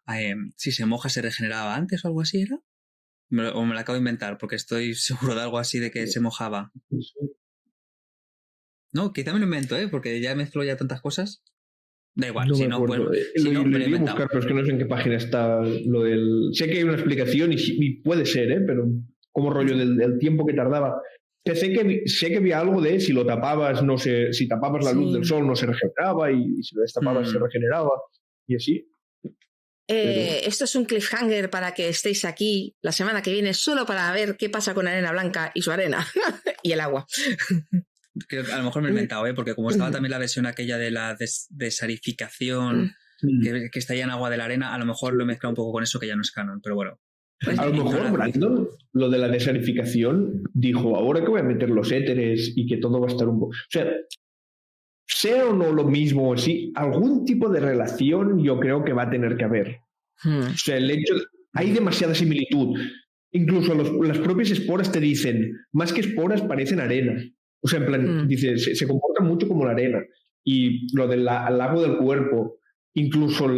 si se moja se regeneraba antes o algo así, ¿era? O me la acabo de inventar porque estoy seguro de algo así de que se mojaba. No, quizá me lo invento, porque ya mezclo ya tantas cosas. Da igual, no si me no, pues... Si no, me lo he inventado. Buscar, pero es que no sé en qué página está lo del... Sé que hay una explicación y puede ser, pero como rollo del tiempo que tardaba. Sé que había algo de si lo tapabas, no sé, si tapabas la luz del sol no se regeneraba y si lo destapabas se regeneraba y así. Esto es un cliffhanger para que estéis aquí la semana que viene solo para ver qué pasa con Arena Blanca y su arena y el agua. Creo que a lo mejor me he inventado, porque como estaba también la versión aquella de la desarificación que está ya en agua de la arena, a lo mejor lo he mezclado un poco con eso que ya no es canon, pero bueno. Pues a lo mejor Brandon, lo de la desarificación, dijo, ahora que voy a meter los éteres y que todo va a estar un poco... O sea o no lo mismo, sí, algún tipo de relación yo creo que va a tener que haber. O sea, el hecho... Hay demasiada similitud. Incluso las propias esporas te dicen, más que esporas parecen arena. O sea, en plan, dice, se comportan mucho como la arena. Y lo del lago del cuerpo, incluso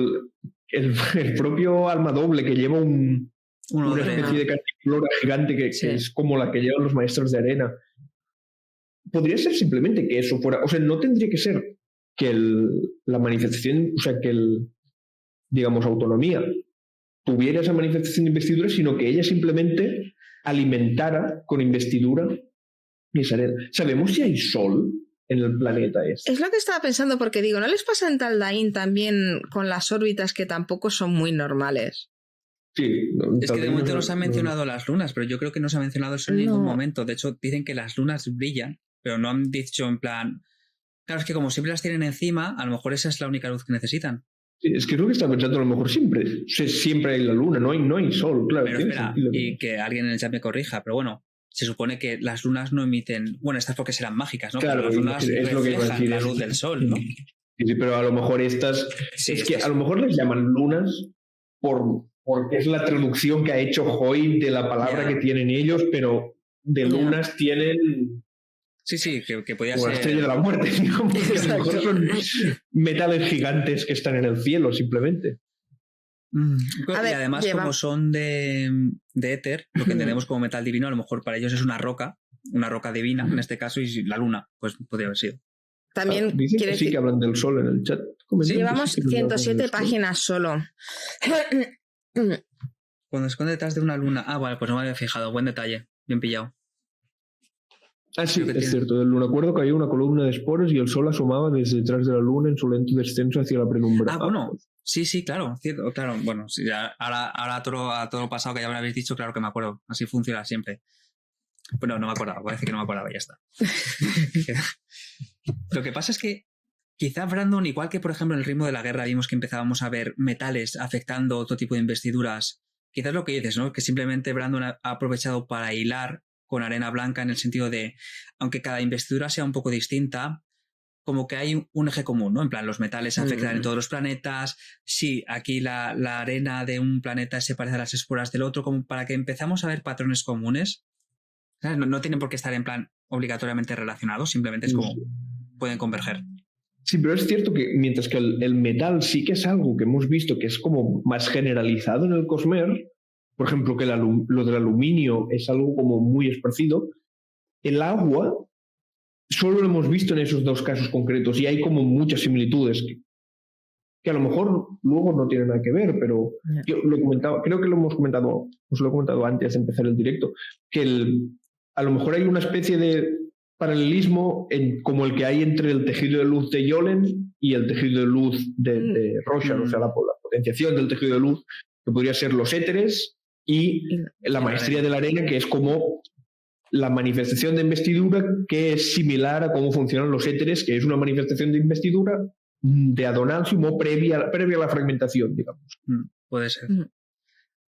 el propio Almadoble que lleva una especie de cantiflora gigante que es como la que llevan los maestros de arena. Podría ser simplemente que eso fuera... O sea, no tendría que ser que la manifestación, o sea, que digamos, autonomía tuviera esa manifestación de investidura, sino que ella simplemente alimentara con investidura esa arena. ¿Sabemos si hay sol en el planeta este? Es lo que estaba pensando, porque digo, ¿no les pasa en Taldain también con las órbitas que tampoco son muy normales? Sí, es que de momento no se han mencionado las lunas, pero yo creo que no se ha mencionado eso en ningún momento. De hecho, dicen que las lunas brillan, pero no han dicho en plan... Claro, es que como siempre las tienen encima, a lo mejor esa es la única luz que necesitan. Sí, es que es lo que estaba pensando, a lo mejor siempre hay la luna, no hay sol, claro. Pero espera, y que alguien en el chat me corrija, pero bueno, se supone que las lunas no emiten... Bueno, estas porque serán mágicas, ¿no? Claro, pero las lunas es lo que iba a decir, la luz del sol, ¿no? Sí, pero a lo mejor estas... Sí, es que a lo mejor les llaman lunas porque es la traducción que ha hecho Hoyt de la palabra que tienen ellos, pero de lunas tienen... Sí, que podía ser... la estrella de la muerte, digamos, que a lo mejor son metales gigantes que están en el cielo, simplemente. A Y ver, además, como son de éter, lo que entendemos como metal divino, a lo mejor para ellos es una roca divina, en este caso, y la luna, pues podría haber sido. También Dicen quiere que sí, decir, que hablan del sol en el chat. Comentan que llevamos sí, que nos hablan 107 del sol. páginas solo. Cuando se esconde detrás de una luna. Ah, vale, pues no me había fijado. Buen detalle. Bien pillado. Ah, sí, Creo que es tiene- cierto. Del lunacuerdo caía una columna de esporas y el sol asomaba desde detrás de la luna en su lento descenso hacia la penumbra. Ah, bueno. Sí, claro. Cierto, claro. Bueno, sí, ya, ahora a todo lo pasado que ya me habéis dicho, claro que me acuerdo. Así funciona siempre. Bueno, no me acordaba. Parece que no me acordaba y ya está. Lo que pasa es que quizá Brandon, igual que por ejemplo en el ritmo de la guerra vimos que empezábamos a ver metales afectando otro tipo de investiduras, quizás lo que dices, ¿no? Que simplemente Brandon ha aprovechado para hilar con arena blanca en el sentido de, aunque cada investidura sea un poco distinta, como que hay un eje común, ¿no? En plan, los metales afectan en todos los planetas, sí, aquí la arena de un planeta se parece a las esporas del otro, como para que empezamos a ver patrones comunes. ¿Sabes? No tienen por qué estar en plan obligatoriamente relacionados, simplemente es como pueden converger. Sí, pero es cierto que mientras que el metal sí que es algo que hemos visto que es como más generalizado en el Cosmere, por ejemplo, que lo del aluminio es algo como muy esparcido, el agua solo lo hemos visto en esos dos casos concretos y hay como muchas similitudes que a lo mejor luego no tienen nada que ver, pero yo lo he comentado, creo que os lo he comentado antes de empezar el directo, que a lo mejor hay una especie de paralelismo como el que hay entre el tejido de luz de Yolen y el tejido de luz de Rorschach, o sea, la potenciación del tejido de luz, que podría ser los éteres y la maestría de la arena, que es como la manifestación de investidura, que es similar a cómo funcionan los éteres, que es una manifestación de investidura de Adonalsium previa a la fragmentación, digamos. Puede ser.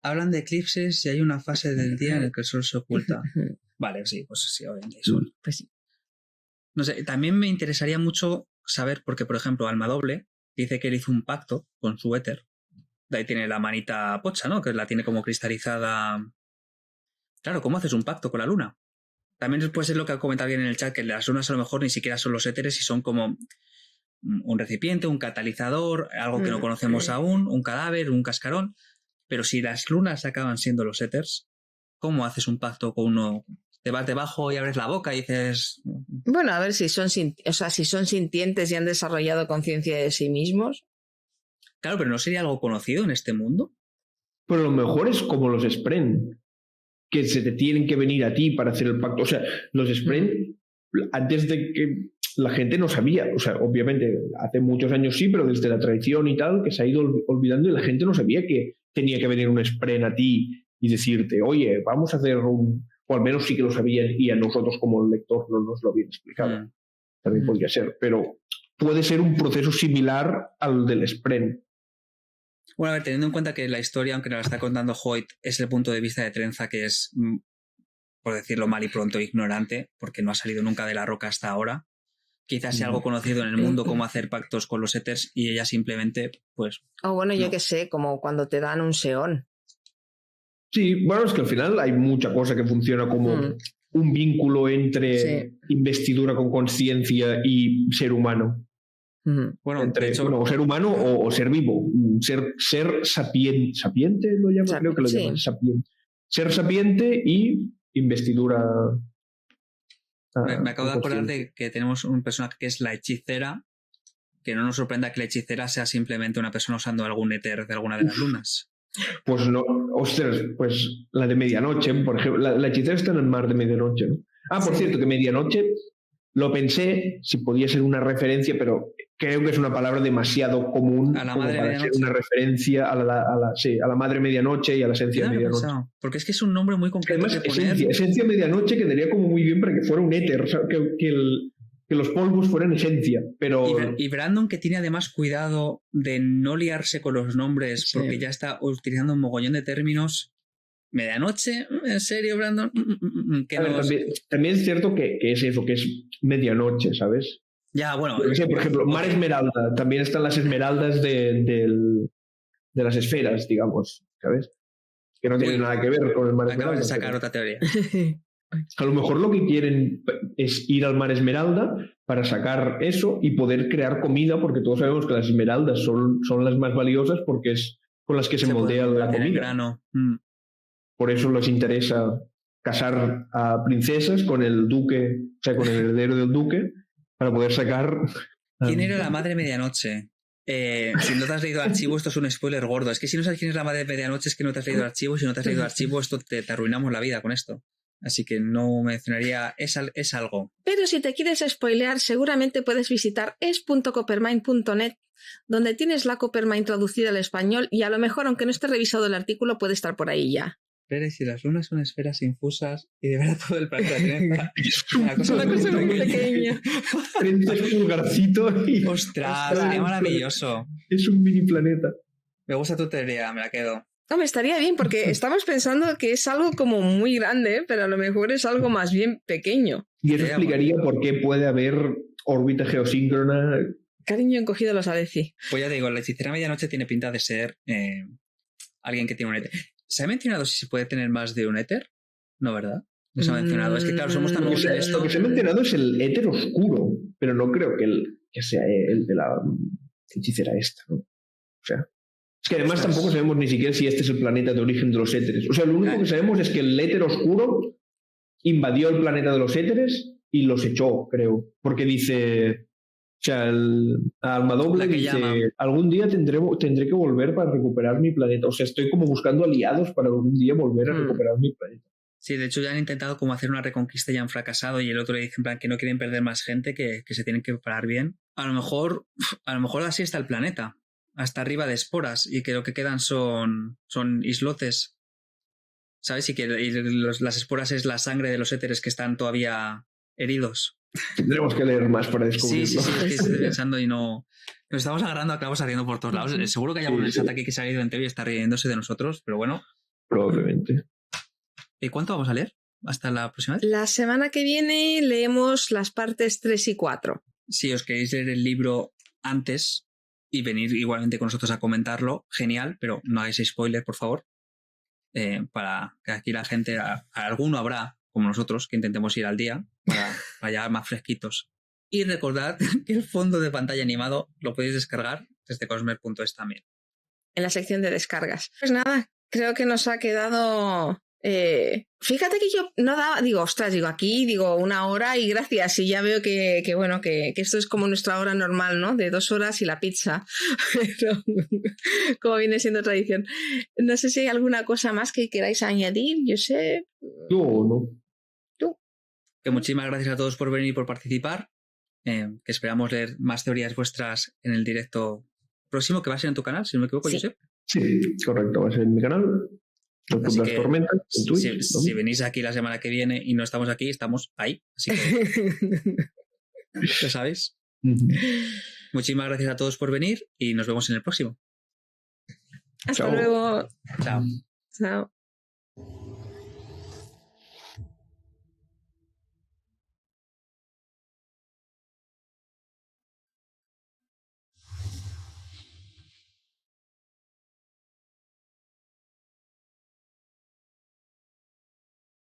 Hablan de eclipses y hay una fase del día en la que el sol se oculta. Vale, sí, pues sí, obviamente hay sol. Pues sí. No sé, también me interesaría mucho saber, porque por ejemplo Almadoble dice que él hizo un pacto con su éter. De ahí tiene la manita pocha, ¿no? Que la tiene como cristalizada. Claro, ¿cómo haces un pacto con la luna? También puede ser lo que ha comentado alguien en el chat, que las lunas a lo mejor ni siquiera son los éteres y son como un recipiente, un catalizador, algo que no conocemos aún, un cadáver, un cascarón. Pero si las lunas acaban siendo los éteres, ¿cómo haces un pacto con uno? Te vas debajo y abres la boca y dices... Bueno, a ver si son sintientes y han desarrollado conciencia de sí mismos. Claro, pero ¿no sería algo conocido en este mundo? Pero a lo mejor es como los Spren, que se te tienen que venir a ti para hacer el pacto. O sea, los Spren, antes de que la gente no sabía, o sea, obviamente hace muchos años sí, pero desde la tradición y tal, que se ha ido olvidando y la gente no sabía que tenía que venir un Spren a ti y decirte, oye, vamos a hacer o al menos sí que lo sabían y a nosotros como lector no nos lo habían explicado. También podría ser, pero puede ser un proceso similar al del Spren. Bueno, a ver, teniendo en cuenta que la historia, aunque nos la está contando Hoyt, es el punto de vista de Trenza, que es, por decirlo mal y pronto, ignorante, porque no ha salido nunca de la roca hasta ahora. Quizás sea algo conocido en el mundo cómo hacer pactos con los éteres y ella simplemente, pues... O bueno, yo qué sé, como cuando te dan un seón. Sí, bueno, es que al final hay mucha cosa que funciona como un vínculo entre investidura con conciencia y ser humano. Bueno, entre, de hecho, o ser humano o ser vivo. Ser sapiente, lo llaman, creo que lo llaman, sapiente. Ser sapiente y investidura. Me acabo de acordar de que tenemos un personaje que es la hechicera, que no nos sorprenda que la hechicera sea simplemente una persona usando algún éter de alguna de las lunas. Pues no, ostras, pues la de medianoche, por ejemplo, la hechicera está en el mar de medianoche, ¿no? Ah, por cierto, que medianoche lo pensé si podía ser una referencia, pero creo que es una palabra demasiado común a la como madre para ser una referencia a la madre medianoche y a la esencia de medianoche. Porque es que es un nombre muy concreto. Además, esencia medianoche quedaría como muy bien para que fuera un éter, o sea, que los polvos fueran esencia, pero... Y Brandon, que tiene además cuidado de no liarse con los nombres, porque ya está utilizando un mogollón de términos. Medianoche, ¿en serio, Brandon? También es cierto que es eso, que es medianoche, ¿sabes? Ya, bueno. Por ejemplo, Mar Esmeralda, también están las esmeraldas de las esferas, digamos, ¿sabes? Que no tienen nada que ver con el Mar Esmeralda. Acabas de sacar otra teoría. A lo mejor lo que quieren es ir al Mar Esmeralda para sacar eso y poder crear comida, porque todos sabemos que las esmeraldas son las más valiosas porque es con las que se moldea la el comida. grano. Por eso les interesa casar a princesas con el duque, o sea, con el heredero del duque, para poder sacar... ¿Quién era la madre medianoche? Si no te has leído el archivo, esto es un spoiler gordo. Es que si no sabes quién es la madre medianoche, es que no te has leído el archivo. Si no te has leído el archivo, esto te arruinamos la vida con esto. Así que no mencionaría, es algo. Pero si te quieres spoilear, seguramente puedes visitar es.coppermine.net, donde tienes la Coppermine traducida al español y a lo mejor, aunque no esté revisado el artículo, puede estar por ahí ya. Pero si las lunas son esferas infusas y de verdad todo el planeta es una cosa muy pequeña. 30 pulgarcitos y... ¡Ostras! Sería maravilloso. Es un mini planeta. Me gusta tu teoría, me la quedo. Hombre, estaría bien, porque estamos pensando que es algo como muy grande, pero a lo mejor es algo más bien pequeño. Y eso explicaría por qué puede haber órbita geosíncrona. Cariño encogido los ADC. Pues ya te digo, la hechicera medianoche tiene pinta de ser alguien que tiene un éter. ¿Se ha mencionado si se puede tener más de un éter? No, ¿verdad? No se ha mencionado. Es que claro, somos tan nuevos en esto. Lo que se ha mencionado es el éter oscuro, pero no creo que sea el de la hechicera esta, ¿no? O sea... Es que además tampoco sabemos ni siquiera si este es el planeta de origen de los éteres. O sea, lo único que sabemos es que el éter oscuro invadió el planeta de los éteres y los echó, creo. Porque dice... O sea, Almadoble dice, algún día tendré que volver para recuperar mi planeta. O sea, estoy como buscando aliados para algún día volver a recuperar mi planeta. Sí, de hecho ya han intentado como hacer una reconquista y han fracasado, y el otro le dice en plan que no quieren perder más gente, que se tienen que preparar bien. A lo mejor así está el planeta, hasta arriba de esporas, y que lo que quedan son islotes, ¿sabes? Y que las esporas es la sangre de los éteres que están todavía heridos. Tendremos que leer más para descubrirlo. Sí, estoy pensando y no... Nos estamos agarrando a clavos ardiendo por todos lados. Seguro que hay algún aquí que se ha ido entero y está riéndose de nosotros, pero bueno. Probablemente. ¿Y cuánto vamos a leer? ¿Hasta la próxima vez? La semana que viene leemos las partes 3 y 4. Si os queréis leer el libro antes y venir igualmente con nosotros a comentarlo, genial, pero no hagáis spoiler, por favor. Para que aquí la gente, alguno habrá, como nosotros, que intentemos ir al día para llegar más fresquitos. Y recordad que el fondo de pantalla animado lo podéis descargar desde cosmer.es también. En la sección de descargas. Pues nada, creo que nos ha quedado... fíjate que yo no daba, aquí 1 hora y gracias, y ya veo que esto es como nuestra hora normal, ¿no? De 2 horas y la pizza, pero como viene siendo tradición. No sé si hay alguna cosa más que queráis añadir, yo sé. No. ¿Tú? Que muchísimas gracias a todos por venir y por participar, que esperamos leer más teorías vuestras en el directo próximo, que va a ser en tu canal, si no me equivoco, Josep. Sí, correcto, va a ser en mi canal. Así las que, tormentas, en Twitch, si venís aquí la semana que viene y no estamos aquí, estamos ahí. Así que ya sabéis. Muchísimas gracias a todos por venir y nos vemos en el próximo. Hasta luego. Chao. Chao.